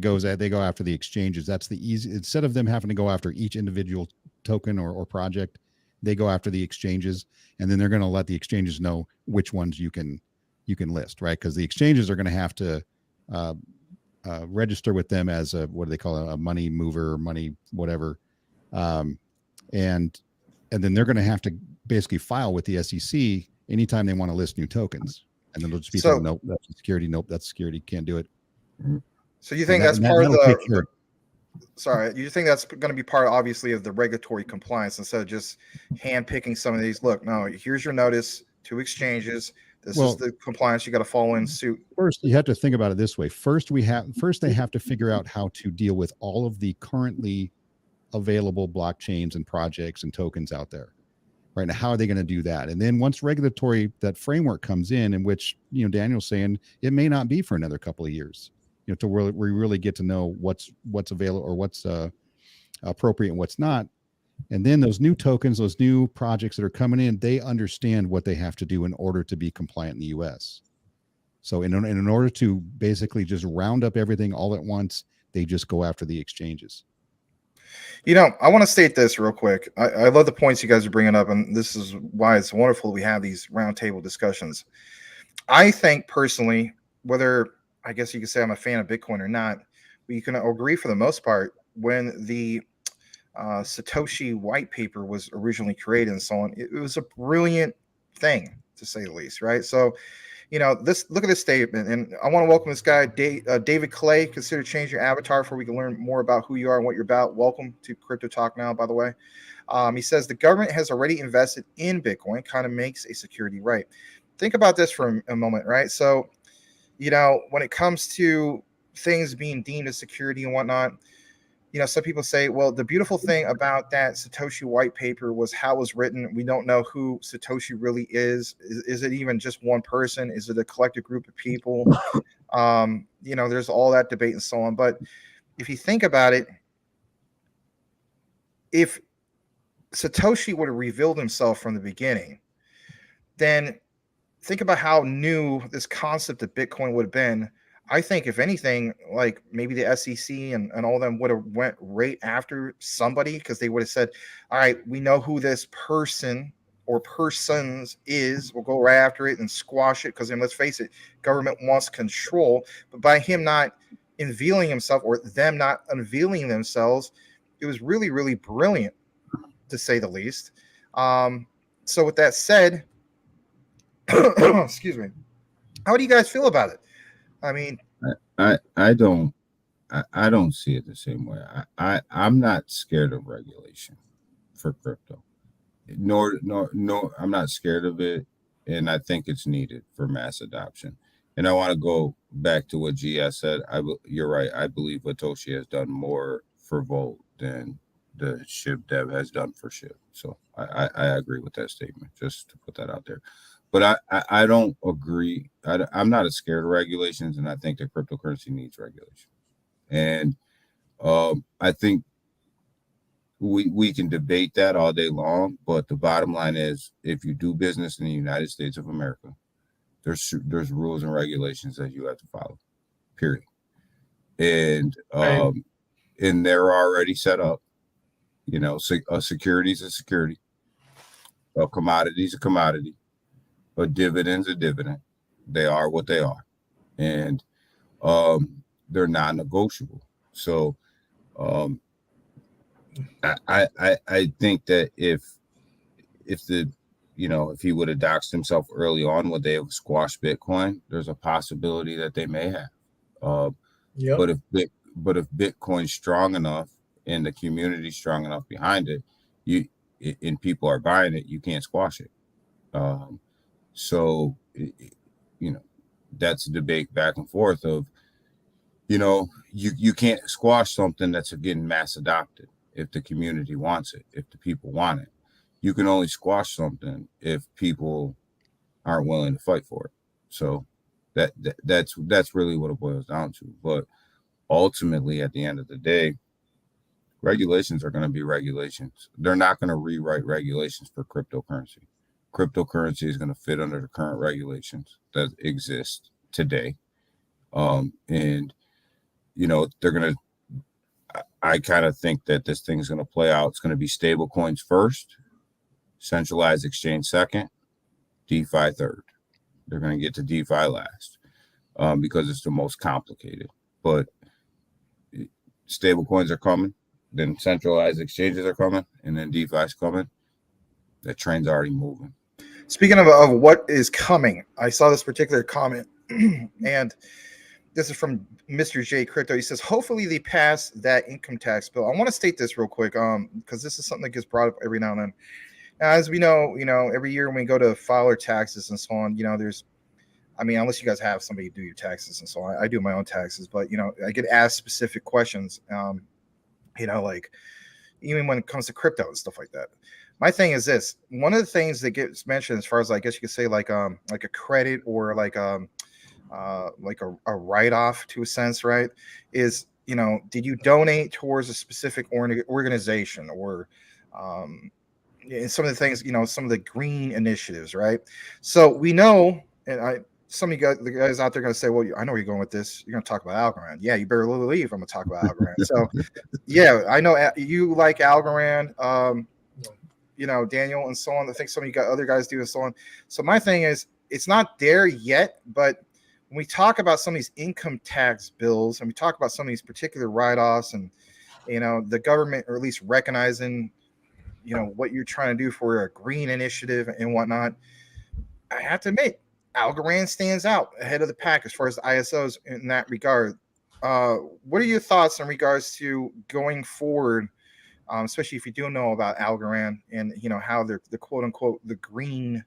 go after the exchanges. That's the easy, instead of them having to go after each individual token or project, they go after the exchanges, and then they're going to let the exchanges know which ones you can list, right? Because the exchanges are going to have to register with them as what do they call it, a money mover, money whatever, and then they're going to have to basically file with the SEC anytime they want to list new tokens, and then they'll just be saying, nope, that's security, nope, that's security, can't do it. So you think that's part of the sorry, you think that's going to be part, obviously, of the regulatory compliance instead of just hand picking some of these? Look, no, here's your notice to exchanges. This is the compliance you got to follow in suit. First, you have to think about it this way. First, they have to figure out how to deal with all of the currently available blockchains and projects and tokens out there. Right now, how are they going to do that? And then once that framework comes in which Daniel's saying it may not be for another couple of years, to where we really get to know what's available or what's appropriate and what's not. And then those new tokens, those new projects that are coming in, they understand what they have to do in order to be compliant in the US. So in order to basically just round up everything all at once, they just go after the exchanges. I want to state this real quick. I love the points you guys are bringing up, and this is why it's wonderful we have these roundtable discussions. I think personally, whether I guess you could say I'm a fan of Bitcoin or not, but you can agree for the most part, when the Satoshi white paper was originally created and so on, it was a brilliant thing, to say the least, right? So, look at this statement, and I want to welcome this guy, David Clay. Consider changing your avatar so we can learn more about who you are and what you're about. Welcome to Crypto Talk Now, by the way. He says the government has already invested in Bitcoin, kind of makes a security right. Think about this for a moment, right? So, when it comes to things being deemed as security and whatnot, some people say, well, the beautiful thing about that Satoshi white paper was how it was written. We don't know who Satoshi really is. Is it even just one person? Is it a collective group of people? There's all that debate and so on. But if you think about it, if Satoshi would have revealed himself from the beginning, then think about how new this concept of Bitcoin would have been. I think if anything, like maybe the SEC and all of them would have went right after somebody, because they would have said, all right, we know who this person or persons is. We'll go right after it and squash it, because then let's face it, government wants control. But by him not unveiling himself or them not unveiling themselves, it was really, really brilliant, to say the least. So with that said, excuse me, how do you guys feel about it? I mean, I don't see it the same way. I'm not scared of regulation for crypto, nor I'm not scared of it, and I think it's needed for mass adoption. And I want to go back to what GS said. You're right. I believe Toshi has done more for Volt than the SHIB dev has done for SHIB. So I agree with that statement, just to put that out there. But I don't agree. I'm not as scared of regulations, and I think that cryptocurrency needs regulation. And I think we can debate that all day long, but the bottom line is, if you do business in the United States of America, there's rules and regulations that you have to follow, period. And and they're already set up. A security is a security, a commodity is a commodity. A dividend's a dividend. They are what they are, and they're non-negotiable. So I think that if the if he would have doxed himself early on, would they have squashed Bitcoin? There's a possibility that they may have. Yep. But if Bitcoin's strong enough and the community strong enough behind it, and people are buying it, you can't squash it. So that's a debate back and forth of, you can't squash something that's getting mass adopted if the community wants it, if the people want it. You can only squash something if people aren't willing to fight for it. So that's really what it boils down to. But ultimately, at the end of the day, regulations are going to be regulations. They're not going to rewrite regulations for cryptocurrency. Cryptocurrency is going to fit under the current regulations that exist today. And they're going to, I kind of think that this thing's going to play out. It's going to be stable coins first, centralized exchange second, DeFi third. They're going to get to DeFi last because it's the most complicated. But stable coins are coming, then centralized exchanges are coming, and then DeFi's coming. That train's already moving. Speaking of what is coming, I saw this particular comment, and this is from Mr. J Crypto. He says, hopefully they pass that income tax bill. I want to state this real quick, because this is something that gets brought up every now and then. As we know, every year when we go to file our taxes and so on, unless you guys have somebody do your taxes and so on, I do my own taxes, but I get asked specific questions, like even when it comes to crypto and stuff like that. My thing is this: one of the things that gets mentioned, as far as I guess you could say, like a credit or like a write-off to a sense, right? Is did you donate towards a specific organization or and some of the things, some of the green initiatives, right? So we know, and some of you guys, the guys out there, are going to say, well, I know where you're going with this. You're going to talk about Algorand. Yeah, you better leave. I'm going to talk about Algorand. So, yeah, I know you like Algorand, Daniel, and so on. I think some of you got other guys do and so on. So my thing is, it's not there yet, but when we talk about some of these income tax bills and we talk about some of these particular write-offs and, the government, or at least recognizing, what you're trying to do for a green initiative and whatnot, I have to admit, Algorand stands out ahead of the pack as far as the ISOs in that regard. What are your thoughts in regards to going forward, especially if you do know about Algorand and how they're the quote unquote the green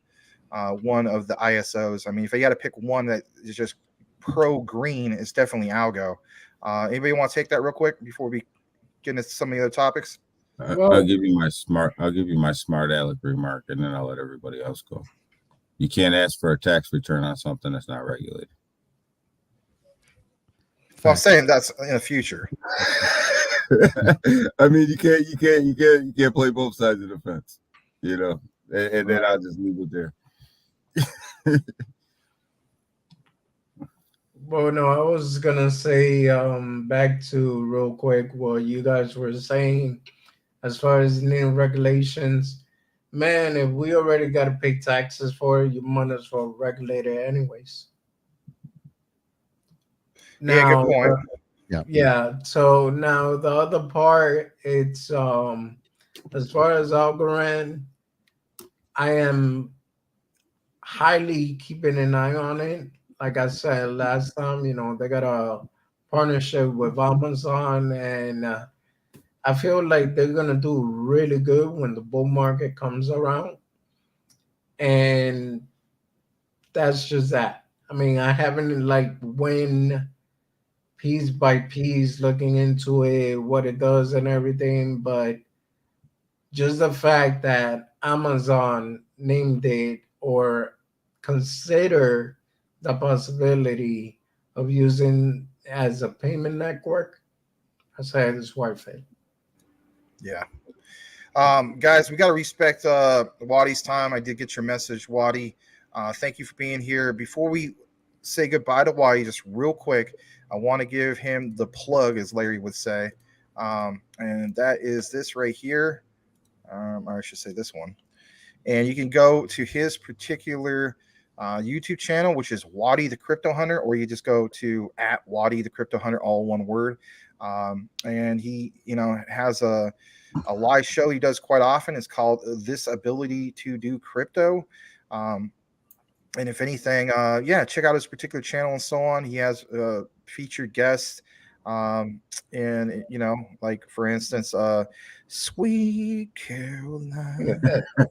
one of the ISOs? I mean, if I got to pick one that is just pro green, it's definitely Algo. Anybody want to take that real quick before we get into some of the other topics? I'll give you my smart aleck remark, and then I'll let everybody else go. You can't ask for a tax return on something that's not regulated. Well, I'm saying that's in the future. I mean, you can't play both sides of the fence, and then I'll just leave it there. Well, no, I was gonna say back to real quick what you guys were saying as far as new regulations. Man, if we already got to pay taxes for it, you might as well regulate it anyways. Yeah, good point. Yeah. So now the other part, it's as far as Algorand, I am highly keeping an eye on it. Like I said last time, they got a partnership with Amazon, and I feel like they're gonna do really good when the bull market comes around. And that's just that. I mean, I haven't went piece by piece looking into it, what it does and everything, but just the fact that Amazon named it or consider the possibility of using as a payment network, I say it's worth it. Yeah. Guys, we got to respect Waddy's time. I did get your message, Waddy. Thank you for being here. Before we say goodbye to Waddy, just real quick, I want to give him the plug, as Larry would say. And that is this right here. I should say this one. And you can go to his particular YouTube channel, which is Waddy the Crypto Hunter, or you just go to @Waddy the Crypto Hunter, all one word. And he, has a live show he does quite often. It's called This Ability to Do Crypto. And if anything, check out his particular channel and so on. He has featured guests. And like for instance, Sweet Caroline.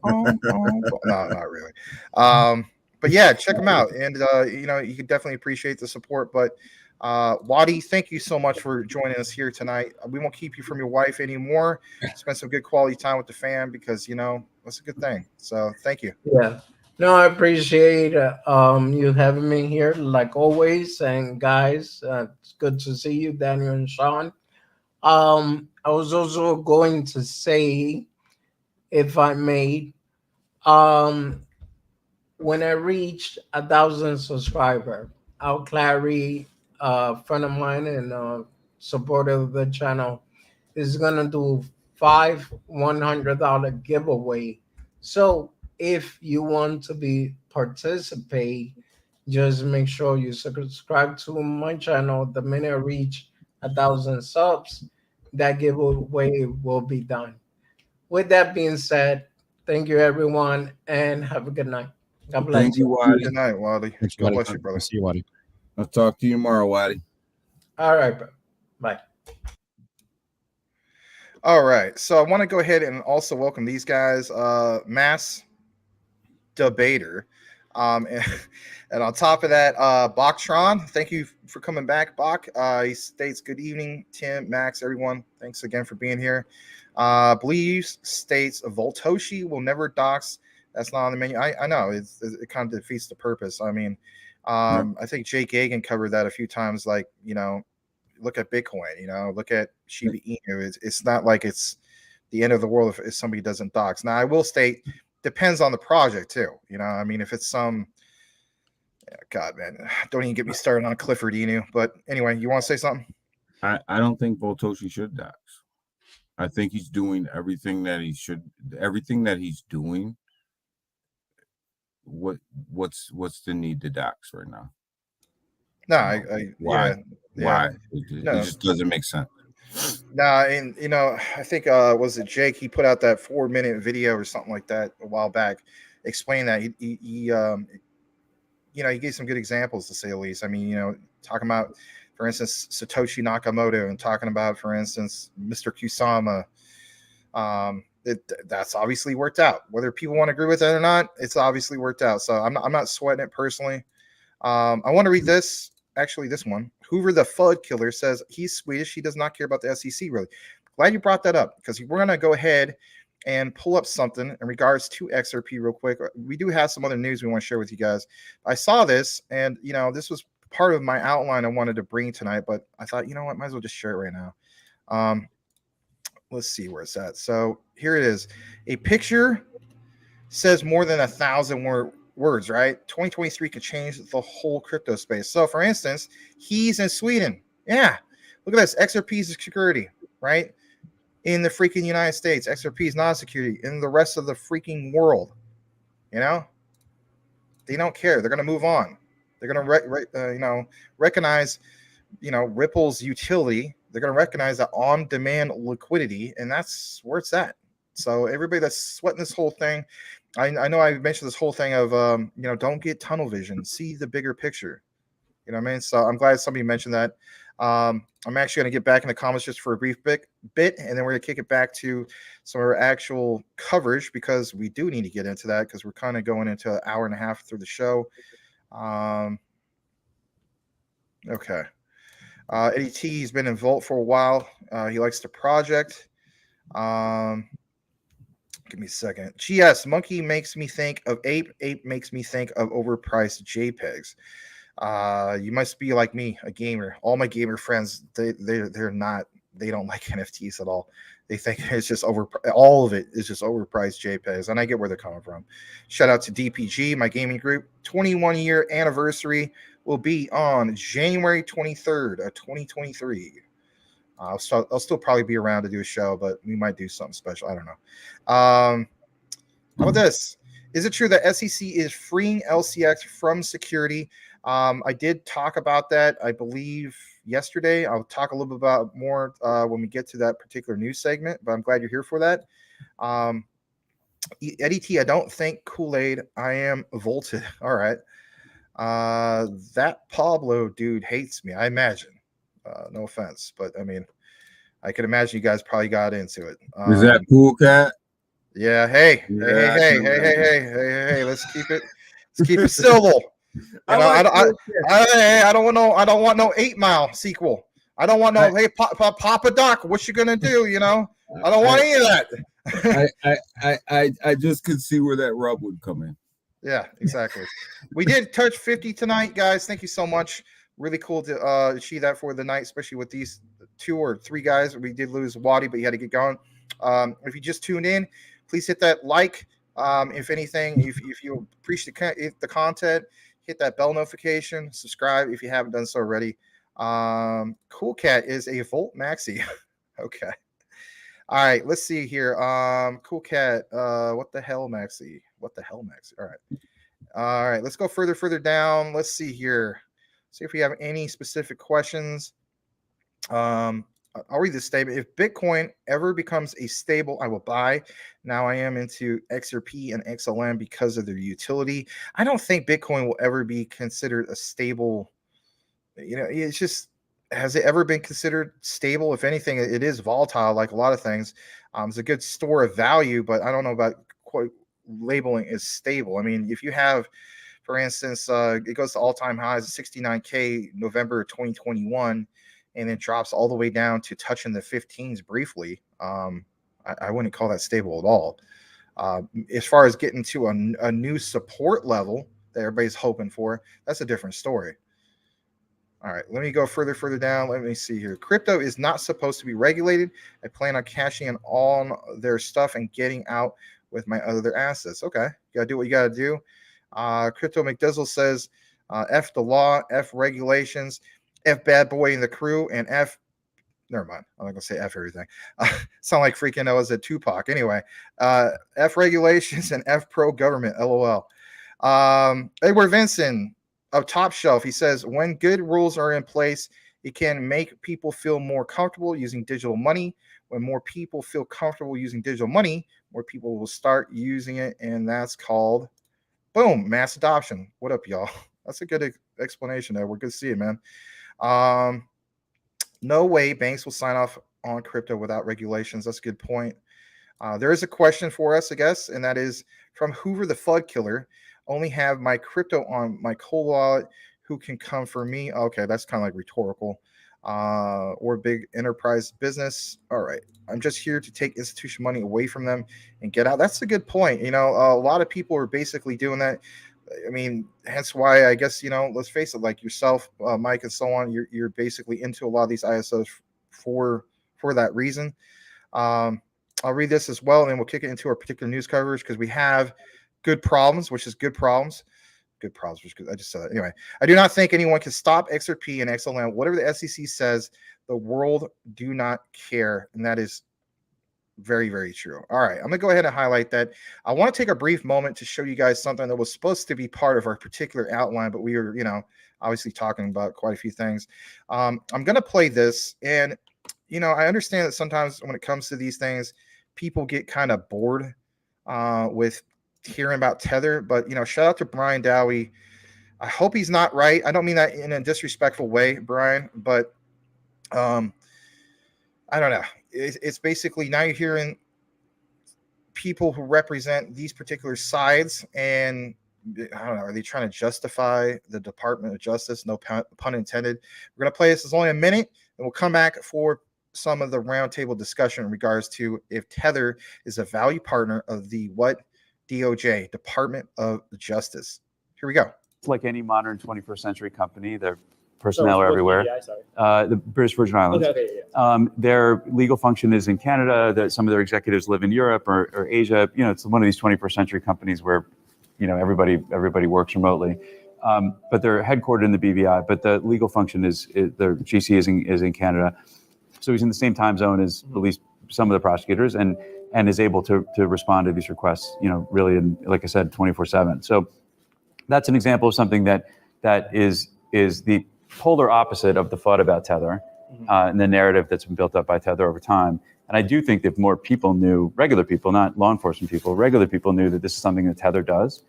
No, not really. But yeah, check him out. And you can definitely appreciate the support. But Wadi, thank you so much for joining us here tonight. We won't keep you from your wife anymore. Spend some good quality time with the fam because that's a good thing. So thank you. Yeah. No, I appreciate you having me here, like always. And guys, it's good to see you, Daniel and Sean. I was also going to say, if I may, um, when I reached 1,000 subscriber, Al Clary, a friend of mine and supporter of the channel, is gonna do 5 $100 giveaway. So if you want to be participate, just make sure you subscribe to my channel. The minute I reach 1,000 subs, that giveaway will be done. With that being said, thank you everyone and have a good night. God bless Thank you, Waddy. Good night, Wadi. Thanks, God Waddy. bless you, brother. See you, Waddy. I'll talk to you tomorrow, Waddy. All right, bro. Bye. All right. So I want to go ahead and also welcome these guys, Mass Debater. And on top of that, Baktron, thank you for coming back, Bak. He states, good evening, Tim, Max, everyone. Thanks again for being here. Believes states Voltoshi will never dox. That's not on the menu. I know it kind of defeats the purpose. I mean, I think Jake Gagan covered that a few times. Like, look at Bitcoin, look at Shiba Inu. It's not like it's the end of the world if somebody doesn't dox. Now, I will state, depends on the project too. I mean, if it's some, God, man, don't even get me started on Clifford Inu. But anyway, you want to say something? I don't think Voltoshi should dox. I think he's doing everything that he should. Everything that he's doing. What's the need to dox right now? No, why? Yeah. It just doesn't make sense. Nah, and I think was it Jake? He put out that 4-minute video or something like that a while back, explaining that he gave some good examples to say the least. I mean, talking about, for instance, Satoshi Nakamoto, and talking about, for instance, Mr. Kusama. That's obviously worked out. Whether people want to agree with it or not, it's obviously worked out. So I'm not sweating it personally. I want to read this. Actually, this one. Hoover the Fud Killer says he's Swedish. He does not care about the SEC, really. Glad you brought that up, because we're going to go ahead and pull up something in regards to XRP real quick. We do have some other news we want to share with you guys. I saw this, and, this was part of my outline I wanted to bring tonight, but I thought, you know what, might as well just share it right now. Let's see where it's at. So here it is. A picture says more than 1,000 words, right? 2023 could change the whole crypto space. So, for instance, he's in Sweden. Yeah. Look at this. XRP is a security, right? In the freaking United States. XRP is not a security in the rest of the freaking world. They don't care. They're going to move on. They're going to recognize, Ripple's utility. They're going to recognize that on-demand liquidity, and that's where it's at. So everybody that's sweating this whole thing, I know I mentioned this whole thing of, don't get tunnel vision. See the bigger picture. You know what I mean? So I'm glad somebody mentioned that. I'm actually going to get back in the comments just for a brief bit, and then we're going to kick it back to some of our actual coverage, because we do need to get into that, because we're kind of going into an hour and a half through the show. Okay. Eddie T, he's been in Volt for a while. He likes the project. Give me a second. GS, Monkey makes me think of Ape. Ape makes me think of overpriced JPEGs. You must be like me, a gamer. All my gamer friends, they're not. They don't like NFTs at all. They think it's just all of it is just overpriced JPEGs, and I get where they're coming from. Shout out to DPG, my gaming group. 21-year anniversary will be on January 23rd of 2023. I'll still probably be around to do a show, but we might do something special. I don't know. How about this? Is it true that SEC is freeing LCX from security? I did talk about that. I believe yesterday. I'll talk a little bit about more when we get to that particular news segment, but I'm glad you're here for that. Eddie T, I don't think Kool-Aid. I am volted. All right. That Pablo dude hates me, I imagine. No offense, but I mean, I can imagine you guys probably got into it. Is that Cool Cat? Yeah. Hey. Let's keep it civil. I don't want no 8 Mile sequel. I don't want no Papa Doc, what you gonna do? I don't want any of that. I just could see where that rub would come in. Yeah, exactly. We did touch 50 tonight, guys. Thank you so much. Really cool to achieve that for the night, especially with these 2 or 3 guys. We did lose Waddy, but you had to get going. If you just tuned in, please hit that like. If anything, if you appreciate the content, hit that bell notification, subscribe if you haven't done so already. Cool Cat is a Volt Maxi. Okay. All right, let's see here. Cool Cat, what the hell, Maxi? All right, let's go further down. Let's see here. See if we have any specific questions. I'll read this statement. If Bitcoin ever becomes a stable, I will buy. Now I am into XRP and XLM because of their utility. I don't think Bitcoin will ever be considered a stable. It's just, has it ever been considered stable? If anything, it is volatile, like a lot of things. It's a good store of value, but I don't know about labeling as stable. I mean, if you have, for instance, it goes to all-time highs of 69K November 2021, and then drops all the way down to touching the 15s briefly. I wouldn't call that stable at all. As far as getting to a new support level that everybody's hoping for, that's a different story. All right, let me go further down. Let me see here. Crypto is not supposed to be regulated. I plan on cashing in on their stuff and getting out with my other assets. Okay, you gotta do what you gotta do. Crypto McDizzle says, F the law, F regulations, F bad boy in the crew, and F, never mind. I'm not gonna say F everything. Sound like freaking I was a Tupac. Anyway, F regulations and F pro government. LOL. Edward Vincent of Top Shelf, he says, when good rules are in place, it can make people feel more comfortable using digital money. When more people feel comfortable using digital money, more people will start using it, and that's called, boom, mass adoption. What up, y'all? That's a good explanation there. We're good to see it, man. No way banks will sign off on crypto without regulations. That's a good point. There is a question for us, I guess, and that is from Hoover the Flood Killer. Only have my crypto on my cold wallet. Who can come for me? Okay, that's kind of like rhetorical. Or big enterprise business. All right, I'm just here to take institution money away from them and get out. That's a good point. A lot of people are basically doing that. I mean, hence why I guess, let's face it, like yourself, Mike, and so on, you're basically into a lot of these ISOs for that reason. I'll read this as well, and then we'll kick it into our particular news coverage because we have good problems, which is good problems. Good problems, which I just said that. Anyway, I do not think anyone can stop XRP and XLM. Whatever the SEC says, the world do not care, and that is very, very true. All right, I'm going to go ahead and highlight that. I want to take a brief moment to show you guys something that was supposed to be part of our particular outline, but we were, obviously talking about quite a few things. I'm going to play this, and, I understand that sometimes when it comes to these things, people get kind of bored with hearing about Tether, but, shout out to Brian Dowie. I hope he's not right. I don't mean that in a disrespectful way, Brian, but I don't know. It's basically now you're hearing people who represent these particular sides, and I don't know, are they trying to justify the Department of Justice? No pun intended. We're going to play this. It's only a minute, and we'll come back for some of the roundtable discussion in regards to if Tether is a value partner of the what? DOJ, Department of Justice. Here we go. It's like any modern 21st century company. Their personnel are everywhere. The British Virgin Islands. Okay, their legal function is in Canada. Some of their executives live in Europe or Asia. It's one of these 21st century companies where, everybody works remotely. But they're headquartered in the BVI. But the legal function is their GC is in Canada. So he's in the same time zone as at least some of the prosecutors, and is able to respond to these requests, really, in, like I said, 24/7. So that's an example of something that is the polar opposite of the thought about Tether and the narrative that's been built up by Tether over time. And I do think that if more people knew, regular people, not law enforcement people, regular people knew that this is something that Tether does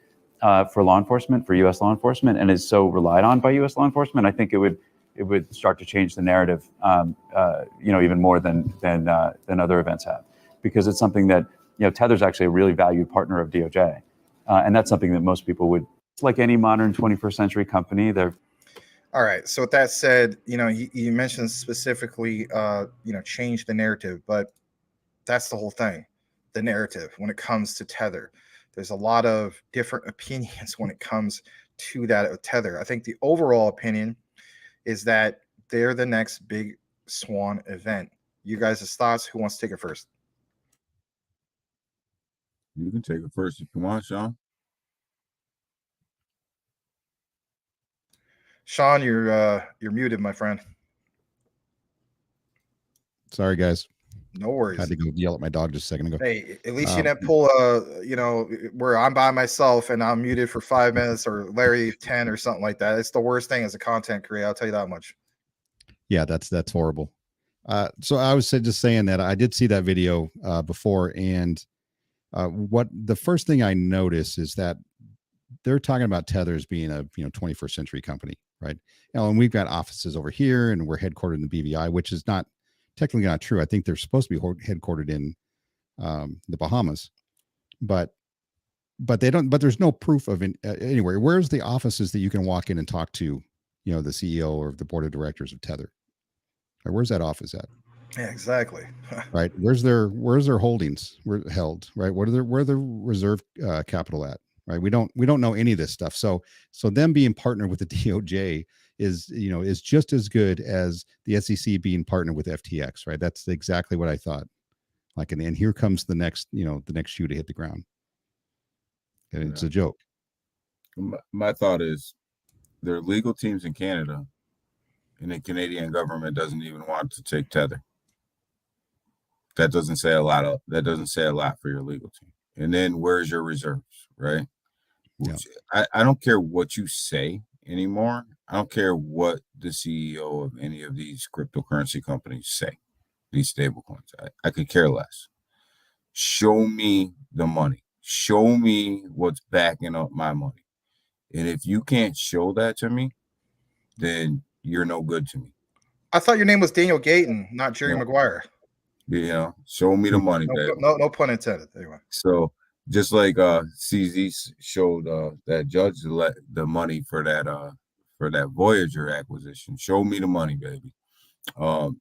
for law enforcement, for U.S. law enforcement, and is so relied on by U.S. law enforcement, I think it would start to change the narrative, even more than other events have, because it's something that Tether's actually a really valued partner of DOJ, and that's something that most people would. It's like any modern 21st century company. They're all right. So with that said, you mentioned specifically, change the narrative, but that's the whole thing, the narrative when it comes to Tether. There's a lot of different opinions when it comes to that of Tether. I think the overall opinion is that they're the next big swan event. You guys' thoughts? Who wants to take it first? You can take it first if you want, Sean. Sean, you're muted, my friend. Sorry, guys. No worries. I had to go yell at my dog just a second ago. Hey, at least you didn't pull where I'm by myself and I'm muted for 5 minutes, or Larry 10 or something like that. It's the worst thing as a content creator. I'll tell you that much. Yeah, that's horrible. So I was just saying that I did see that video before, and what the first thing I noticed is that they're talking about Tether as being a 21st century company, right? And we've got offices over here, and we're headquartered in the BVI, which is not technically not true. I think they're supposed to be headquartered in the Bahamas, but they don't. But there's no proof of anywhere. Where's the offices that you can walk in and talk to, the CEO or the board of directors of Tether? Right, where's that office at? Yeah, exactly. Right. Where's their holdings were held? Right. Where the reserve capital at? Right. We don't know any of this stuff. So them being partnered with the DOJ is just as good as the SEC being partnered with FTX. Right. That's exactly what I thought. And here comes the next shoe to hit the ground. And it's a joke. My thought is there are legal teams in Canada, and the Canadian government doesn't even want to take Tether. That doesn't say a lot for your legal team. And then where's your reserves, right? Yeah. I don't care what you say anymore. I don't care what the CEO of any of these cryptocurrency companies say, these stablecoins. I could care less. Show me the money. Show me what's backing up my money. And if you can't show that to me, then you're no good to me. I thought your name was Daniel Gayton, not Jerry Maguire. Show me the money, baby. No pun intended. Anyway. So just like CZ showed that judge the money for that Voyager acquisition. Show me the money, baby.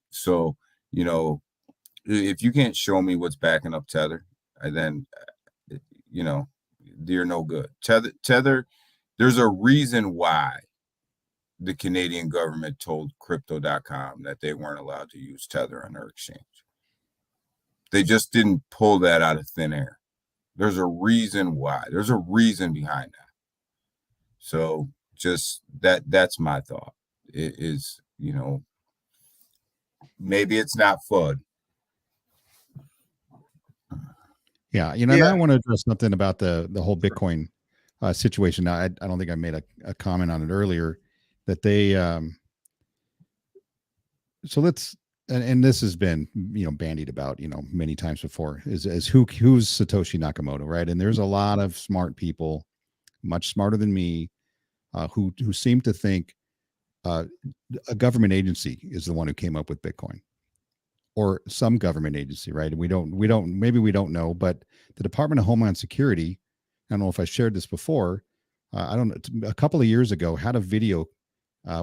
So if you can't show me what's backing up Tether, then you're no good. Tether, there's a reason why the Canadian government told crypto.com that they weren't allowed to use Tether on their exchange. They just didn't pull that out of thin air. There's a reason why. There's a reason behind that. So just that's my thought. It is, maybe it's not FUD. Yeah, and I want to address something about the whole Bitcoin situation. Now, I don't think I made a comment on it earlier that they so let's and this has been bandied about many times before is who's Satoshi Nakamoto, right? And there's a lot of smart people, much smarter than me, who seem to think a government agency is the one who came up with Bitcoin, or some government agency, right? And we don't know, but the Department of Homeland Security, I don't know if I shared this before, I don't know, a couple of years ago had a video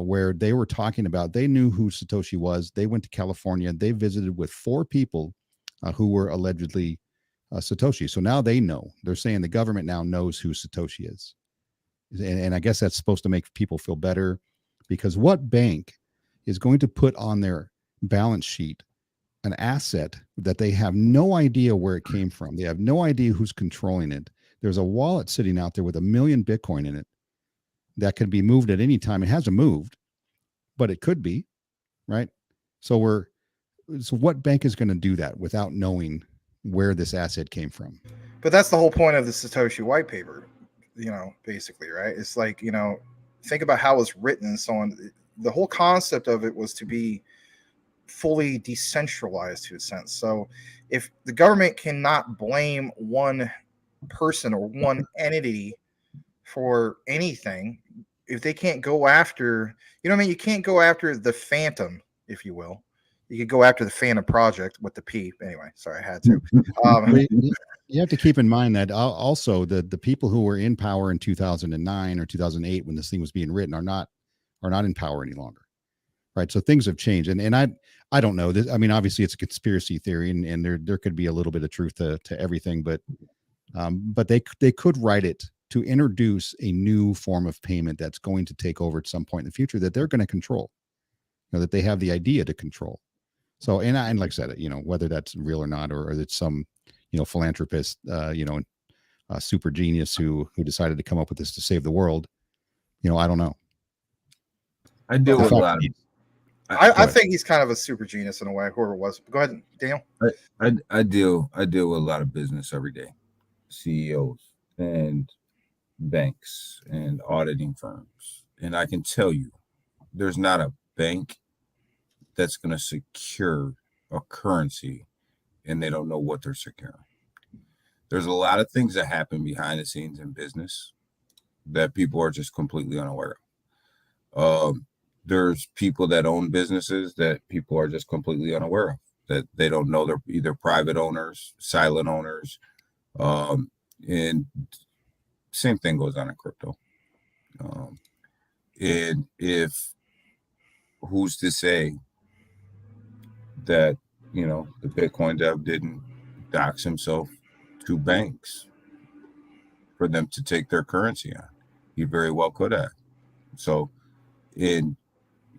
where they were talking about, they knew who Satoshi was. They went to California. They visited with 4 people who were allegedly Satoshi. So now they know. They're saying the government now knows who Satoshi is. And I guess that's supposed to make people feel better, because what bank is going to put on their balance sheet an asset that they have no idea where it came from? They have no idea who's controlling it. There's a wallet sitting out there with 1 million Bitcoin in it that could be moved at any time. It hasn't moved, but it could be, right? So what bank is going to do that without knowing where this asset came from? But that's the whole point of the Satoshi white paper, basically, right? It's like, think about how it's written and so on. the whole concept of it was to be fully decentralized to a sense. So if the government cannot blame one person or one entity for anything, if they can't go after, you know what I mean? You can't go after the phantom, if you will. You could go after the Phantom Project with the P. Anyway, sorry, I had to. You have to keep in mind that also the people who were in power in 2009 or 2008 when this thing was being written are not in power any longer, right? So things have changed, and I don't know this. I mean, obviously it's a conspiracy theory, and there could be a little bit of truth to everything, but they could write it to introduce a new form of payment that's going to take over at some point in the future that they're going to control, that they have the idea to control. So, and like I said, whether that's real or not, or it's some, philanthropist, super genius who decided to come up with this to save the world, I don't know. I deal with a lot of. I think he's kind of a super genius in a way. Whoever it was. Go ahead, Daniel. I deal with a lot of business every day, CEOs and banks and auditing firms, and I can tell you, there's not a bank that's going to secure a currency and they don't know what they're securing. There's a lot of things that happen behind the scenes in business that people are just completely unaware of. There's people that own businesses that people are just completely unaware of, that they don't know they're either private owners, silent owners, and same thing goes on in crypto. And if who's to say that, the Bitcoin dev didn't dox himself to banks for them to take their currency on? He very well could have. So,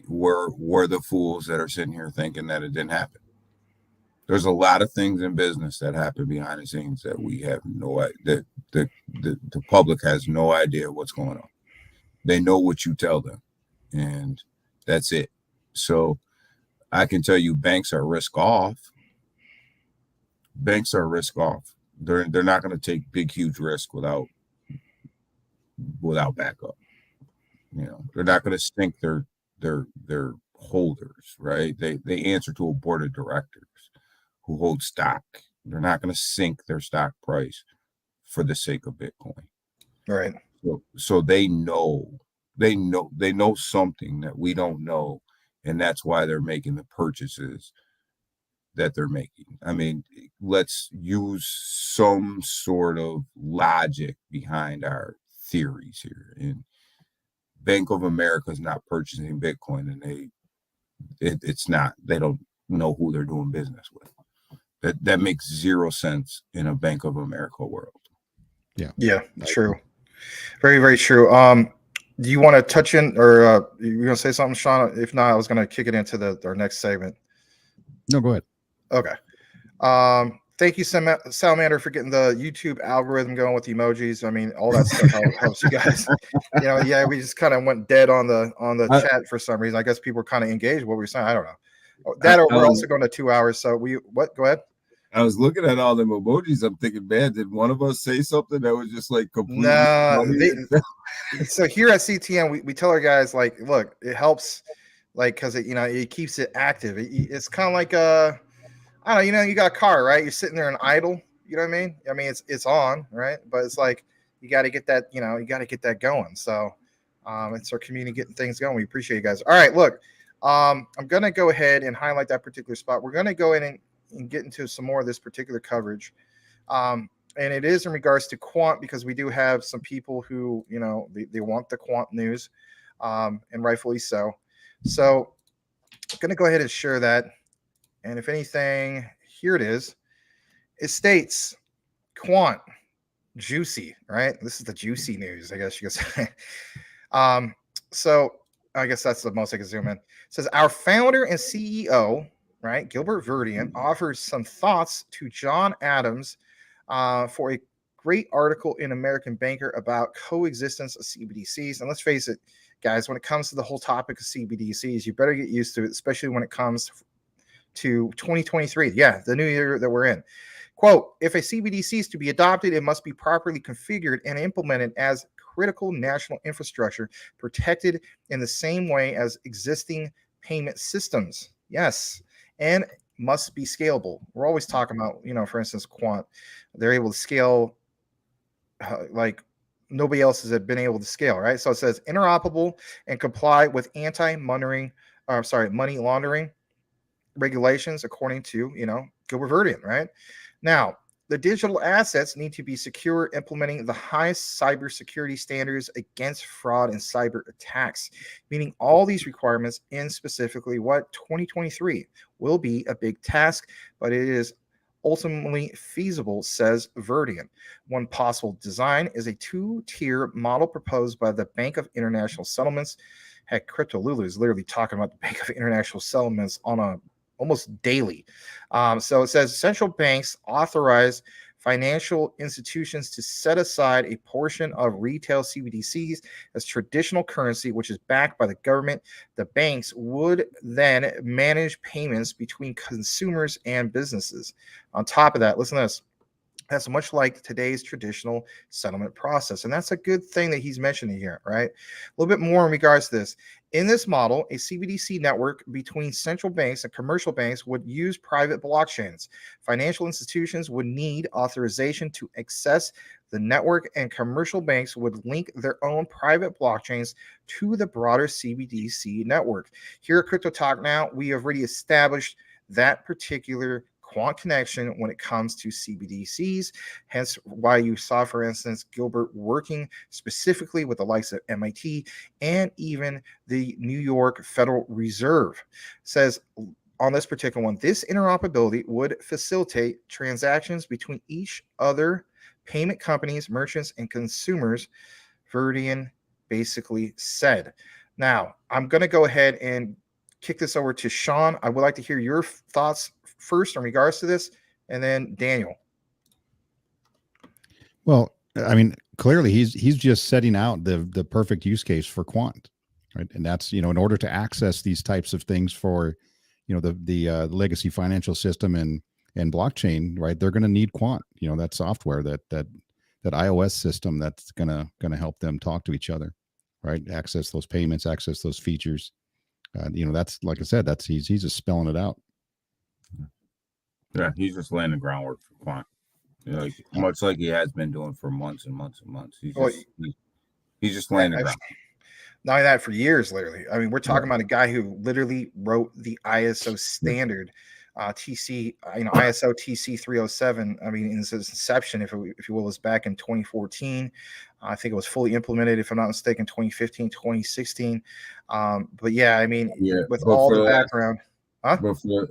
we're the fools that are sitting here thinking that it didn't happen. There's a lot of things in business that happen behind the scenes that we have no idea. The public has no idea what's going on. They know what you tell them, and that's it. So I can tell you, banks are risk off. Banks are risk off. They're not going to take big, huge risk without backup. They're not going to sink their holders, right? They answer to a board of directors who hold stock. They're not going to sink their stock price for the sake of Bitcoin. Right. So they know something that we don't know, and that's why they're making the purchases that they're making. I mean, let's use some sort of logic behind our theories here. And Bank of America is not purchasing Bitcoin, and it's not. They don't know who they're doing business with. That makes zero sense in a Bank of America world. Yeah, true. Very, very true. Do you want to touch in, or you gonna say something, Sean? If not, I was gonna kick it into our next segment. No, go ahead. Okay. Thank you, Salamander, for getting the YouTube algorithm going with the emojis. I mean, all that stuff helps you guys. We just kind of went dead on the chat for some reason. I guess people were kind of engaged with what we were saying. I don't know. We're also going to 2 hours. So go ahead. I was looking at all them emojis. I'm thinking, man, did one of us say something that was just like completely? So here at CTN, we tell our guys, like, look, it helps, like, because it keeps it active. It's kind of like I don't know, you got a car, right? You're sitting there and idle. You know what I mean? I mean, it's on, right? But it's like you got to get that, you got to get that going. So it's our community getting things going. We appreciate you guys. All right, look, I'm gonna go ahead and highlight that particular spot. We're gonna go in and get into some more of this particular coverage. And it is in regards to Quant, because we do have some people who, they want the Quant news, and rightfully so. So I'm going to go ahead and share that. And if anything, here it is. It states Quant, juicy, right? This is the juicy news, I guess you could say. So I guess that's the most I can zoom in. It says our founder and CEO, right, Gilbert Verdian, offers some thoughts to John Adams for a great article in American Banker about coexistence of CBDCs. And let's face it, guys, when it comes to the whole topic of CBDCs, you better get used to it, especially when it comes to 2023. Yeah, the new year that we're in. Quote, if a CBDC is to be adopted, it must be properly configured and implemented as critical national infrastructure protected in the same way as existing payment systems. Yes, and must be scalable. We're always talking about, for instance, Quant. They're able to scale like nobody else has been able to scale, right? So it says interoperable and comply with money laundering regulations according to, Gilbert Verdian, right? Now, the digital assets need to be secure, implementing the highest cybersecurity standards against fraud and cyber attacks, meaning all these requirements in specifically what 2023 will be a big task, but it is ultimately feasible, says Verdian. One possible design is a two-tier model proposed by the Bank of International Settlements. Heck, Crypto Lulu is literally talking about the Bank of International Settlements on a almost daily. So it says central banks authorize financial institutions to set aside a portion of retail CBDCs as traditional currency, which is backed by the government. The banks would then manage payments between consumers and businesses. On top of that, listen to this. That's much like today's traditional settlement process. And that's a good thing that he's mentioning here, right? A little bit more in regards to this. In this model, a CBDC network between central banks and commercial banks would use private blockchains. Financial institutions would need authorization to access the network, and commercial banks would link their own private blockchains to the broader CBDC network. Here at Crypto Talk Now, we have already established that particular Quant connection when it comes to CBDCs, hence why you saw, for instance, Gilbert working specifically with the likes of MIT and even the New York Federal Reserve. Says on this particular one, this interoperability would facilitate transactions between each other payment companies, merchants, and consumers, Verdian basically said. Now, I'm going to go ahead and kick this over to Sean. I would like to hear your thoughts first in regards to this, and then Daniel. Well, I mean, clearly he's just setting out the perfect use case for Quant, right? And that's, in order to access these types of things for, the legacy financial system and blockchain, right? They're going to need Quant, that software, that iOS system that's gonna help them talk to each other, right? Access those payments, access those features. That's, like I said, he's just spelling it out. Yeah, he's just laying the groundwork for Quant. Much like he has been doing for months and months and months. He's just laying the ground. Not only that, for years, literally. I mean, we're talking about a guy who literally wrote the ISO standard, ISO TC 307. I mean, in its inception, if you will, was back in 2014. I think it was fully implemented, if I'm not mistaken, 2015, 2016. But yeah, I mean, with all the background. Huh?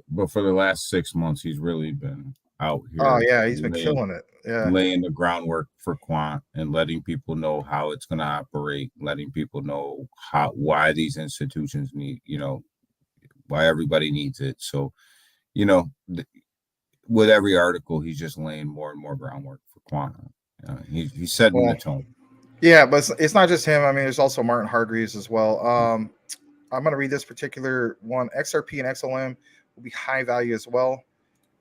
But for the last 6 months, he's really been out here. Oh yeah, he's been killing it. Yeah, laying the groundwork for Quant and letting people know how it's going to operate, letting people know why these institutions need, why everybody needs it. So, with every article, he's just laying more and more groundwork for Quant. He's setting the tone. Yeah, but it's not just him. I mean, there's also Martin Hargreaves as well. I'm going to read this particular one. XRP and XLM will be high value as well.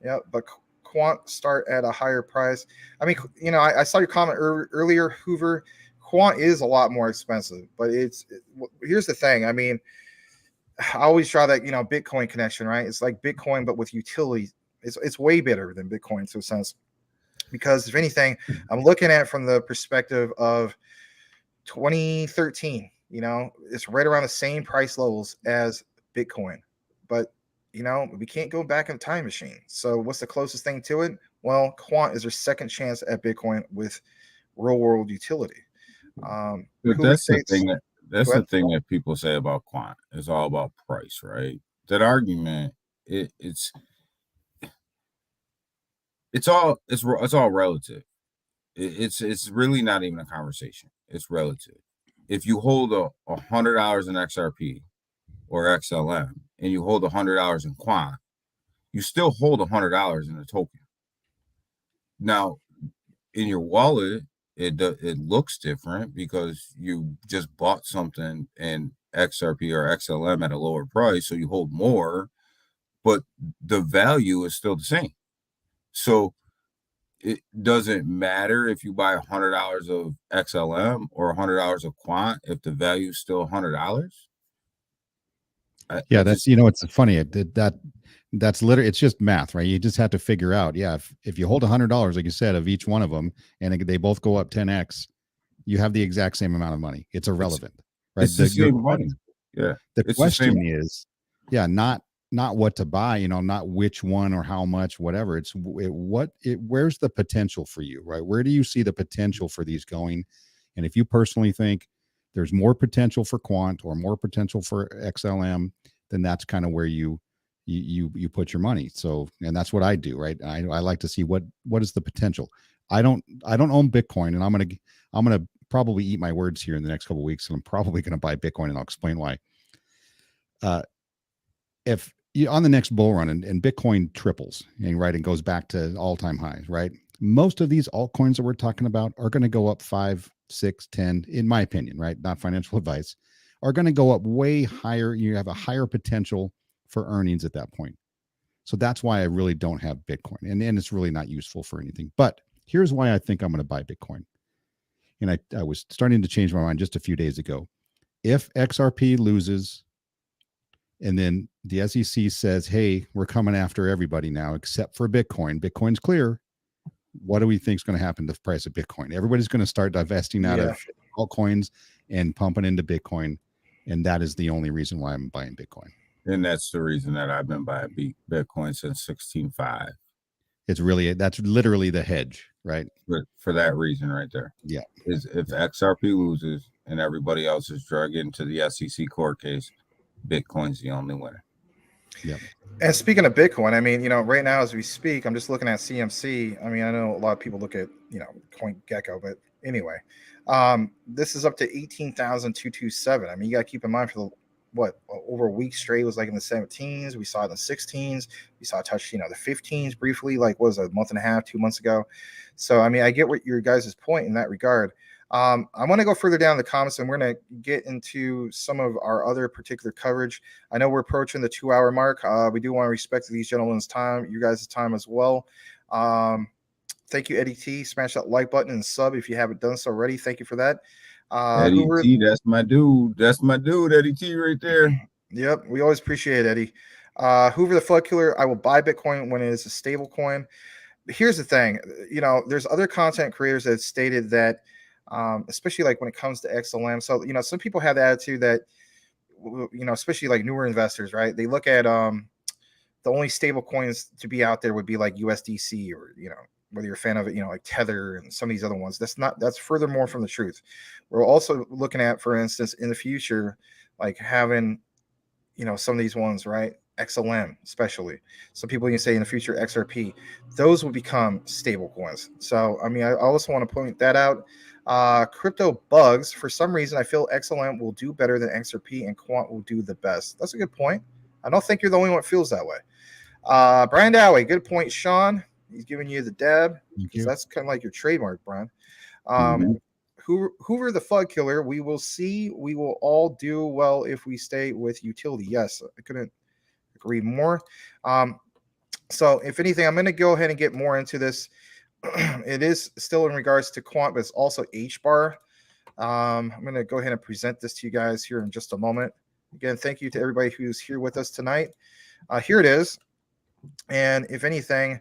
Yeah, but Quant start at a higher price. I mean, I saw your comment earlier, Hoover. Quant is a lot more expensive, but here's the thing. I mean, I always draw that, Bitcoin connection, right? It's like Bitcoin, but with utility. It's way better than Bitcoin to a sense, because if anything, I'm looking at it from the perspective of 2013. It's right around the same price levels as Bitcoin, but we can't go back in the time machine. So what's the closest thing to it? Well, Quant is their second chance at Bitcoin with real world utility. But that's the thing that people say about Quant. It's all about price, right? That argument, it's all relative. It's really not even a conversation. It's relative. If you hold $100 in XRP or XLM and you hold $100 in Quant, you still hold $100 in a token. Now, in your wallet, it looks different because you just bought something in XRP or XLM at a lower price, so you hold more, but the value is still the same. So it doesn't matter if you buy $100 of XLM or $100 of Quant if the value is still $100. Yeah, that's it's funny that's literally, it's just math, right? You just have to figure out, if you hold $100, like you said, of each one of them, and they both go up 10x, you have the exact same amount of money. It's irrelevant, right? It's the same money. Yeah. The question is, not what to buy, not which one or how much, whatever. Where's the potential for you, right? Where do you see the potential for these going? And if you personally think there's more potential for Quant or more potential for XLM, then that's kind of where you put your money. So, and that's what I do, right? I like to see what is the potential. I don't own Bitcoin, and I'm gonna probably eat my words here in the next couple of weeks, and I'm probably gonna buy Bitcoin, and I'll explain why. If you on the next bull run and Bitcoin triples and goes back to all-time highs, right? Most of these altcoins that we're talking about are going to go up 5, 6, 10, in my opinion, right? Not financial advice, are going to go up way higher. You have a higher potential for earnings at that point. So that's why I really don't have Bitcoin. And it's really not useful for anything. But here's why I think I'm going to buy Bitcoin. And I was starting to change my mind just a few days ago. If XRP loses, and then the SEC says, hey, we're coming after everybody now except for Bitcoin. Bitcoin's clear. What do we think is going to happen to the price of Bitcoin? Everybody's going to start divesting out of altcoins and pumping into Bitcoin. And that is the only reason why I'm buying Bitcoin. And that's the reason that I've been buying Bitcoin since 16.5. That's literally the hedge, right? For that reason right there. Yeah. Is if XRP loses and everybody else is dragged into the SEC court case, Bitcoin's the only winner. Yep. And speaking of Bitcoin, I mean, right now as we speak, I'm just looking at CMC. I mean, I know a lot of people look at, CoinGecko, but anyway, this is up to 18,227. I mean, you got to keep in mind for over a week straight, it was like in the 17s. We saw it in the 16s. We saw it touch, the 15s briefly, like what was it, a month and a half, 2 months ago. So, I mean, I get what your guys' point in that regard. I want to go further down in the comments, and we're going to get into some of our other particular coverage. I know we're approaching the 2-hour mark. We do want to respect these gentlemen's time, you guys' time as well. Thank you, Eddie T. Smash that like button and sub if you haven't done so already. Thank you for that. Eddie T, that's my dude. That's my dude, Eddie T, right there. Yep, we always appreciate it, Eddie. Hoover the Flood Killer, I will buy Bitcoin when it is a stable coin. Here's the thing, there's other content creators that stated that, especially like when it comes to XLM. So, some people have the attitude that, especially like newer investors, right? They look at the only stable coins to be out there would be like USDC or, whether you're a fan of it, like Tether and some of these other ones. That's furthermore from the truth. We're also looking at, for instance, in the future, like having, some of these ones, right? XLM, especially. Some people can say in the future XRP, those will become stable coins. So, I mean, I also want to point that out. Crypto bugs. For some reason, I feel XLM will do better than XRP and Quant will do the best. That's a good point. I don't think you're the only one that feels that way. Brian Dowey, good point, Sean. He's giving you the dab. That's kind of like your trademark, Brian. Hoover the Flood Killer. We will see. We will all do well if we stay with utility. Yes, I couldn't agree more. So if anything, I'm going to go ahead and get more into this. It is still in regards to Quant, but it's also HBAR. I'm going to go ahead and present this to you guys here in just a moment. Again, thank you to everybody who's here with us tonight. Here it is. And if anything,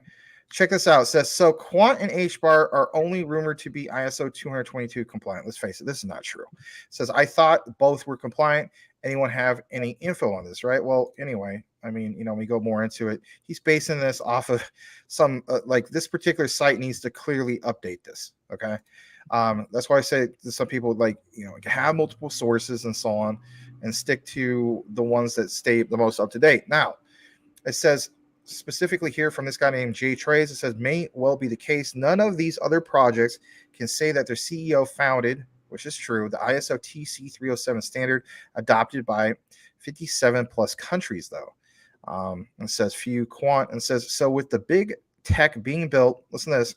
check this out. It says, so Quant and HBAR are only rumored to be ISO 222 compliant. Let's face it, this is not true. It says, I thought both were compliant. Anyone have any info on this, right? Well, anyway, I mean, we go more into it. He's basing this off of some, like this particular site needs to clearly update this, okay? That's why I say to some people, like, have multiple sources and so on and stick to the ones that stay the most up to date. Now, it says, specifically here from this guy named Jay Trays, it says, may well be the case. None of these other projects can say that their CEO founded, which is true, the ISO TC 307 standard adopted by 57 plus countries, though. And says few Quant, and says, so with the big tech being built, listen to this,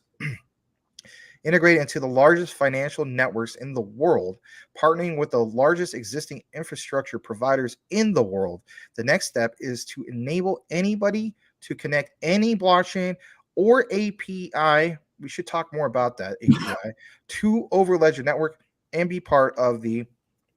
integrated into the largest financial networks in the world, partnering with the largest existing infrastructure providers in the world, the next step is to enable anybody to connect any blockchain or API we should talk more about that API to Overledger Network and be part of the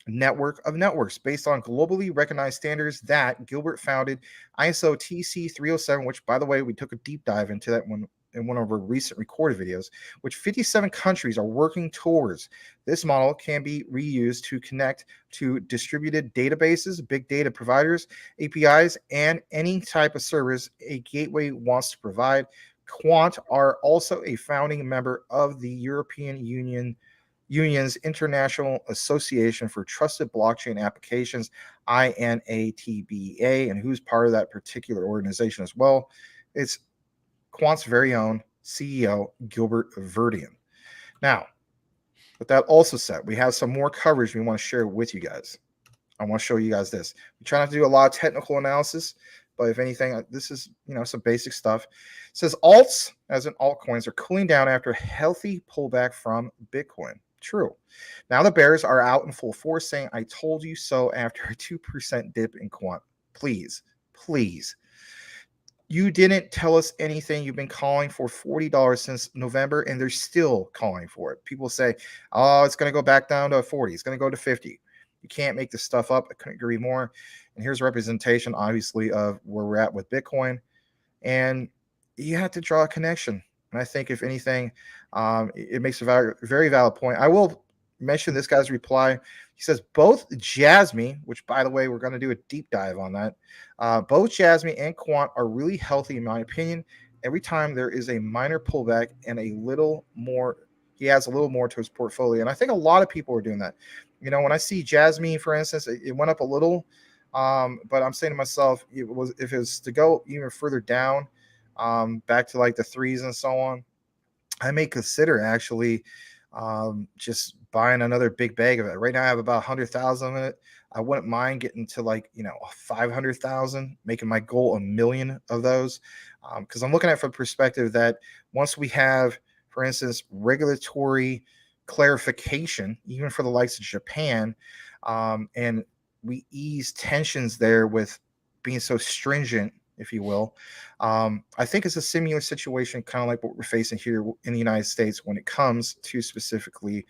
network of networks based on globally recognized standards that Gilbert founded, ISO TC 307, which, by the way, we took a deep dive into that one in one of our recent recorded videos, which 57 countries are working towards. This model can be reused to connect to distributed databases, big data providers, APIs, and any type of service a gateway wants to provide. Quant are also a founding member of the European Union's International Association for Trusted Blockchain Applications, INATBA, and who's part of that particular organization as well. It's Quant's very own CEO, Gilbert Verdian. Now, with that also said, we have some more coverage we want to share with you guys. I want to show you guys this. We try not to do a lot of technical analysis, but if anything, this is, some basic stuff. It says alts, as in altcoins, are cooling down after a healthy pullback from Bitcoin. True. Now the bears are out in full force saying, I told you so after a 2% dip in Quant. Please. You didn't tell us anything. You've been calling for $40 since November, and they're still calling for it. People say, oh, it's going to go back down to 40. It's going to go to 50. You can't make this stuff up. I couldn't agree more. And here's representation, obviously, of where we're at with Bitcoin. And you have to draw a connection. And I think, if anything, it makes a very valid point. I will mention this guy's reply. He says, both Jasmy, which, by the way, we're going to do a deep dive on that. Both Jasmy and Quant are really healthy, in my opinion. Every time there is a minor pullback and a little more, he adds a little more to his portfolio. And I think a lot of people are doing that. When I see Jasmy, for instance, it went up a little. But I'm saying to myself, if it was to go even further down, back to like the threes and so on, I may consider actually just buying another big bag of it. Right now I have about 100,000 in it. I wouldn't mind getting to 500,000, making my goal 1 million of those. Because I'm looking at it from the perspective that once we have, for instance, regulatory clarification, even for the likes of Japan, and we ease tensions there with being so stringent, if you will. I think it's a similar situation, kind of like what we're facing here in the United States when it comes to specifically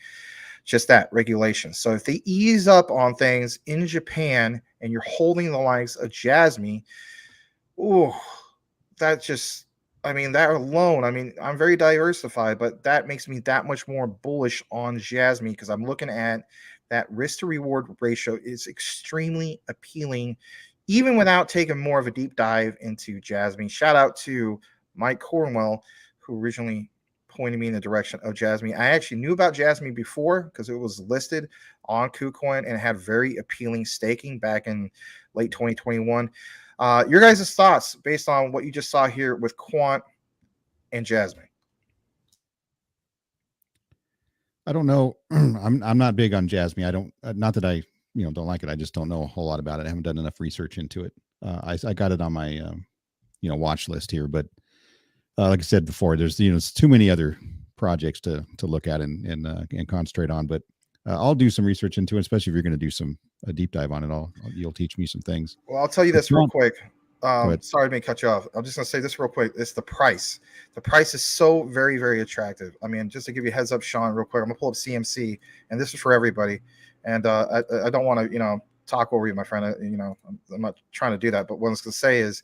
just that regulation. So if they ease up on things in Japan and you're holding the likes of Jasmy, that alone, I'm very diversified, but that makes me that much more bullish on Jasmy because I'm looking at that risk to reward ratio is extremely appealing, even without taking more of a deep dive into Jasmy. Shout out to Mike Cornwell, who originally pointed me in the direction of Jasmy. I actually knew about Jasmy before because it was listed on KuCoin and had very appealing staking back in late 2021. Your guys' thoughts based on what you just saw here with Quant and Jasmy? I don't know. I'm not big on Jasmy. I don't, not that I don't like it. I just don't know a whole lot about it. I haven't done enough research into it. I got it on my watch list here, but like I said before, there's too many other projects to look at and concentrate on. But I'll do some research into it, especially if you're going to do a deep dive on it. You'll teach me some things. Well, I'll tell you this real quick. Sorry to cut you off. I'm just going to say this real quick. It's the price. The price is so very, very attractive. Just to give you a heads up, Sean, real quick, I'm going to pull up CMC, and this is for everybody. And I don't want to, talk over you, my friend. I'm not trying to do that. But what I was going to say is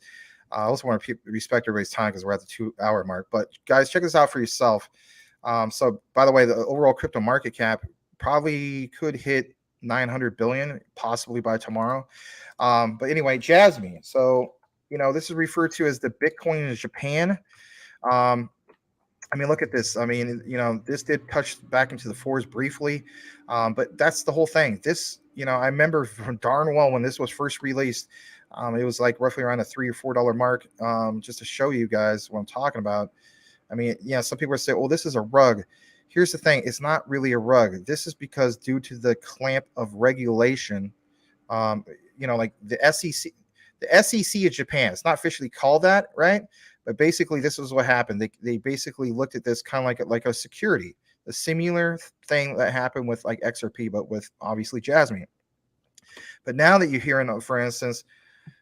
I also want to respect everybody's time because we're at the 2-hour mark. But guys, check this out for yourself. So, by the way, the overall crypto market cap probably could hit 900 billion, possibly by tomorrow. But anyway, Jasmy. So, this is referred to as the Bitcoin in Japan. Look at this. This did touch back into the fours briefly, but that's the whole thing. This, I remember from darn well when this was first released, it was like roughly around a $3 or $4 mark. Just to show you guys what I'm talking about. Some people say, "Well, this is a rug." Here's the thing: it's not really a rug. This is because due to the clamp of regulation, like the SEC of Japan. It's not officially called that, right? But basically, this is what happened. They basically looked at this kind of like a security, a similar thing that happened with like XRP, but with obviously Jasmy. But now that you're hearing, for instance,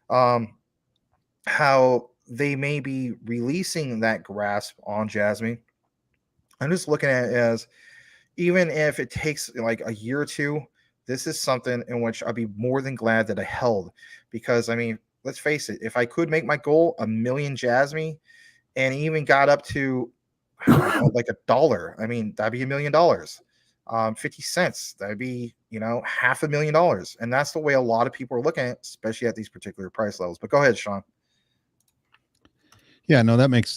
how they may be releasing that grasp on Jasmy, I'm just looking at it as, even if it takes like a year or two, this is something in which I'd be more than glad that I held, because I mean, let's face it, if I could make my goal a million Jasmine and even got up to like $1, I mean, that'd be $1 million. 50 cents, that'd be, $500,000. And that's the way a lot of people are looking at it, especially at these particular price levels. But go ahead, Sean. Yeah, no, that makes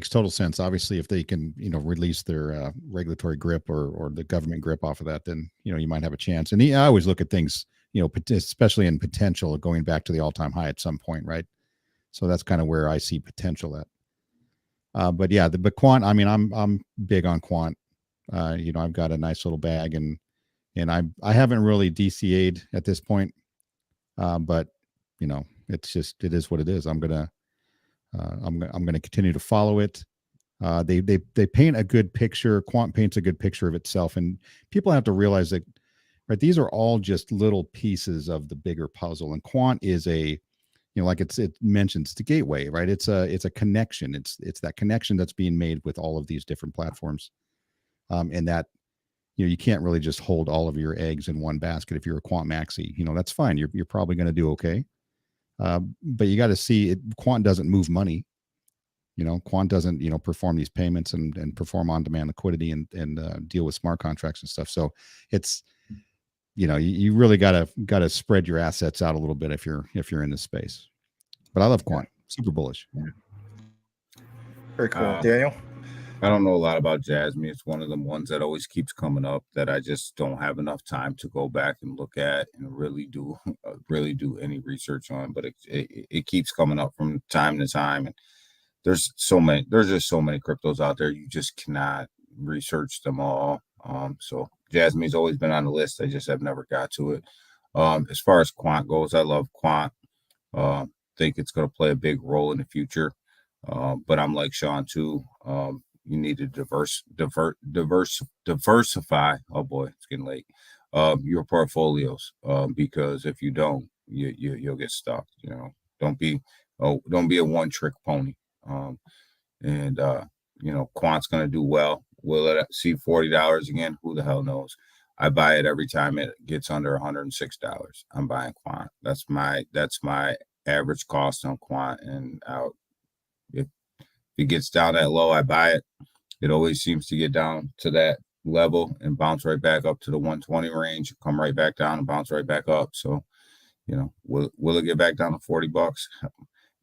total sense. Obviously, if they can, release their regulatory grip or the government grip off of that, then, you might have a chance. And I always look at things, especially in potential of going back to the all-time high at some point, right? So that's kind of where I see potential at. But yeah, but Quant, I mean, I'm big on Quant. I've got a nice little bag, and I haven't really DCA'd at this point. But it is what it is. I'm gonna continue to follow it. They paint a good picture. Quant paints a good picture of itself, and people have to realize that, right, these are all just little pieces of the bigger puzzle. And Quant is like it mentions the gateway, right? It's a connection. It's that connection that's being made with all of these different platforms, and that you can't really just hold all of your eggs in one basket. If you're a Quant Maxi, that's fine. You're probably going to do okay. But you got to see it. Quant doesn't move money. Quant doesn't, perform these payments and perform on-demand liquidity and deal with smart contracts and stuff. So it's, you really gotta spread your assets out a little bit if you're in this space. But I love Quant. Super bullish. Very cool. Daniel? I don't know a lot about Jasmine. It's one of the ones that always keeps coming up that I just don't have enough time to go back and look at and really do any research on. But it keeps coming up from time to time, and there's just so many cryptos out there. You just cannot research them all. So Jasmine's always been on the list. I just have never got to it. As far as Quant goes, I love Quant. Think it's going to play a big role in the future. But I'm like Sean too. You need to diversify. Oh boy, it's getting late. Your portfolios, because if you don't, you'll get stuck. Don't be a one-trick pony. Quant's going to do well. Will it see $40 again? Who the hell knows? I buy it every time it gets under $106. I'm buying Quant. That's my average cost on Quant, and out. If it gets down that low, I buy it. It always seems to get down to that level and bounce right back up to the 120 range, come right back down and bounce right back up. So, will it get back down to $40?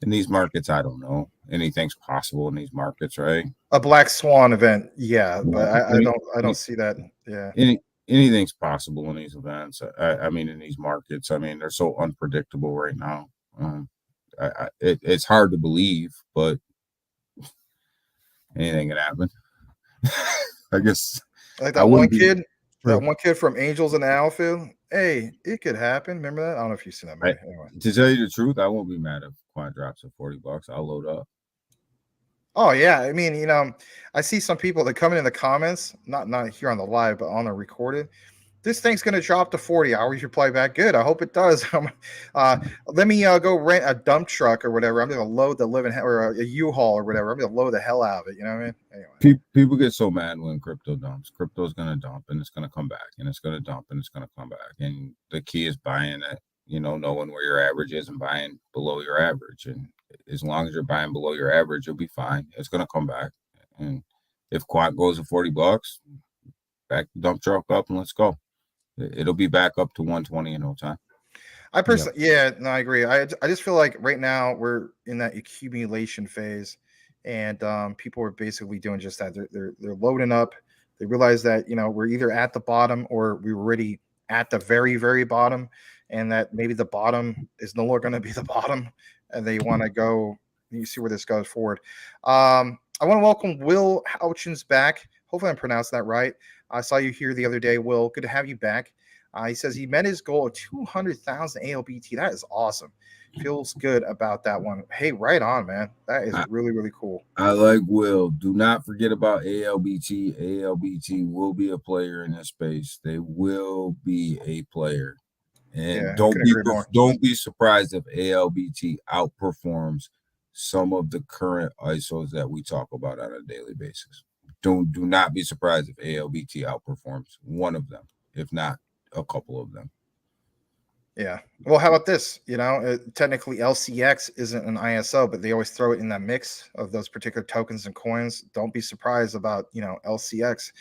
In these markets, I don't know. Anything's possible in these markets, right? A black swan event, yeah, but I don't see that. Yeah. Anything's possible in these events. I mean, in these markets, I mean, they're so unpredictable right now. It's hard to believe, but anything can happen. I guess. Like that one kid from Angels in the Outfield. Hey, it could happen. Remember that? I don't know if you've seen that movie. Anyway. To tell you the truth, I won't be mad if Quant drops at $40. I'll load up. Oh yeah, I mean, I see some people that come in the comments, not here on the live, but on the recorded. This thing's going to drop to 40 hours. You reply back, good. I hope it does. Let me go rent a dump truck or whatever. I'm going to load the living or a U-Haul or whatever. I'm going to load the hell out of it. You know what I mean? Anyway. People get so mad when crypto dumps. Crypto's going to dump and it's going to come back, and it's going to dump and it's going to come back. And the key is buying it, knowing where your average is and buying below your average. And as long as you're buying below your average, you'll be fine. It's going to come back. And if Quant goes to $40, back the dump truck up and let's go. It'll be back up to 120 in no time. I personally, I agree. I just feel like right now we're in that accumulation phase, and people are basically doing just that. They're loading up. They realize that we're either at the bottom or we're already at the very, very bottom, and that maybe the bottom is no longer going to be the bottom, and they want to go. You see where this goes forward. I want to welcome Will Houchins back. Hopefully, I'm pronouncing that right. I saw you here the other day, Will. Good to have you back. He says he met his goal of 200,000 ALBT. That is awesome. Feels good about that one. Hey, right on, man. That is really, really cool. I like Will. Do not forget about ALBT. ALBT will be a player in this space. They will be a player. And don't be surprised if ALBT outperforms some of the current ISOs that we talk about on a daily basis. do not be surprised if ALBT outperforms one of them, if not a couple of them. Yeah. Well, how about this? Technically LCX isn't an ISO, but they always throw it in that mix of those particular tokens and coins. Don't be surprised about, LCX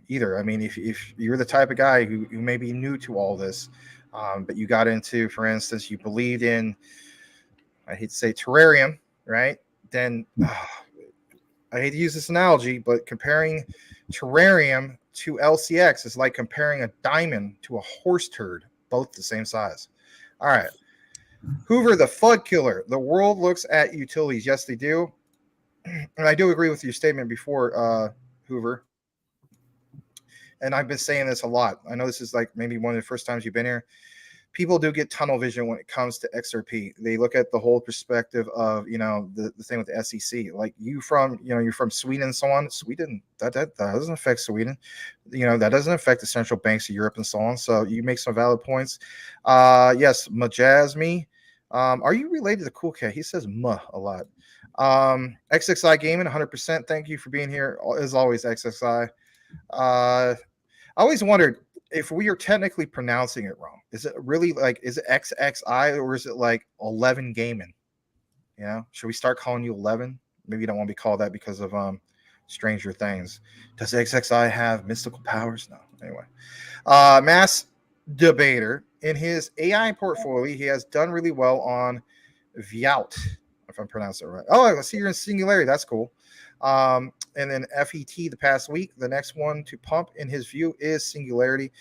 either. I mean, if you're the type of guy who may be new to all this, but you got into, for instance, you believed in, I hate to say terrarium, right? Then I hate to use this analogy, but comparing terrarium to LCX is like comparing a diamond to a horse turd. Both the same size. All right. Hoover, the FUD killer. The world looks at utilities. Yes, they do. And I do agree with your statement before, Hoover. And I've been saying this a lot. I know this is like maybe one of the first times you've been here. People do get tunnel vision when it comes to XRP. They look at the whole perspective of, the thing with the SEC. Like you're from Sweden and so on. Sweden, that doesn't affect Sweden. That doesn't affect the central banks of Europe and so on. So you make some valid points. Yes, Majazmi. Are you related to Cool Cat? He says a lot. XXI Gaming, 100%. Thank you for being here. As always, XXI. I always wondered if we are technically pronouncing it wrong. Is it really is it XXI or is it like 11 Gaming? Should we start calling you 11? Maybe you don't want to be called that because of Stranger Things. Does XXI have mystical powers? No. Anyway, Mass Debater, in his AI portfolio, he has done really well on Vyout, if I'm pronouncing it right. Oh, I see you're in Singularity. That's cool. And then FET the past week, the next one to pump in his view is Singularity.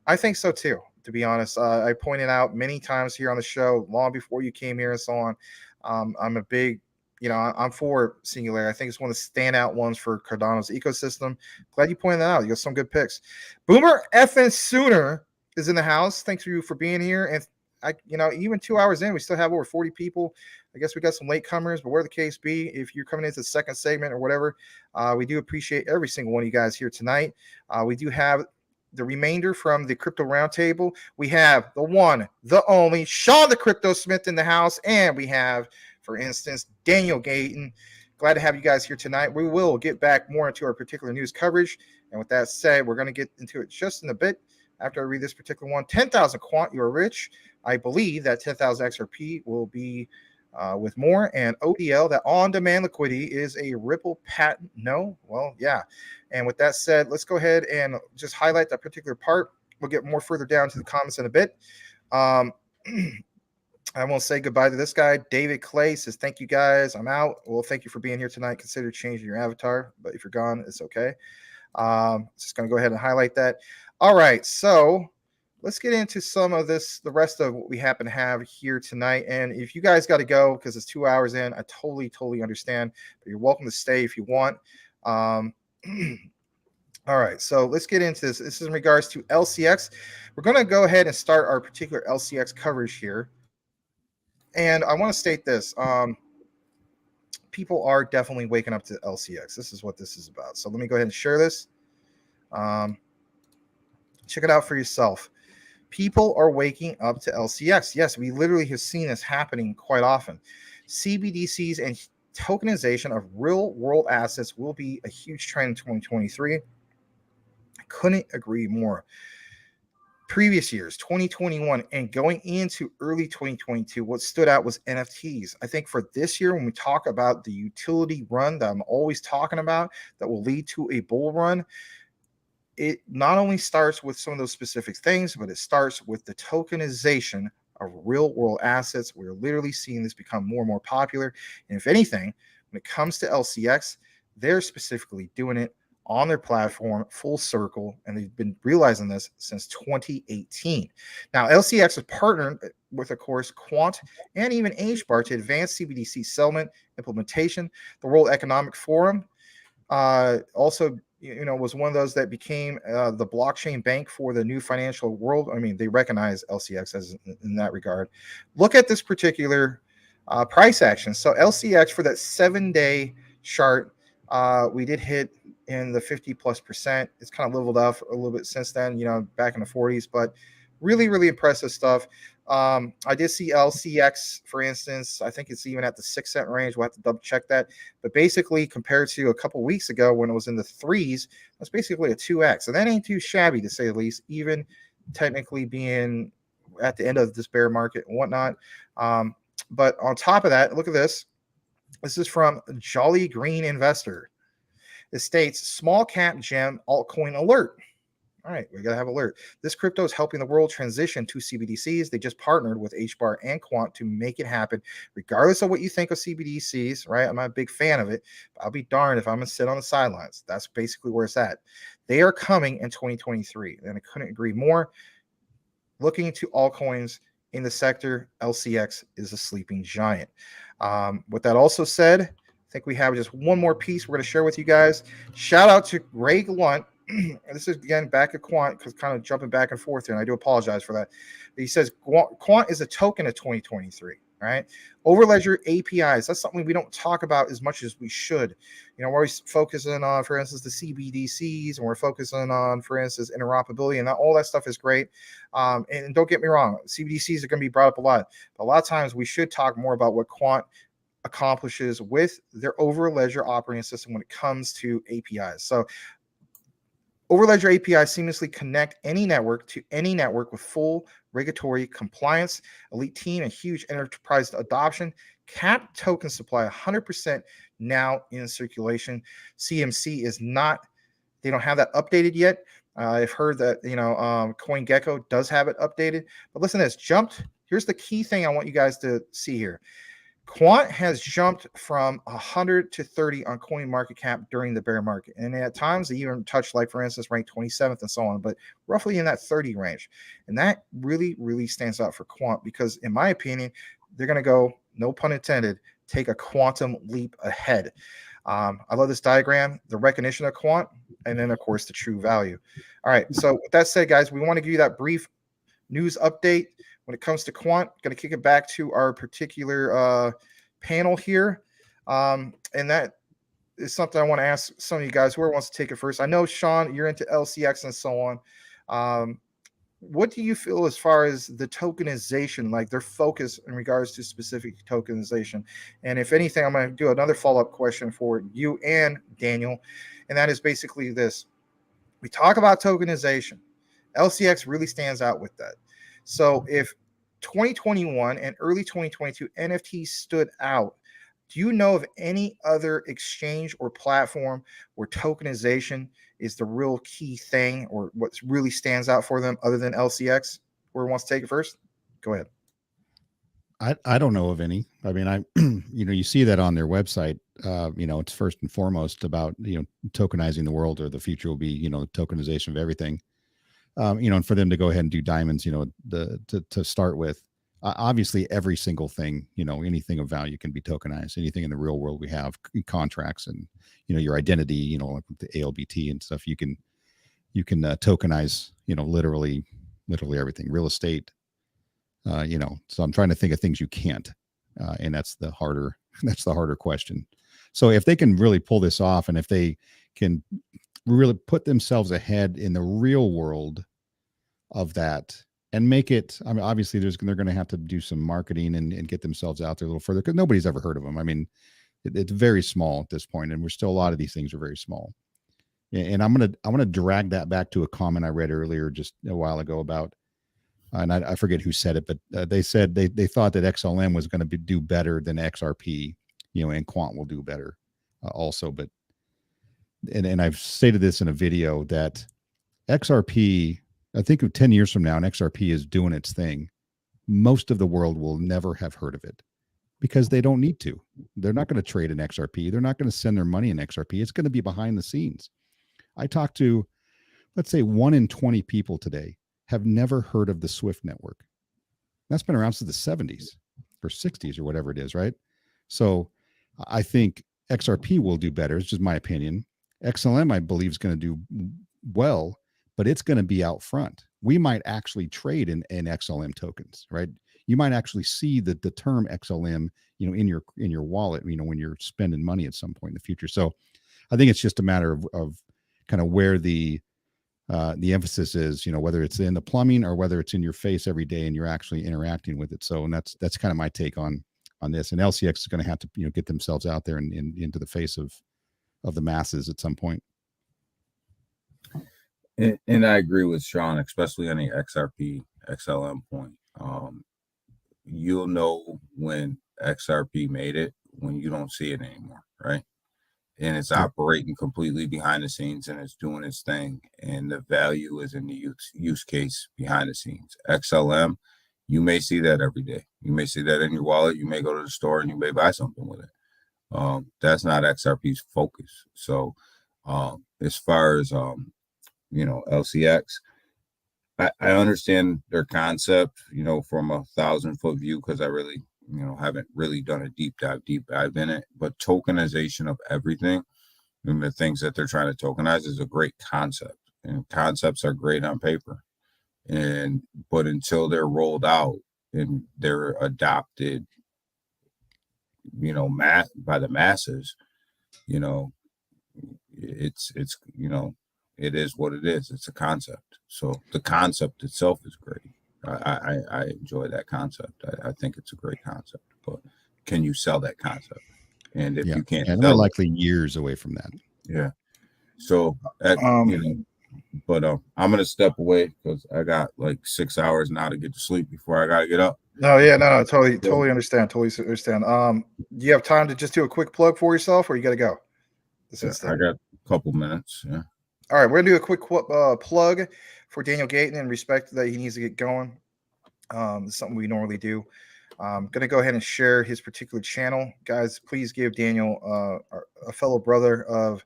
I think so too, to be honest. I pointed out many times here on the show, long before you came here and so on. I'm a big, I'm for Singularity. I think it's one of the standout ones for Cardano's ecosystem. Glad you pointed that out. You got some good picks. Boomer effing Sooner is in the house. Thanks you for being here. And even 2 hours in, we still have over 40 people. I guess we got some latecomers, but where the case be, if you're coming into the second segment or whatever, we do appreciate every single one of you guys here tonight. We do have the remainder from the Crypto Roundtable. We have the one, the only Sean the Crypto Smith in the house, and we have, for instance, Daniel Gayton. Glad to have you guys here tonight. We will get back more into our particular news coverage. And with that said, we're going to get into it just in a bit. After I read this particular one, 10,000 quant, you are rich. I believe that 10,000 XRP will be with more, and ODL, that on-demand liquidity, is a Ripple patent. No? Well, yeah. And with that said, let's go ahead and just highlight that particular part. We'll get more further down to the comments in a bit. I won't say goodbye to this guy. David Clay says, thank you guys. I'm out. Well, thank you for being here tonight. Consider changing your avatar, but if you're gone, it's okay. Just going to go ahead and highlight that. All right, so let's get into some of this, the rest of what we happen to have here tonight. And if you guys got to go because it's 2 hours in, I totally understand, but you're welcome to stay if you want. All right, so let's get into this. This is in regards to LCX. We're going to go ahead and start our particular LCX coverage here. And I want to state this. People are definitely waking up to LCX. This is what this is about. So let me go ahead and share this. Check it out for yourself. People are waking up to LCX. Yes, we literally have seen this happening quite often. CBDCs and tokenization of real world assets will be a huge trend in 2023. I couldn't agree more. Previous years, 2021 and going into early 2022, what stood out was NFTs. I think for this year, when we talk about the utility run that I'm always talking about that will lead to a bull run, it not only starts with some of those specific things, but it starts with the tokenization of real world assets. We're literally seeing this become more and more popular. And if anything, when it comes to LCX, they're specifically doing it on their platform full circle, and they've been realizing this since 2018. Now, LCX has partnered with, of course, Quant and even HBAR to advance CBDC settlement implementation. The World Economic Forum also was one of those that became the blockchain bank for the new financial world. I mean, they recognize LCX as in that regard. Look at this particular price action. So LCX for that 7-day chart, we did hit in the 50+%. It's kind of leveled off a little bit since then, back in the 40s, but Really, really impressive stuff. I did see LCX, for instance. I think it's even at the 6 cent range. We'll have to double check that. But basically, compared to a couple weeks ago when it was in the threes, that's basically a 2x. And that ain't too shabby, to say the least, even technically being at the end of this bear market and whatnot. But on top of that, look at this. This is from Jolly Green Investor. It states small cap gem altcoin alert. All right, we got to have alert. This crypto is helping the world transition to CBDCs. They just partnered with HBAR and Quant to make it happen, regardless of what you think of CBDCs, right? I'm not a big fan of it. But I'll be darned if I'm going to sit on the sidelines. That's basically where it's at. They are coming in 2023, and I couldn't agree more. Looking to altcoins in the sector, LCX is a sleeping giant. With that also said, I think we have just one more piece we're going to share with you guys. Shout out to Greg Lunt. This is again back at Quant, because kind of jumping back and forth here, and I do apologize for that. But he says Quant is a token of 2023, right? Overledger APIs, that's something we don't talk about as much as we should. You know, we're always focusing on, for instance, the CBDCs, and we're focusing on, for instance, interoperability, and all that stuff is great. And don't get me wrong, CBDCs are going to be brought up a lot. But a lot of times we should talk more about what Quant accomplishes with their Overledger operating system when it comes to APIs. So Overledger APIs seamlessly connect any network to any network with full regulatory compliance, elite team, and huge enterprise adoption. Capped token supply 100% now in circulation. CMC is not, they don't have that updated yet. I've heard that, CoinGecko does have it updated. But listen to this, here's the key thing I want you guys to see here. Quant has jumped from 100 to 30 on CoinMarketCap during the bear market. And at times they even touched, like, for instance, ranked 27th and so on, but roughly in that 30 range. And that really, really stands out for Quant because, in my opinion, they're going to go, no pun intended, take a quantum leap ahead. I love this diagram, the recognition of Quant, and then, of course, the true value. All right. So with that said, guys, we want to give you that brief news update. When it comes to Quant, going to kick it back to our particular panel here. And that is something I want to ask some of you guys. Whoever wants to take it first. I know, Sean, you're into LCX and so on. What do you feel as far as the tokenization, like their focus in regards to specific tokenization? And if anything, I'm going to do another follow-up question for you and Daniel. And that is basically this. We talk about tokenization. LCX really stands out with that. So if 2021 and early 2022 NFTs stood out, do you know of any other exchange or platform where tokenization is the real key thing, or what really stands out for them other than LCX? Whoever wants to take it first, go ahead. I don't know of any. I mean, you see that on their website. It's first and foremost about, tokenizing the world, or the future will be, tokenization of everything. And for them to go ahead and do diamonds, to start with, obviously every single thing, anything of value can be tokenized. Anything in the real world, we have contracts and, your identity, like the ALBT and stuff, you can tokenize, literally everything, real estate, so I'm trying to think of things you can't, and that's the harder question. So if they can really pull this off, and if they can really put themselves ahead in the real world of that and make it, I mean, obviously they're going to have to do some marketing and get themselves out there a little further, because nobody's ever heard of them. I mean, it's very small at this point, and a lot of these things are very small. And I'm going to drag that back to a comment I read earlier just a while ago about, and I forget who said it, but they said they thought that XLM was going to do better than XRP, and Quant will do better also. But and I've stated this in a video that XRP, I think of 10 years from now, and XRP is doing its thing, most of the world will never have heard of it because they don't need to. They're not going to trade in XRP. They're not going to send their money in XRP. It's going to be behind the scenes. I talked to, let's say, 1 in 20 people today have never heard of the Swift network. That's been around since the 70s or 60s or whatever it is, right? So I think XRP will do better. It's just my opinion. XLM, I believe, is going to do well, but it's going to be out front. We might actually trade in XLM tokens, right? You might actually see the term XLM, in your wallet, when you're spending money at some point in the future. So I think it's just a matter of kind of where the The emphasis is, whether it's in the plumbing or whether it's in your face every day and you're actually interacting with it. So, and that's kind of my take on this. And LCX is going to have to, get themselves out there and into the face of the masses at some point. And I agree with Sean, especially on the XRP XLM point. You'll know when XRP made it when you don't see it anymore, right? And it's operating completely behind the scenes and it's doing its thing. And the value is in the use case behind the scenes. XLM, you may see that every day. You may see that in your wallet. You may go to the store and you may buy something with it. That's not XRP's focus. So as far as, LCX, I understand their concept, from 1,000-foot view, because I really, haven't really done a deep dive in it. But tokenization of everything and the things that they're trying to tokenize is a great concept, and concepts are great on paper. But until they're rolled out and they're adopted, by the masses, it's it is what it is. It's a concept. So the concept itself is great. I enjoy that concept. I think it's a great concept. But can you sell that concept? And if you can't, and we're likely years away from that. Yeah. So but I'm gonna step away because I got like 6 hours now to get to sleep before I gotta get up. No, totally understand. Totally understand. Do you have time to just do a quick plug for yourself, or you got to go? I got a couple minutes. Yeah. All right, we're gonna do a quick plug for Daniel Gayton in respect that he needs to get going. It's something we normally do. I'm gonna go ahead and share his particular channel, guys. Please give Daniel, a fellow brother of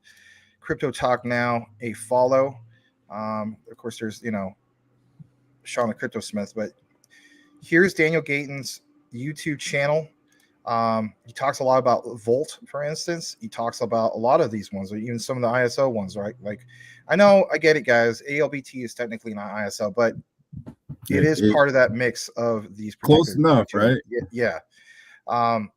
Crypto Talk Now, a follow. Of course, there's Sean the Crypto Smith, but here's Daniel Gayton's YouTube channel. He talks a lot about Volt, for instance. He talks about a lot of these ones, or even some of the ISO ones, right? Like, I know, I get it, guys. ALBT is technically not ISO, but it is part of that mix of these. Close enough, right? Yeah. And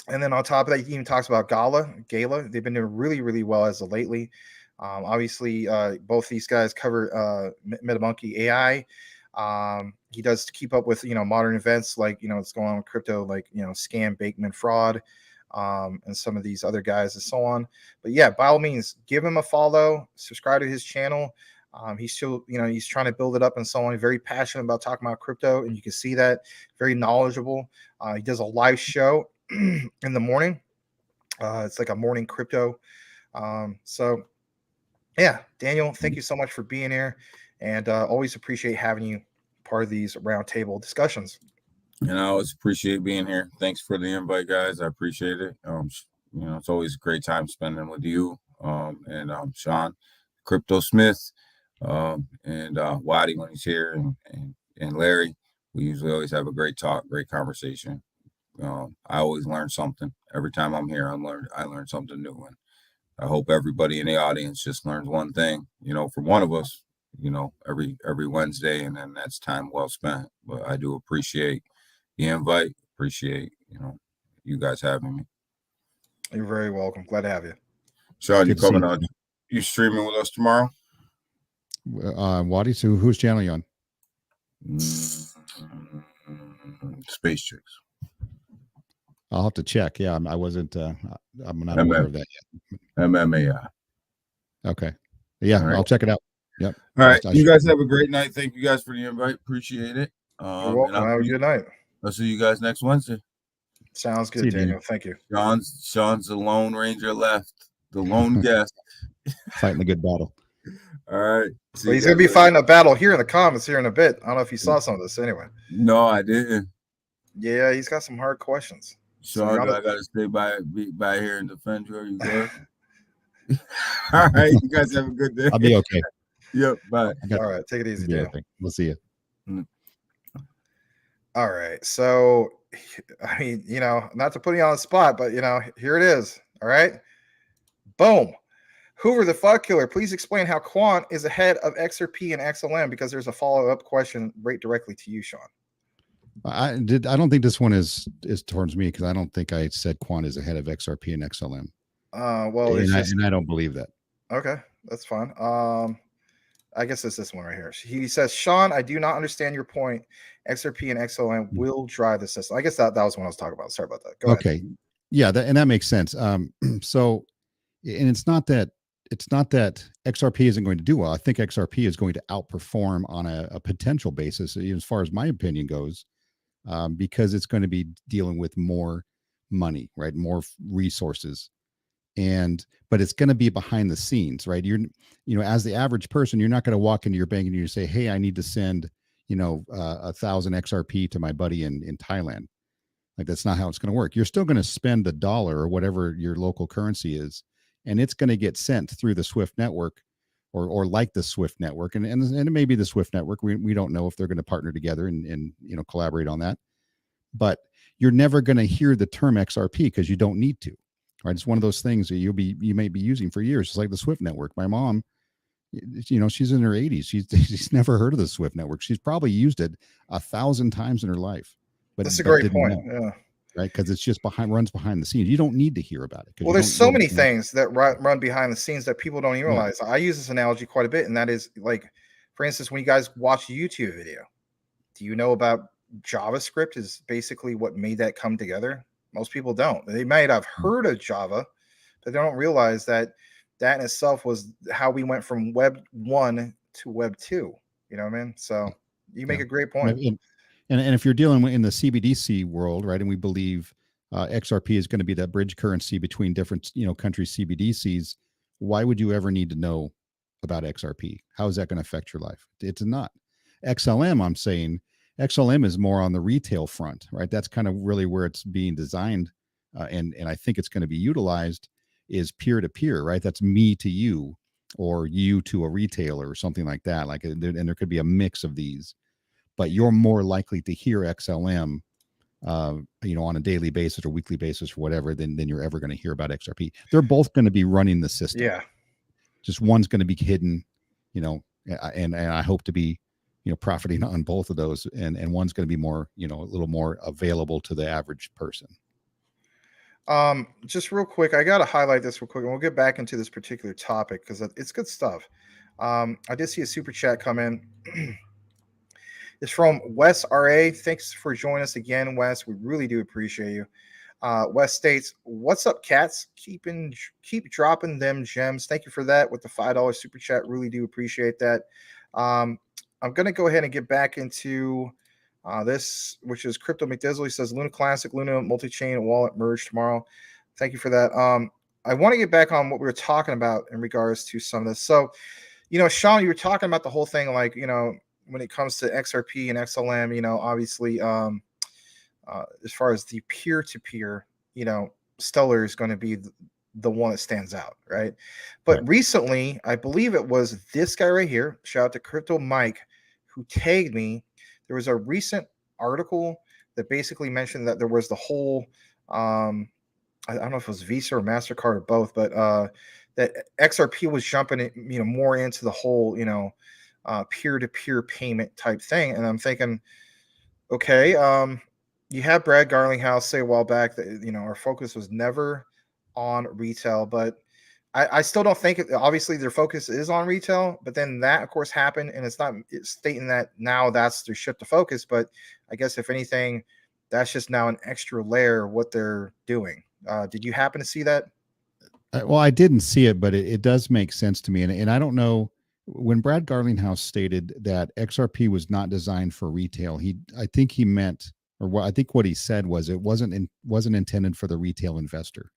then on top of that, he even talks about Gala. They've been doing really, really well as of lately. Obviously, both these guys cover MetaMonkey AI. He does to keep up with modern events like what's going on with crypto, like scam, Bateman fraud, and some of these other guys and so on. But yeah, by all means, give him a follow, subscribe to his channel. He's still he's trying to build it up and so on. He's very passionate about talking about crypto, and you can see that. Very knowledgeable. He does a live show in the morning. It's like a morning crypto. So yeah, Daniel, thank you so much for being here, and always appreciate having you part of these roundtable discussions. And I always appreciate being here. Thanks for the invite, guys. I appreciate it. It's always a great time spending with you, and Sean, Crypto Smith, and Waddy when he's here, and Larry. We usually always have a great talk, great conversation. I always learn something every time I'm here. I learn something new, and I hope everybody in the audience just learns one thing, from one of us, every Wednesday, and then that's time well spent. But I do appreciate the invite. Appreciate, you guys having me. You're very welcome. Glad to have you. Sean, you coming on? You streaming with us tomorrow? Waddy, so whose channel are you on? Space Chicks. I'll have to check. Yeah, I wasn't. I'm not aware of that yet. MMA. Okay. Yeah, right. I'll check it out. Yep. All right. You guys have a great night. Thank you guys for the invite. Appreciate it. You're welcome. Have a good night. I'll see you guys next Wednesday. Sounds good, Daniel. Thank you. Sean's the lone ranger left, the lone guest. Fighting a good battle. All right. Well, he's going to be fighting a battle here in the comments here in a bit. I don't know if you saw some of this anyway. No, I didn't. Yeah, he's got some hard questions. Sean, I got to stay by here and defend you. Are you good? All right. You guys have a good day. I'll be okay. Yep. Bye. All right. Take it easy, Daniel. We'll see you. All right. So, I mean, not to put you on the spot, but, here it is. All right. Boom. Hoover the Fuck Killer, please explain how Quant is ahead of XRP and XLM, because there's a follow-up question right directly to you, Sean. I don't think this one is towards me, because I don't think I said Quant is ahead of XRP and XLM. Well, and I don't believe that. Okay, that's fine. I guess it's this one right here. He says, Sean, I do not understand your point. XRP and XLM will drive the system. I guess that was what I was talking about. Sorry about that. Go okay. ahead. Yeah, and that makes sense. So, and it's not that XRP isn't going to do well. I think XRP is going to outperform on a potential basis, as far as my opinion goes, because it's going to be dealing with more money, right? More resources. But it's going to be behind the scenes, right? As the average person, you're not going to walk into your bank and you say, hey, I need to send, 1,000 XRP to my buddy in Thailand. Like, that's not how it's going to work. You're still going to spend $1 or whatever your local currency is, and it's going to get sent through the Swift network or like the Swift network. And it may be the Swift network. We don't know if they're going to partner together and collaborate on that. But you're never going to hear the term XRP because you don't need to. Right? It's one of those things that you may be using for years. It's like the Swift network. My mom, she's in her 80s. She's never heard of the Swift network. She's probably used it 1,000 times in her life. But that's a great point. Know, yeah. Right? Because it's just runs behind the scenes. You don't need to hear about it. Well, there's so many things that run behind the scenes that people don't even realize. I use this analogy quite a bit, and that is, like, for instance, when you guys watch a YouTube video, do you know about JavaScript is basically what made that come together? Most people don't. They might have heard of Java, but they don't realize that in itself was how we went from Web 1 to Web 2. You know what I mean? So you make a great point. And if you're dealing in the CBDC world, right, and we believe XRP is going to be that bridge currency between different countries' CBDCs, why would you ever need to know about XRP? How is that going to affect your life? It's not. XLM, I'm saying, XLM is more on the retail front, right? That's kind of really where it's being designed, and I think it's going to be utilized is peer to peer, right? That's me to you, or you to a retailer, or something like that. Like, and there could be a mix of these, but you're more likely to hear XLM, on a daily basis or weekly basis or whatever than you're ever going to hear about XRP. They're both going to be running the system. Yeah, just one's going to be hidden, and I hope to be profiting on both of those, and one's going to be more, a little more available to the average person. Just real quick, I got to highlight this real quick, and we'll get back into this particular topic because it's good stuff. I did see a super chat come in. It's from Wes RA. Thanks for joining us again, Wes. We really do appreciate you. Wes states, "What's up, cats? Keep dropping them gems. Thank you for that with the $5 super chat. Really do appreciate that." I'm going to go ahead and get back into this, which is Crypto McDizzle. He says, Luna Classic, Luna multi-chain wallet merge tomorrow. Thank you for that. I want to get back on what we were talking about in regards to some of this. So, Sean, you were talking about the whole thing, like, when it comes to XRP and XLM, obviously, as far as the peer-to-peer, Stellar is going to be the one that stands out, right? But recently, I believe it was this guy right here, shout out to Crypto Mike, who tagged me. There was a recent article that basically mentioned that there was the whole, I don't know if it was Visa or MasterCard or both, but that XRP was jumping, more into the whole, peer-to-peer payment type thing. And I'm thinking, okay, you had Brad Garlinghouse say a while back that, our focus was never on retail, but I still don't think obviously their focus is on retail, but then that of course happened, and it's stating that now that's their shift to focus. But I guess if anything, that's just now an extra layer of what they're doing. Did you happen to see that? Well, I didn't see it, but it does make sense to me. And I don't know, when Brad Garlinghouse stated that XRP was not designed for retail, I think he meant, or I think what he said was it wasn't intended for the retail investor,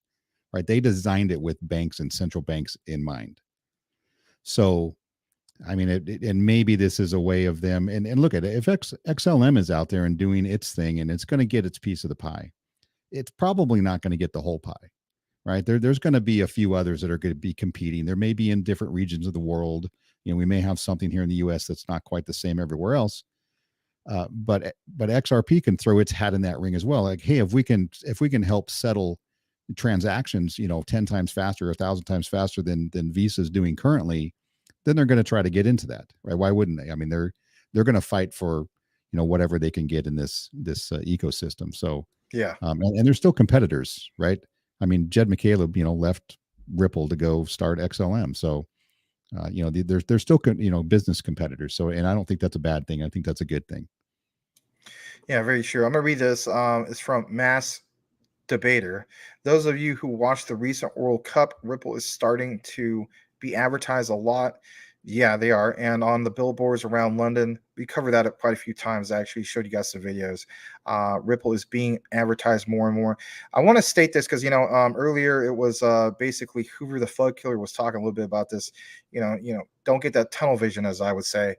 right? They designed it with banks and central banks in mind. So, I mean, and maybe this is a way of them, and look at it, if XLM is out there and doing its thing and it's going to get its piece of the pie, it's probably not going to get the whole pie, right? There's going to be a few others that are going to be competing. There may be in different regions of the world. We may have something here in the U.S. that's not quite the same everywhere else. But XRP can throw its hat in that ring as well. Like, hey, if we can help settle transactions, 10 times faster, 1,000 times faster than Visa is doing currently, then they're going to try to get into that, right? Why wouldn't they? I mean, they're going to fight for, whatever they can get in this ecosystem. So yeah, and they're still competitors, right? I mean, Jed McCaleb, left Ripple to go start XLM. So they're still business competitors. So, and I don't think that's a bad thing. I think that's a good thing. Yeah, very true. I'm gonna read this. It's from Mass Debater. Those of you who watched the recent World Cup, Ripple is starting to be advertised a lot. Yeah, they are. And on the billboards around London, we covered that quite a few times. I actually showed you guys some videos. Ripple is being advertised more and more. I want to state this because, earlier it was basically Hoover the Fug Killer was talking a little bit about this. Don't get that tunnel vision, as I would say,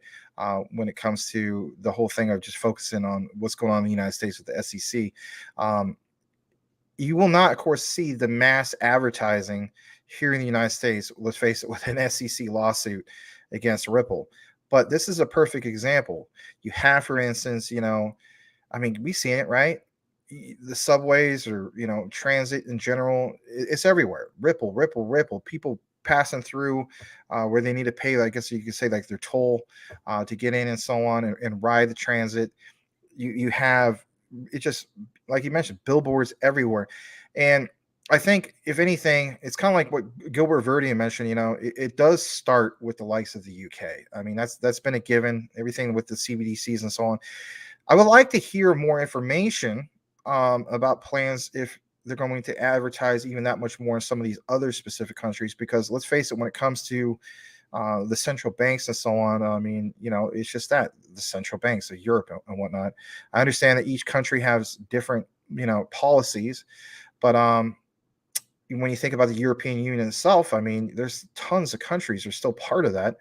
when it comes to the whole thing of just focusing on what's going on in the United States with the SEC. You will not, of course, see the mass advertising here in the United States, let's face it, with an SEC lawsuit against Ripple. But this is a perfect example. You have, for instance, we see it, right? The subways or, transit in general, it's everywhere. Ripple, Ripple, Ripple. People passing through where they need to pay, I guess you could say, like their toll to get in and so on and ride the transit. You have it just like you mentioned, billboards everywhere. And I think if anything, it's kind of like what Gilbert Verdian mentioned, it does start with the likes of the UK. I mean, that's been a given, everything with the CBDCs and so on. I would like to hear more information about plans if they're going to advertise even that much more in some of these other specific countries, because let's face it, when it comes to the central banks and so on, I mean, it's just that the central banks of Europe and whatnot. I understand that each country has different, policies, but when you think about the European Union itself, I mean, there's tons of countries are still part of that.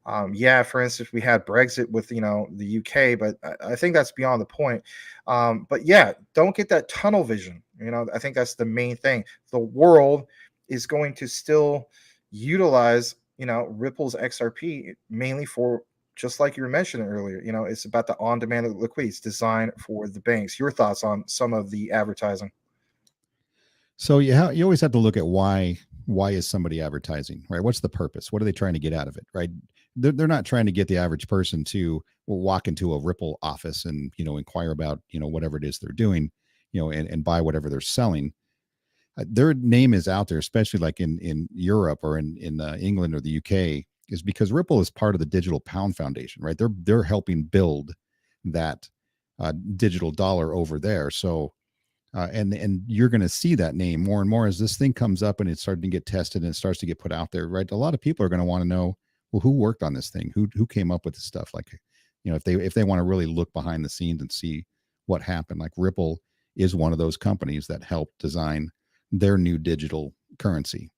For instance, we had Brexit with, the UK, but I think that's beyond the point. But yeah, don't get that tunnel vision. I think that's the main thing. The world is going to still utilize, Ripple's XRP mainly for, just like you were mentioning earlier, it's about the on-demand liquidity. It's designed for the banks. Your thoughts on some of the advertising? So you always have to look at why is somebody advertising, right? What's the purpose? What are they trying to get out of it, right? They're not trying to get the average person to walk into a Ripple office and, inquire about, whatever it is they're doing, and buy whatever they're selling. Their name is out there, especially like in Europe or in England or the UK, is because Ripple is part of the Digital Pound Foundation, right? They're helping build that digital dollar over there. So, and you're going to see that name more and more as this thing comes up and it's starting to get tested and it starts to get put out there, right? A lot of people are going to want to know, well, who worked on this thing? Who came up with this stuff? Like, if they want to really look behind the scenes and see what happened, like Ripple is one of those companies that helped design their new digital currency.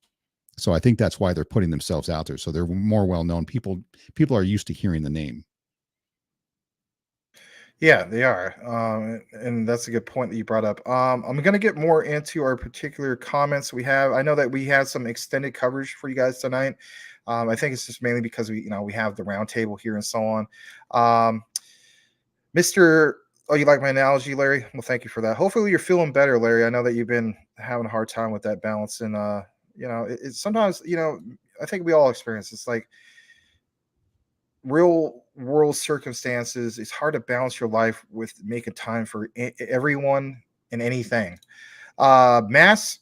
So I think that's why they're putting themselves out there. So they're more well-known. People are used to hearing the name. Yeah, they are. And that's a good point that you brought up. I'm going to get more into our particular comments we have. I know that we had some extended coverage for you guys tonight. I think it's just mainly because we have the roundtable here and so on. Oh, you like my analogy, Larry? Well, thank you for that. Hopefully you're feeling better, Larry. I know that you've been having a hard time with that balance. And, it's sometimes, I think we all experience it's like real world circumstances. It's hard to balance your life with making time for everyone and anything. Mass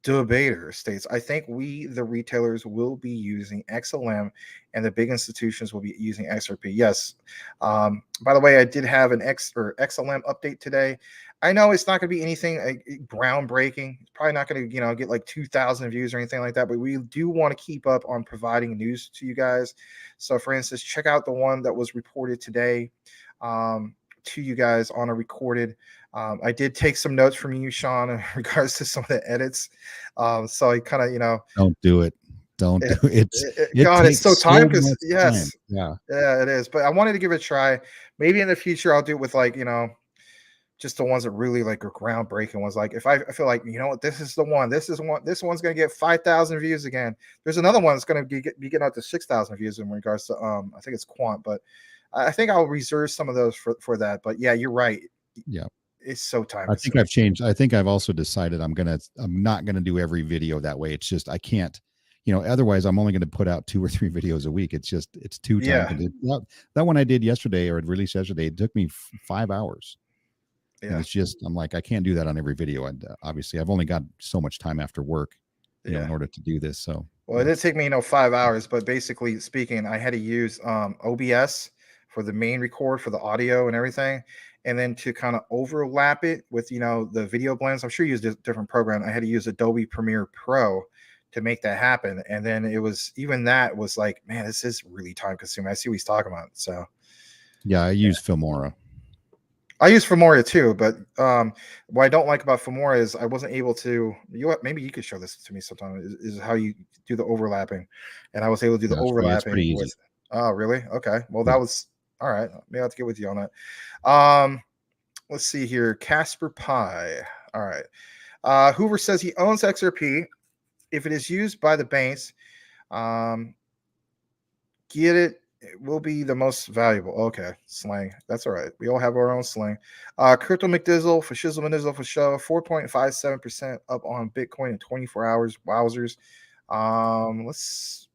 Debater states, I think we, the retailers, will be using XLM and the big institutions will be using XRP. Yes. By the way, I did have an XLM update today. I know it's not going to be anything groundbreaking. It's probably not going to, get like 2,000 views or anything like that, but we do want to keep up on providing news to you guys. So for instance, check out the one that was reported today to you guys on a recorded. I did take some notes from you, Sean, in regards to some of the edits. So I kind of, don't do it. Don't do it. It's so time because yes, yeah, it is. But I wanted to give it a try. Maybe in the future I'll do it with just the ones that really like are groundbreaking ones. Like if I feel like, what, this is the one, this one's going to get 5,000 views again. There's another one that's going to be getting up to 6,000 views in regards to, I think it's Quant, but I think I'll reserve some of those for that. But yeah, you're right. Yeah. It's so time. I think I've changed. I think I've also decided I'm not going to do every video that way. It's just, I can't, otherwise I'm only going to put out 2 or 3 videos a week. It's too time. Yeah. That one I did yesterday or released yesterday, it took me 5 hours. Yeah. And it's just, I'm like, I can't do that on every video. And obviously I've only got so much time after work. in order to do this. So, well, it did take me 5 hours, but basically speaking, I had to use OBS for the main record for the audio and everything, and then to kind of overlap it with the video blends. I'm sure you use a different program. I had to use Adobe Premiere Pro to make that happen, and then it was that was like, man, this is really time consuming. I see what he's talking about. So yeah, I use Filmora. I use Filmora too, but what I don't like about Filmora is I wasn't able to. Maybe you could show this to me sometime. Is how you do the overlapping, and I was able to do the overlapping. That's pretty easy. Oh, really? Okay. Well, that was all right. Maybe I'll have to get with you on that. Let's see here. Casper Pie. All right. Hoover says he owns XRP. If it is used by the banks, get it. It will be the most valuable. Okay, slang. That's all right. We all have our own slang. Crypto McDizzle for Shizzle Manizzle for show. 4.57% up on Bitcoin in 24 hours. Wowzers. Let's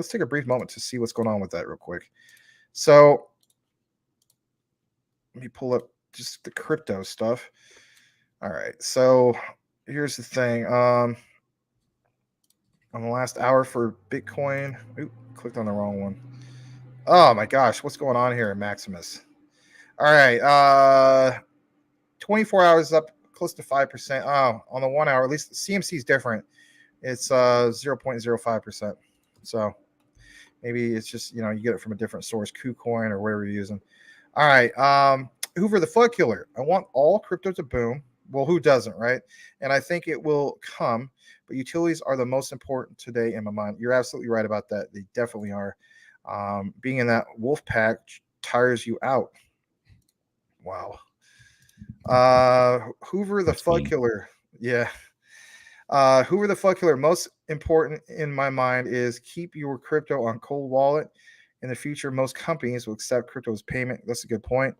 take a brief moment to see what's going on with that real quick. So let me pull up just the crypto stuff. All right. So here's the thing. On the last hour for Bitcoin. Oop, clicked on the wrong one. Oh my gosh, what's going on here, Maximus? All right, 24 hours up close to 5%. Oh, on the 1 hour, at least CMC is different. It's 0.05%. So maybe it's just you get it from a different source, KuCoin or whatever you're using. All right, Hoover the Flood Killer. I want all crypto to boom. Well, who doesn't, right? And I think it will come, but utilities are the most important today in my mind. You're absolutely right about that. They definitely are. Being in that wolf pack tires you out. Wow. Hoover the Flood Killer. Yeah. Hoover the Flood Killer. Most important in my mind is keep your crypto on cold wallet. In the future, most companies will accept crypto as payment. That's a good point.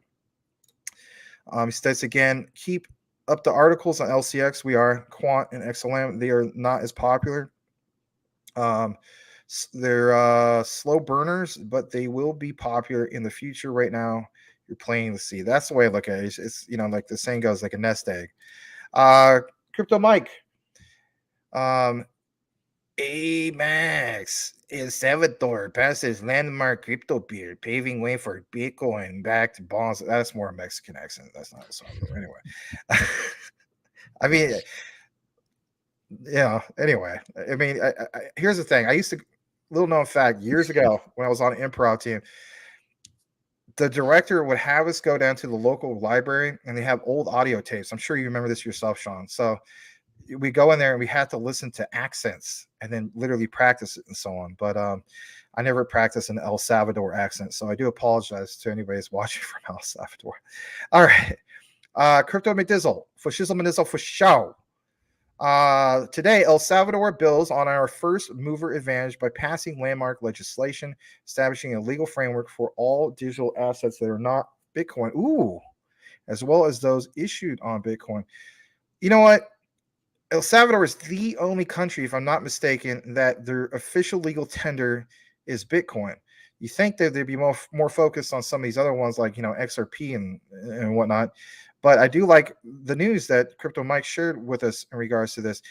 He states again, keep up the articles on LCX. We are Quant and XLM. They are not as popular. They're slow burners, but they will be popular in the future. Right now, you're playing the seed. That's the way I look at it. It's like the saying goes, like a nest egg. Crypto Mike. Max. El Salvador passes landmark crypto beer, paving way for Bitcoin-backed bonds. That's more a Mexican accent. That's not El Salvador. Anyway. I mean, anyway. I mean, here's the thing. I used to, little known fact, years ago when I was on an improv team, the director would have us go down to the local library and they have old audio tapes. I'm sure you remember this yourself, Sean. So we go in there and we had to listen to accents and then literally practice it and so on. But I never practiced an El Salvador accent. So I do apologize to anybody who's watching from El Salvador. All right. Crypto McDizzle for Shizzle Manizzle for show. Today, El Salvador builds on our first mover advantage by passing landmark legislation, establishing a legal framework for all digital assets that are not Bitcoin. Ooh, as well as those issued on Bitcoin. You know what? El Salvador is the only country, if I'm not mistaken, that their official legal tender is Bitcoin. You think that they'd be more focused on some of these other ones like, XRP and whatnot. But I do like the news that Crypto Mike shared with us in regards to this.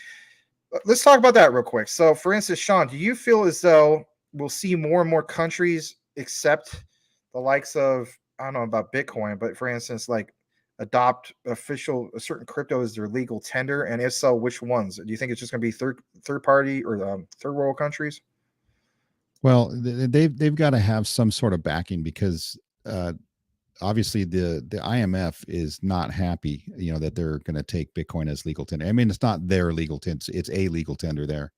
Let's talk about that real quick. So, for instance, Sean, do you feel as though we'll see more and more countries accept the likes of, I don't know about Bitcoin, but for instance, like adopt a certain crypto as their legal tender? And if so, which ones? Do you think it's just going to be third party or third world countries? Well, they've got to have some sort of backing because obviously the IMF is not happy, that they're going to take Bitcoin as legal tender. I mean, it's not their legal tender; it's a legal tender there.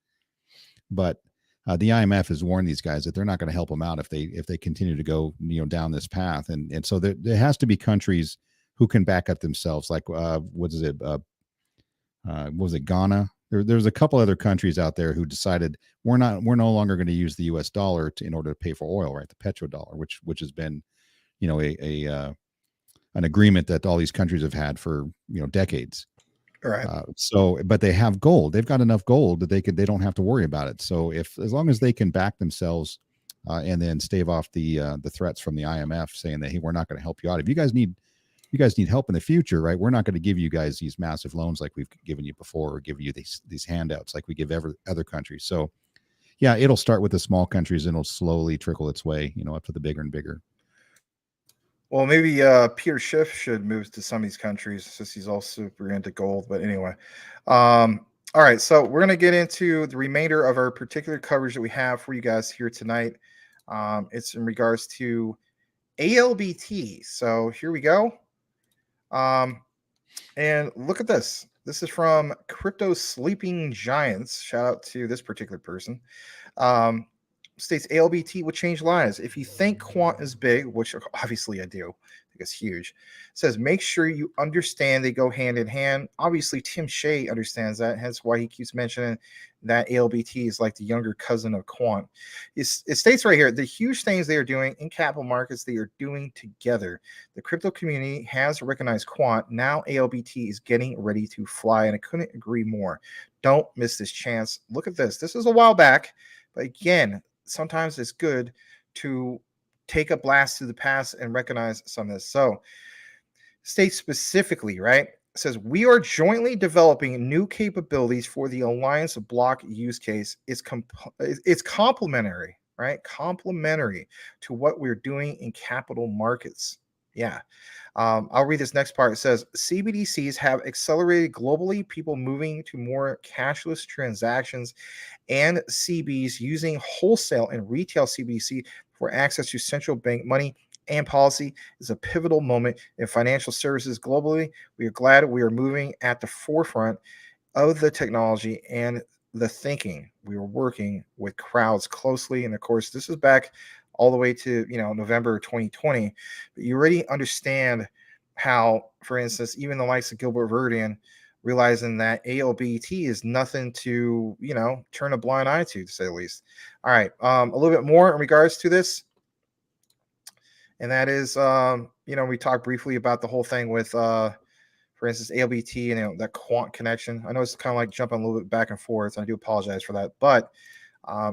But the IMF has warned these guys that they're not going to help them out if they continue to go down this path. And so there has to be countries who can back up themselves. Like what was it, Ghana? There's a couple other countries out there who decided we're no longer going to use the U.S. dollar in order to pay for oil, right? The petrodollar, which has been an agreement that all these countries have had for decades. All right. But they have gold. They've got enough gold that they don't have to worry about it. So as long as they can back themselves and then stave off the threats from the IMF saying that, hey, we're not going to help you out. If you guys need you guys need help in the future, right? We're not going to give you guys these massive loans like we've given you before, or give you these handouts like we give other countries. So yeah, it'll start with the small countries and it'll slowly trickle its way, up to the bigger and bigger. Well, maybe Peter Schiff should move to some of these countries since he's all super into gold. But anyway, all right. So we're going to get into the remainder of our particular coverage that we have for you guys here tonight. It's in regards to ALBT. So here we go. And look at this. This is from Crypto Sleeping Giants. Shout out to this particular person. States ALBT will change lives. If you think quant is big, which obviously I do, I think it's huge, it says make sure you understand they go hand in hand. Obviously, Tim Shea understands that, hence why he keeps mentioning that ALBT is like the younger cousin of quant. It states right here, the huge things they are doing in capital markets, they are doing together. The crypto community has recognized quant. Now ALBT is getting ready to fly, and I couldn't agree more. Don't miss this chance. Look at this. This is a while back, but again, sometimes it's good to take a blast to the past and recognize some of this. So, states specifically, right? It says we are jointly developing new capabilities for the Alliance block use case. It's complementary, right? Complementary to what we're doing in capital markets. Yeah. I'll read this next part. It says CBDCs have accelerated globally, people moving to more cashless transactions, and CBs using wholesale and retail CBDC for access to central bank money and policy is a pivotal moment in financial services globally. We are glad we are moving at the forefront of the technology and the thinking. We are working with crowds closely. And of course, this is back all the way to November 2020. But you already understand how, for instance, even the likes of Gilbert Verdin realizing that ALBT is nothing to turn a blind eye to say the least. All right, a little bit more in regards to this, and that is we talked briefly about the whole thing with for instance ALBT and that quant connection. I know it's kind of like jumping a little bit back and forth, and I do apologize for that, but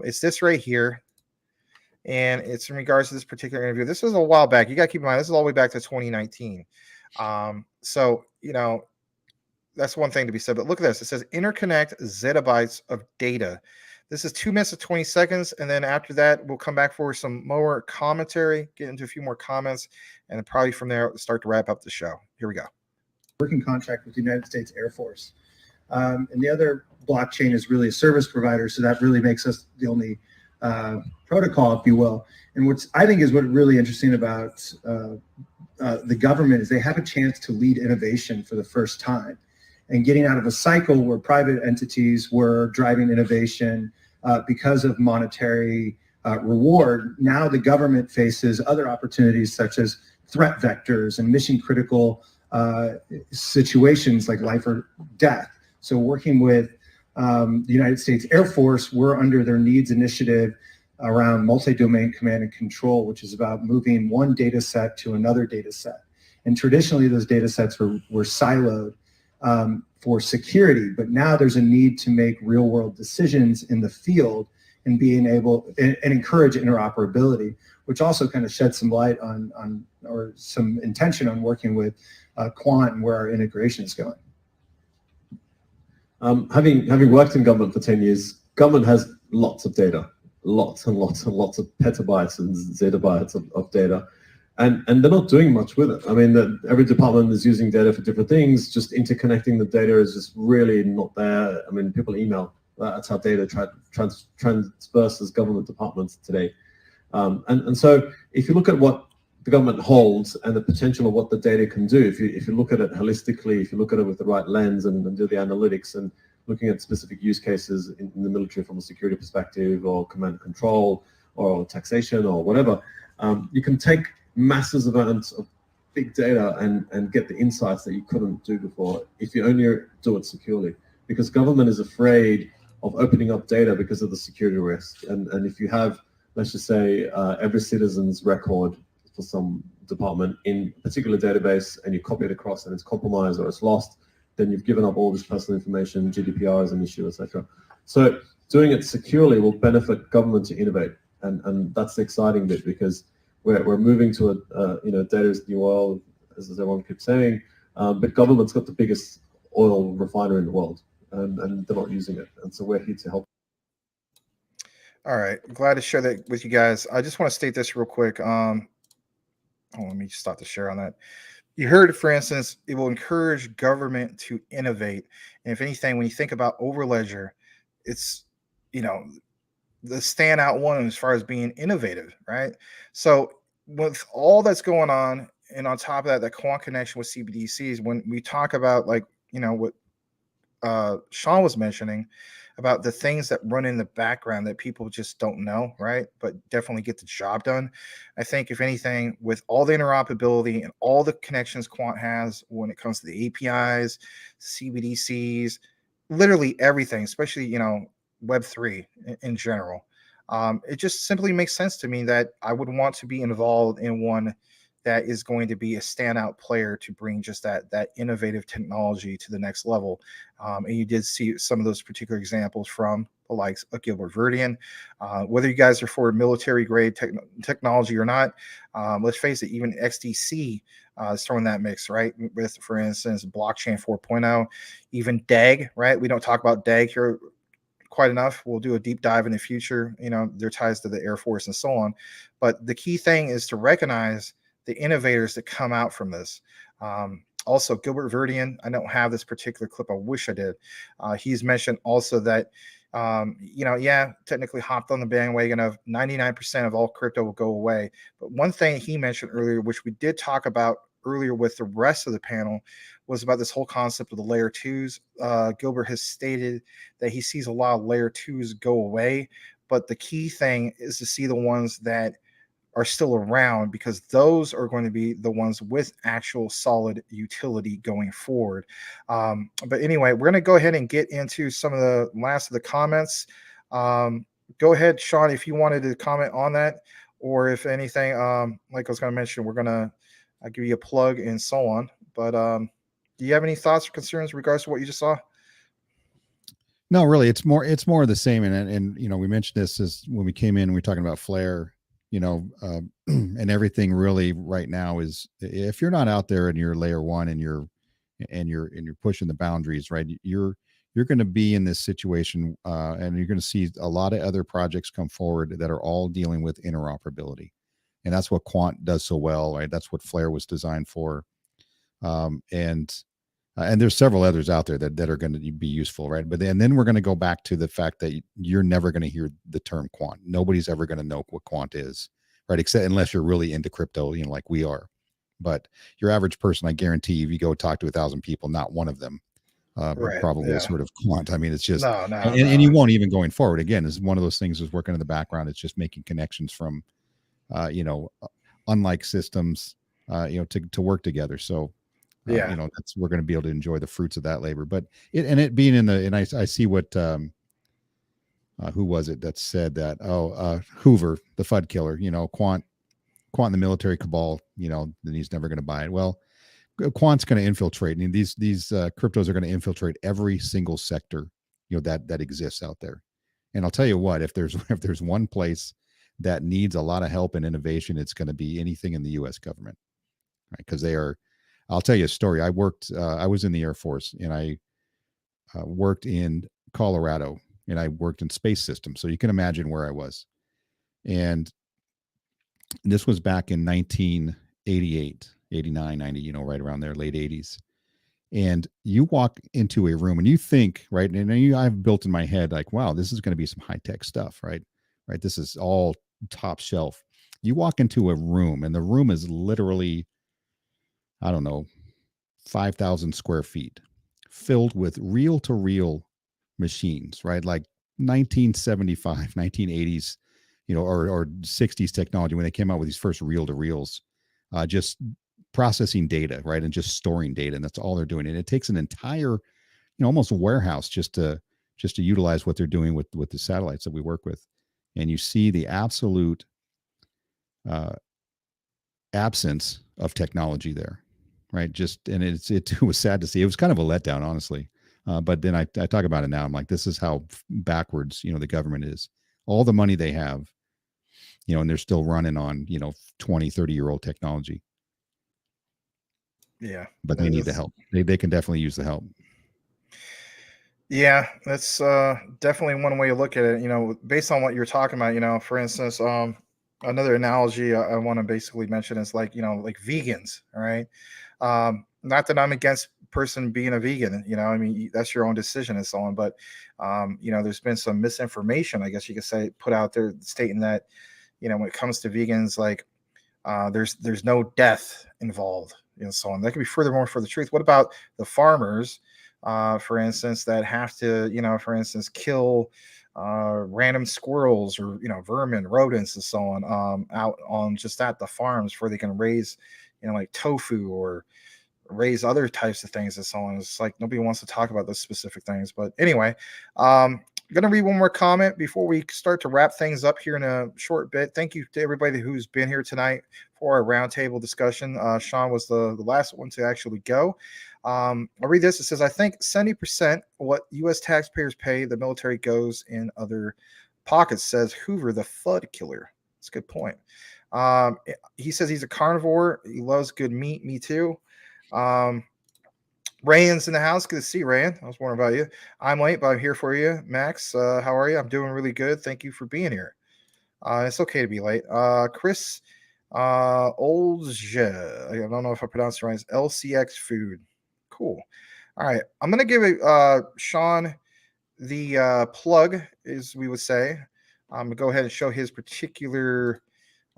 it's this right here. And it's in regards to this particular interview. This was a while back. You got to keep in mind, this is all the way back to 2019. So, that's one thing to be said. But look at this. It says interconnect zettabytes of data. This is 2 minutes and 20 seconds. And then after that, we'll come back for some more commentary, get into a few more comments, and then probably from there, start to wrap up the show. Here we go. Working contract with the United States Air Force. And the other blockchain is really a service provider. So that really makes us the only protocol, if you will. And what really interesting about the government is they have a chance to lead innovation for the first time, and getting out of a cycle where private entities were driving innovation because of monetary reward. Now the government faces other opportunities such as threat vectors and mission critical situations like life or death. So working with the United States Air Force, we're under their needs initiative around multi-domain command and control, which is about moving one data set to another data set. And traditionally, those data sets were siloed for security, but now there's a need to make real-world decisions in the field and being able and encourage interoperability, which also kind of sheds some light on or some intention on working with Quant and where our integration is going. Having worked in government for 10 years, government has lots of data, lots and lots and lots of petabytes and zettabytes of data, and they're not doing much with it. I mean, every department is using data for different things. Just interconnecting the data is just really not there. I mean, people email. That's how data transverses government departments today. And so if you look at what the government holds and the potential of what the data can do, if you look at it holistically, if you look at it with the right lens and do the analytics and looking at specific use cases in the military from a security perspective or command and control or taxation or whatever, you can take massive amounts of big data and get the insights that you couldn't do before if you only do it securely. Because government is afraid of opening up data because of the security risk. And if you have, let's just say, every citizen's record for some department in a particular database and you copy it across and it's compromised or it's lost, then you've given up all this personal information. GDPR is an issue, etc. So doing it securely will benefit government to innovate, and that's the exciting bit, because we're moving to a data is the new oil, as everyone keeps saying. But government's got the biggest oil refinery in the world, and they're not using it. And so we're here to help. All right, glad to share that with you guys. I just want to state this real quick. Let me just stop the share on that. You heard, for instance, it will encourage government to innovate. And if anything, when you think about Overledger, it's, you know, the standout one as far as being innovative, right? So with all that's going on, and on top of that, the quant connection with CBDCs, when we talk about, like, you know, what Sean was mentioning about the things that run in the background that people just don't know, right? But definitely get the job done. I think, if anything, with all the interoperability and all the connections Quant has when it comes to the APIs, CBDCs, literally everything, especially, you know, Web3 in general, it just simply makes sense to me that I would want to be involved in one that is going to be a standout player to bring just that innovative technology to the next level. And you did see some of those particular examples from the likes of Gilbert Verdian. Whether you guys are for military grade technology or not, let's face it, even XDC is throwing that mix, right? With, for instance, blockchain 4.0, even DAG, right? We don't talk about DAG here quite enough. We'll do a deep dive in the future, you know, their ties to the Air Force and so on. But the key thing is to recognize the innovators that come out from this. Also, Gilbert Verdian, I don't have this particular clip. I wish I did. He's mentioned also that, you know, yeah, technically hopped on the bandwagon of 99% of all crypto will go away. But one thing he mentioned earlier, which we did talk about earlier with the rest of the panel, was about this whole concept of the layer twos. Gilbert has stated that he sees a lot of layer twos go away, but the key thing is to see the ones that are still around, because those are going to be the ones with actual solid utility going forward. But anyway, we're going to go ahead and get into some of the last of the comments. Go ahead, Sean, if you wanted to comment on that, or if anything, like I was going to mention, we're going to give you a plug and so on. But do you have any thoughts or concerns in regards to what you just saw? No, really, it's more of the same. And you know, we mentioned this as when we came in, we were talking about Flare, you know, and everything really right now is, if you're not out there and you're layer one and you're pushing the boundaries, right, you're going to be in this situation, and you're going to see a lot of other projects come forward that are all dealing with interoperability, and that's what Quant does so well, right? That's what Flare was designed for, and there's several others out there that are going to be useful, right? But then we're going to go back to the fact that you're never going to hear the term quant. Nobody's ever going to know what quant is, right? Except unless you're really into crypto, you know, like we are. But your average person, I guarantee you, if you go talk to 1,000 people, not one of them probably sort of quant. I mean, it's just, and you won't even going forward. Again, it's one of those things is working in the background. It's just making connections from, you know, unlike systems, you know, to work together. So, you know, we're going to be able to enjoy the fruits of that labor. But it being in the, and I see what, who was it that said that? Hoover, the FUD killer, you know, quant in the military cabal, you know, then he's never going to buy it. Well, quant's going to infiltrate. I mean, these cryptos are going to infiltrate every single sector, you know, that exists out there. And I'll tell you what, if there's one place that needs a lot of help and innovation, it's going to be anything in the U.S. government, right? Because they are. I'll tell you a story. I was in the Air Force, and I worked in Colorado, and I worked in space systems. So you can imagine where I was. And this was back in 1988, 89, 90, you know, right around there, late 80s. And you walk into a room and you think, right, and I've built in my head like, wow, this is going to be some high-tech stuff, right? Right. This is all top shelf. You walk into a room, and the room is literally, I don't know, 5,000 square feet, filled with reel-to-reel machines, right? Like 1975, 1980s, you know, or 60s technology when they came out with these first reel-to-reels, just processing data, right? And just storing data. And that's all they're doing. And it takes an entire, you know, almost a warehouse just to utilize what they're doing with the satellites that we work with. And you see the absolute absence of technology there. Right. And it was sad to see. It was kind of a letdown, honestly. But then I talk about it now. I'm like, this is how backwards, you know, the government is. All the money they have, you know, and they're still running on, you know, 20, 30-year-old technology. Yeah, but they need the help. They can definitely use the help. Yeah, that's definitely one way to look at it. Based on what you're talking about, for instance, another analogy I want to basically mention is like vegans. All right. Not that I'm against person being a vegan, I mean, that's your own decision and so on. But, there's been some misinformation, I guess you could say, put out there stating that, when it comes to vegans, like there's no death involved and so on. That could be furthermore for the truth. What about the farmers, for instance, that have to, for instance, kill random squirrels or, vermin, rodents and so on out on just at the farms before they can raise, like tofu or raise other types of things and so on. It's like nobody wants to talk about those specific things. But anyway, I'm going to read one more comment before we start to wrap things up here in a short bit. Thank you to everybody who's been here tonight for our roundtable discussion. Sean was the last one to actually go. I'll read this. It says, I think 70% what U.S. taxpayers pay, the military goes in other pockets, says Hoover, the FUD killer. That's a good point. He says he's a carnivore. He loves good meat. Me too. Rayan's in the house. Good to see you, Rayan. I was wondering about you. I'm late, but I'm here for you. Max, how are you? I'm doing really good. Thank you for being here. It's okay to be late. Chris Olja, I don't know if I pronounced it right. It's LCX Food. Cool. All right. I'm going to give Sean the plug, as we would say. I'm going to go ahead and show his particular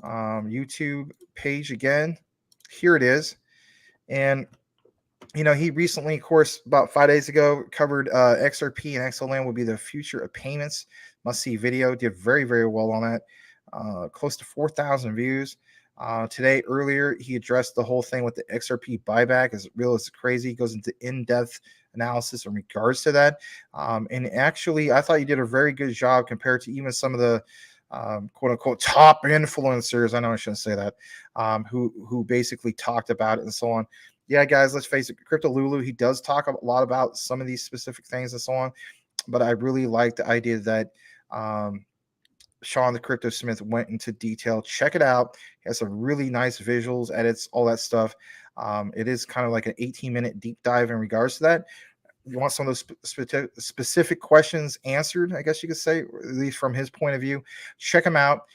YouTube page again. Here it is. And, he recently, of course, about 5 days ago, covered XRP and XLM will be the future of payments. Must see video. Did very, very well on that. Close to 4,000 views. Today, earlier, he addressed the whole thing with the XRP buyback. As real as crazy. He goes into in-depth analysis in regards to that. And actually, I thought you did a very good job compared to even some of the quote unquote top influencers. I know I shouldn't say that. Who basically talked about it and so on. Yeah, guys, let's face it. Crypto Lulu, he does talk a lot about some of these specific things and so on. But I really like the idea that Sean the Crypto Smith went into detail. Check it out. He has some really nice visuals, edits, all that stuff. It is kind of like an 18-minute deep dive in regards to that. You want some of those specific questions answered, I guess you could say, at least from his point of view. Check him out.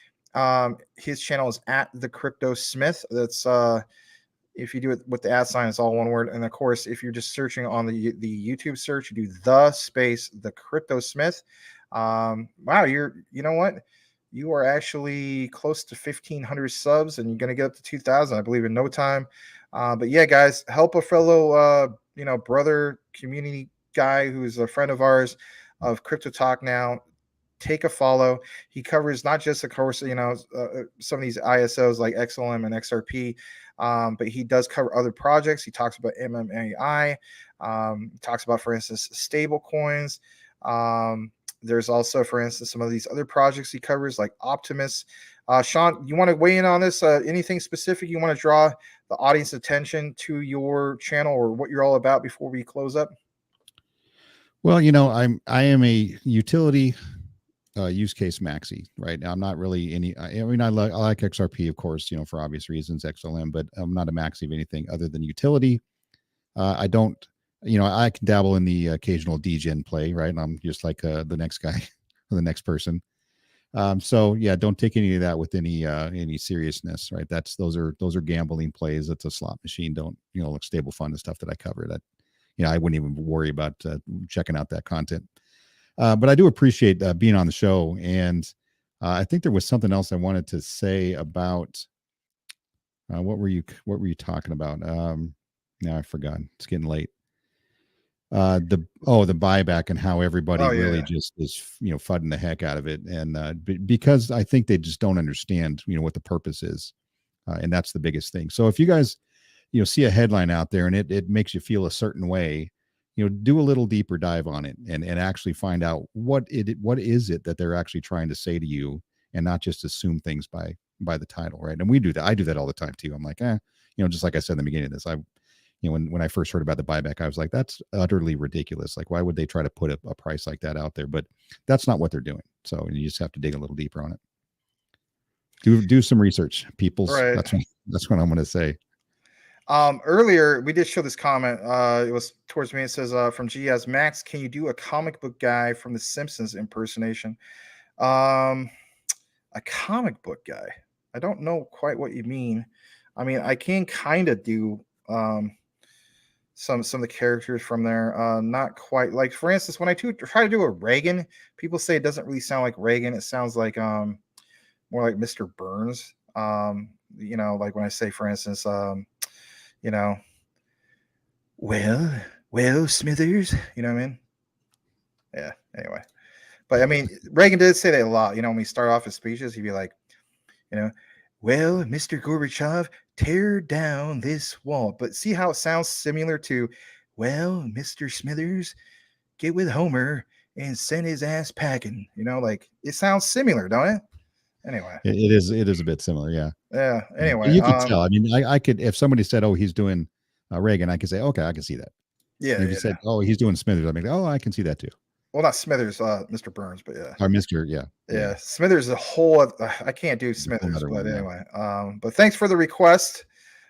His channel is at the Crypto Smith. That's if you do it with the @ sign, it's all one word. And of course, if you're just searching on the YouTube search, you do the Crypto Smith. Wow, you know what? You are actually close to 1,500 subs, and you're going to get up to 2,000, I believe, in no time. But yeah, guys, help a fellow, brother, community guy who's a friend of ours of Crypto Talk Now. Take a follow. He covers not just, of course, some of these ISOs like XLM and XRP, but he does cover other projects. He talks about MMAI. Talks about, for instance, stable coins. There's also, for instance, some of these other projects he covers like Optimus. Sean, you want to weigh in on this? Anything specific you want to draw the audience attention to your channel or what you're all about before we close up? Well, I am a utility use case maxi, right? I'm not really any. I like XRP, of course, for obvious reasons, XLM, but I'm not a maxi of anything other than utility. I don't. I can dabble in the occasional degen play, right? And I'm just like the next guy, or the next person. So yeah, don't take any of that with any seriousness, right? Those are gambling plays. It's a slot machine. Don't look stable fund and stuff that I cover. That I wouldn't even worry about checking out that content. But I do appreciate being on the show, and I think there was something else I wanted to say about what were you talking about? Now I forgot. It's getting late. The buyback and how everybody really just is fudding the heck out of it, and because I think they just don't understand what the purpose is, and that's the biggest thing. So if you guys see a headline out there and it makes you feel a certain way, do a little deeper dive on it and actually find out what is it that they're actually trying to say to you, and not just assume things by the title, right? And we do that. I do that all the time too. I'm like, just like I said in the beginning of this, when I first heard about the buyback, I was like, that's utterly ridiculous. Like, why would they try to put a price like that out there? But that's not what they're doing. So you just have to dig a little deeper on it. Do some research, peoples. Right. That's what I'm going to say. Earlier we did show this comment. It was towards me. It says from GS Max, can you do a comic book guy from The Simpsons impersonation? A comic book guy. I don't know quite what you mean. I mean, I can kind of do some of the characters from there. Not quite. Like for instance, when I try to do a Reagan, people say it doesn't really sound like Reagan. It sounds like more like Mr. Burns. You know, like when I say, for instance, you know, well, Smithers. You know what I mean? Yeah. Anyway, but I mean, Reagan did say that a lot. You know, when we start off his speeches, he'd be like, you know, well, Mr. Gorbachev, tear down this wall. But see how it sounds similar to, well, Mr. Smithers, get with Homer and send his ass packing. You know, like it sounds similar, don't it? Anyway, it is a bit similar. Yeah. Yeah. Anyway, you could tell. I mean, I could, if somebody said, "Oh, he's doing Reagan," I could say, "Okay, I can see that." Yeah. And if you said, "Oh, he's doing Smithers," I mean, "Oh, I can see that too." Well, not Smithers, Mr. Burns, but yeah. Or Mr. Yeah. Yeah. Smithers is a whole other, I can't do Smithers, but one, anyway. But thanks for the request.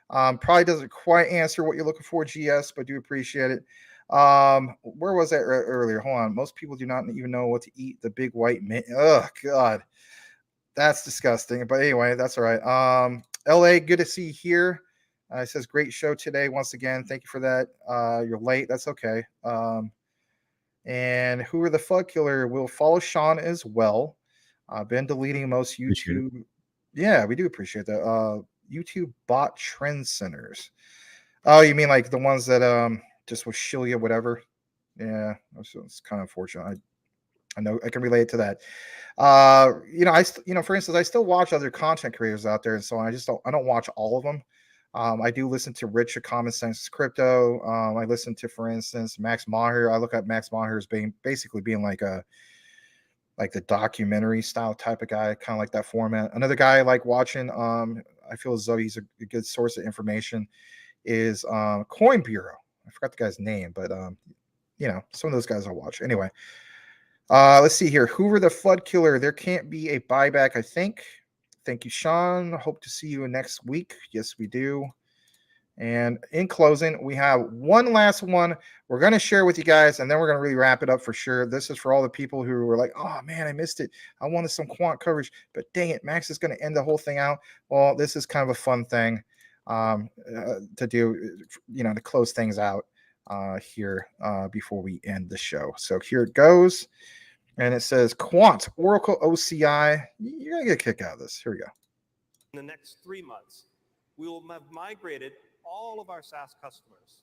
Probably doesn't quite answer what you're looking for, GS, but do appreciate it. Where was that earlier? Hold on. Most people do not even know what to eat. The big white man. Oh God. That's disgusting. But anyway, that's all right. LA, good to see you here. It says great show today. Once again, thank you for that. You're late. That's okay. And who are the Fug Killer? We'll follow Sean as well. I've been deleting most YouTube. Yeah, we do appreciate that. YouTube bot trend centers. Oh, you mean like the ones that just will shill you whatever? Yeah, it's kind of unfortunate. I know I can relate to that. You know, for instance, I still watch other content creators out there, and so I don't watch all of them. I do listen to Rich of Common Sense Crypto. I listen to, for instance, Max Maher. I look at Max Maher as basically being like the documentary style type of guy, kind of like that format. Another guy I like watching, I feel as though he's a good source of information, is Coin Bureau. I forgot the guy's name, but you know, some of those guys I'll watch. Anyway, let's see here. Hoover the Flood Killer. There can't be a buyback, I think. Thank you, Sean. Hope to see you next week. Yes, we do. And in closing, we have one last one we're going to share with you guys, and then we're going to really wrap it up for sure. This is for all the people who were like, oh, man, I missed it. I wanted some quant coverage, but dang it, Max is going to end the whole thing out. Well, this is kind of a fun thing to do, you know, to close things out here before we end the show. So here it goes. And it says Quant, Oracle, OCI. You're going to get a kick out of this. Here we go. In the next 3 months, we will have migrated all of our SaaS customers,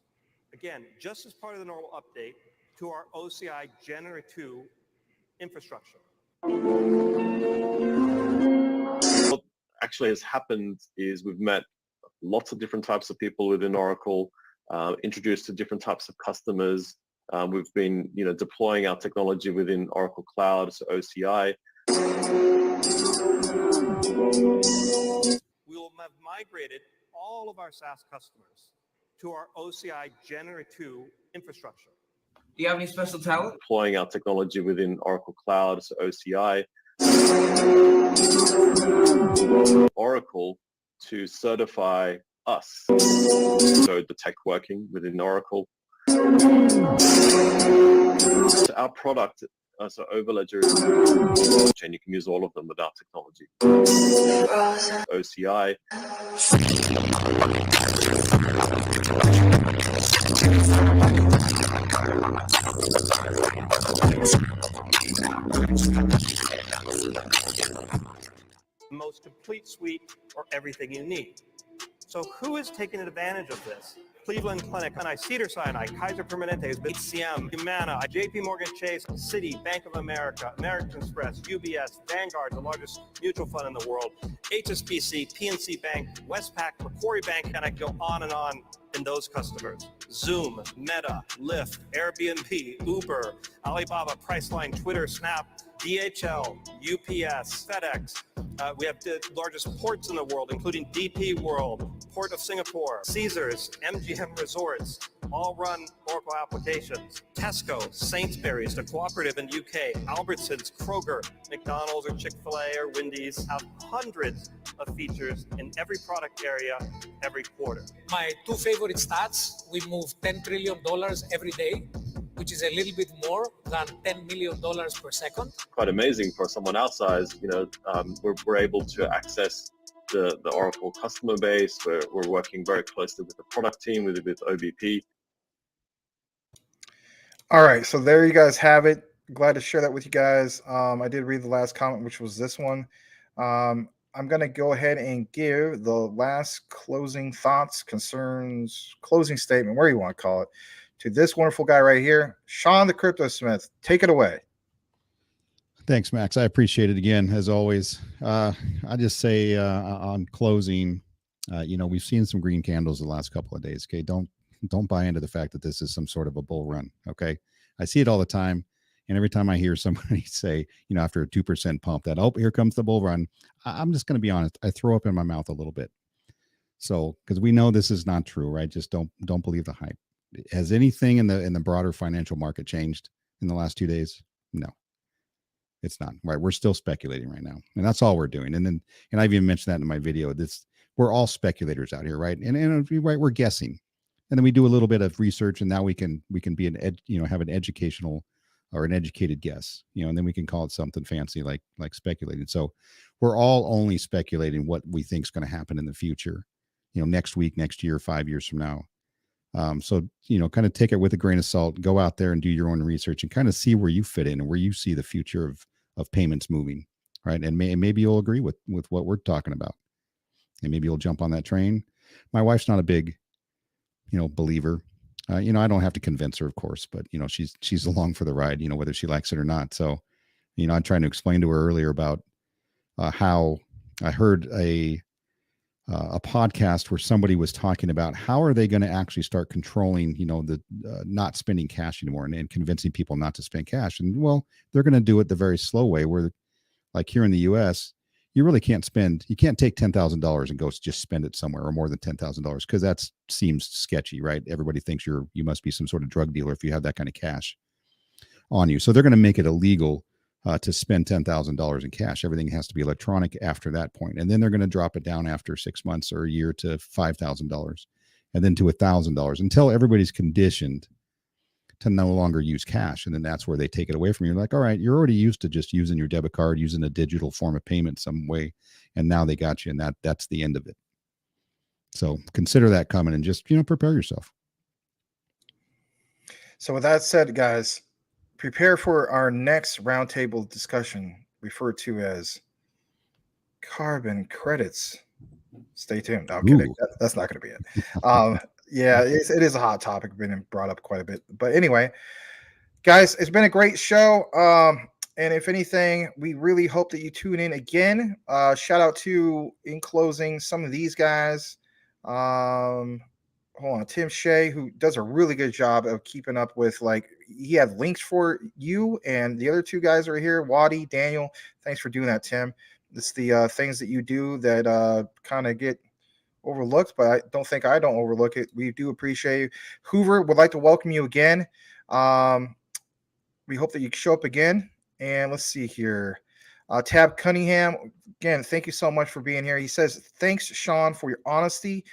again, just as part of the normal update, to our OCI Gen 2 infrastructure. What actually has happened is we've met lots of different types of people within Oracle, introduced to different types of customers. We've been, you know, deploying our technology within Oracle Cloud, so OCI. We will have migrated all of our SaaS customers to our OCI Gen 2 infrastructure. Do you have any special talent? Deploying our technology within Oracle Cloud, so OCI. Oracle to certify us. So the tech working within Oracle. So our product, so Overledger, and you can use all of them with our technology. OCI. Most complete suite or everything you need. So who is taking advantage of this? Cleveland Clinic, Cedars-Sinai, Kaiser Permanente, HCM, Humana, JP Morgan Chase, Citi, Bank of America, American Express, UBS, Vanguard, the largest mutual fund in the world, HSBC, PNC Bank, Westpac, Macquarie Bank, and I go on in those customers. Zoom, Meta, Lyft, Airbnb, Uber, Alibaba, Priceline, Twitter, Snap, DHL, UPS, FedEx. We have the largest ports in the world, including DP World, Port of Singapore, Caesars, MGM Resorts, all run Oracle applications. Tesco, Sainsbury's, the Cooperative in the UK, Albertsons, Kroger, McDonald's or Chick-fil-A or Wendy's have hundreds of features in every product area every quarter. My two favorite stats, we move $10 trillion every day, which is a little bit more than $10 million per second. Quite amazing for someone our size. We're able to access the Oracle customer base. We're working very closely with the product team, with OBP. All right, so there you guys have it. Glad to share that with you guys. I did read the last comment, which was this one. I'm going to go ahead and give the last closing thoughts, concerns, closing statement, where you want to call it, to this wonderful guy right here, Sean the Crypto Smith. Take it away. Thanks, Max. I appreciate it again, as always. I just say on closing, we've seen some green candles the last couple of days. Okay, don't buy into the fact that this is some sort of a bull run. Okay, I see it all the time. And every time I hear somebody say, after a 2% pump that, oh, here comes the bull run, I'm just going to be honest. I throw up in my mouth a little bit. So, because we know this is not true, right? Just don't believe the hype. Has anything in the broader financial market changed in the last 2 days? No, it's not. Right? We're still speculating right now, and that's all we're doing. And I've even mentioned that in my video. We're all speculators out here, right? And right, we're guessing, and then we do a little bit of research, and now we can be have an educational or an educated guess, and then we can call it something fancy like speculating. So we're all only speculating what we think is going to happen in the future, next week, next year, 5 years from now. So, kind of take it with a grain of salt, go out there and do your own research and kind of see where you fit in and where you see the future of payments moving. Right. And maybe you'll agree with what we're talking about, and maybe you'll jump on that train. My wife's not a big, believer. I don't have to convince her, of course, but she's along for the ride, whether she likes it or not. So, I'm trying to explain to her earlier about how I heard a podcast where somebody was talking about how are they going to actually start controlling, the not spending cash anymore and convincing people not to spend cash. And well, they're going to do it the very slow way where, like here in the US, you really can't take $10,000 and go just spend it somewhere, or more than $10,000, because that seems sketchy, right? Everybody thinks you must be some sort of drug dealer if you have that kind of cash on you. So they're going to make it illegal to spend $10,000 in cash. Everything has to be electronic after that point. And then they're going to drop it down after 6 months or a year to $5,000 and then to $1,000 until everybody's conditioned to no longer use cash. And then that's where they take it away from you. Like, all right, you're already used to just using your debit card, using a digital form of payment some way. And now they got you, and that's the end of it. So consider that coming and just, prepare yourself. So with that said, guys, prepare for our next roundtable discussion, referred to as carbon credits. Stay tuned. No, I'm kidding. That's not going to be it. Yeah, it is a hot topic, been brought up quite a bit. But anyway, guys, it's been a great show. And if anything, we really hope that you tune in again. Shout out to, in closing, some of these guys. Hold on, Tim Shea, who does a really good job of keeping up with, he had links for you, and the other two guys are here, Waddy, Daniel. Thanks for doing that, Tim. It's the things that you do that kind of get overlooked, but I don't think I don't overlook it. We do appreciate you. Hoover would like to welcome you again. We hope that you show up again. And let's see here. Tab Cunningham, again, thank you so much for being here. He says, thanks, Sean, for your honesty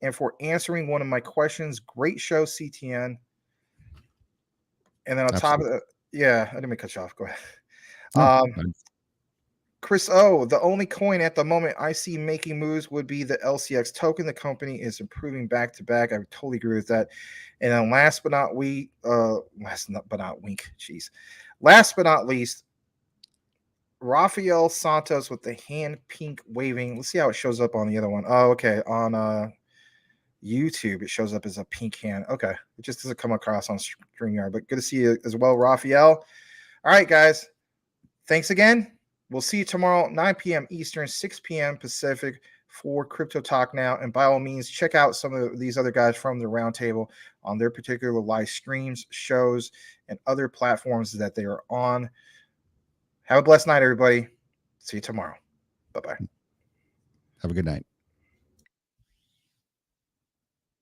and for answering one of my questions. Great show, CTN. And then on top of that, I didn't mean to cut you off. Go ahead. Chris O, the only coin at the moment I see making moves would be the LCX token. The company is improving back to back. I totally agree with that. And then last but not least, Rafael Santos with the hand pink waving. Let's see how it shows up on the other one. Oh, okay. On YouTube, it shows up as a pink hand. Okay. It just doesn't come across on StreamYard, but good to see you as well, Rafael. All right, guys. Thanks again. We'll see you tomorrow, 9 p.m. Eastern, 6 p.m. Pacific for Crypto Talk Now. And by all means, check out some of these other guys from the roundtable on their particular live streams, shows, and other platforms that they are on. Have a blessed night, everybody. See you tomorrow. Bye-bye. Have a good night.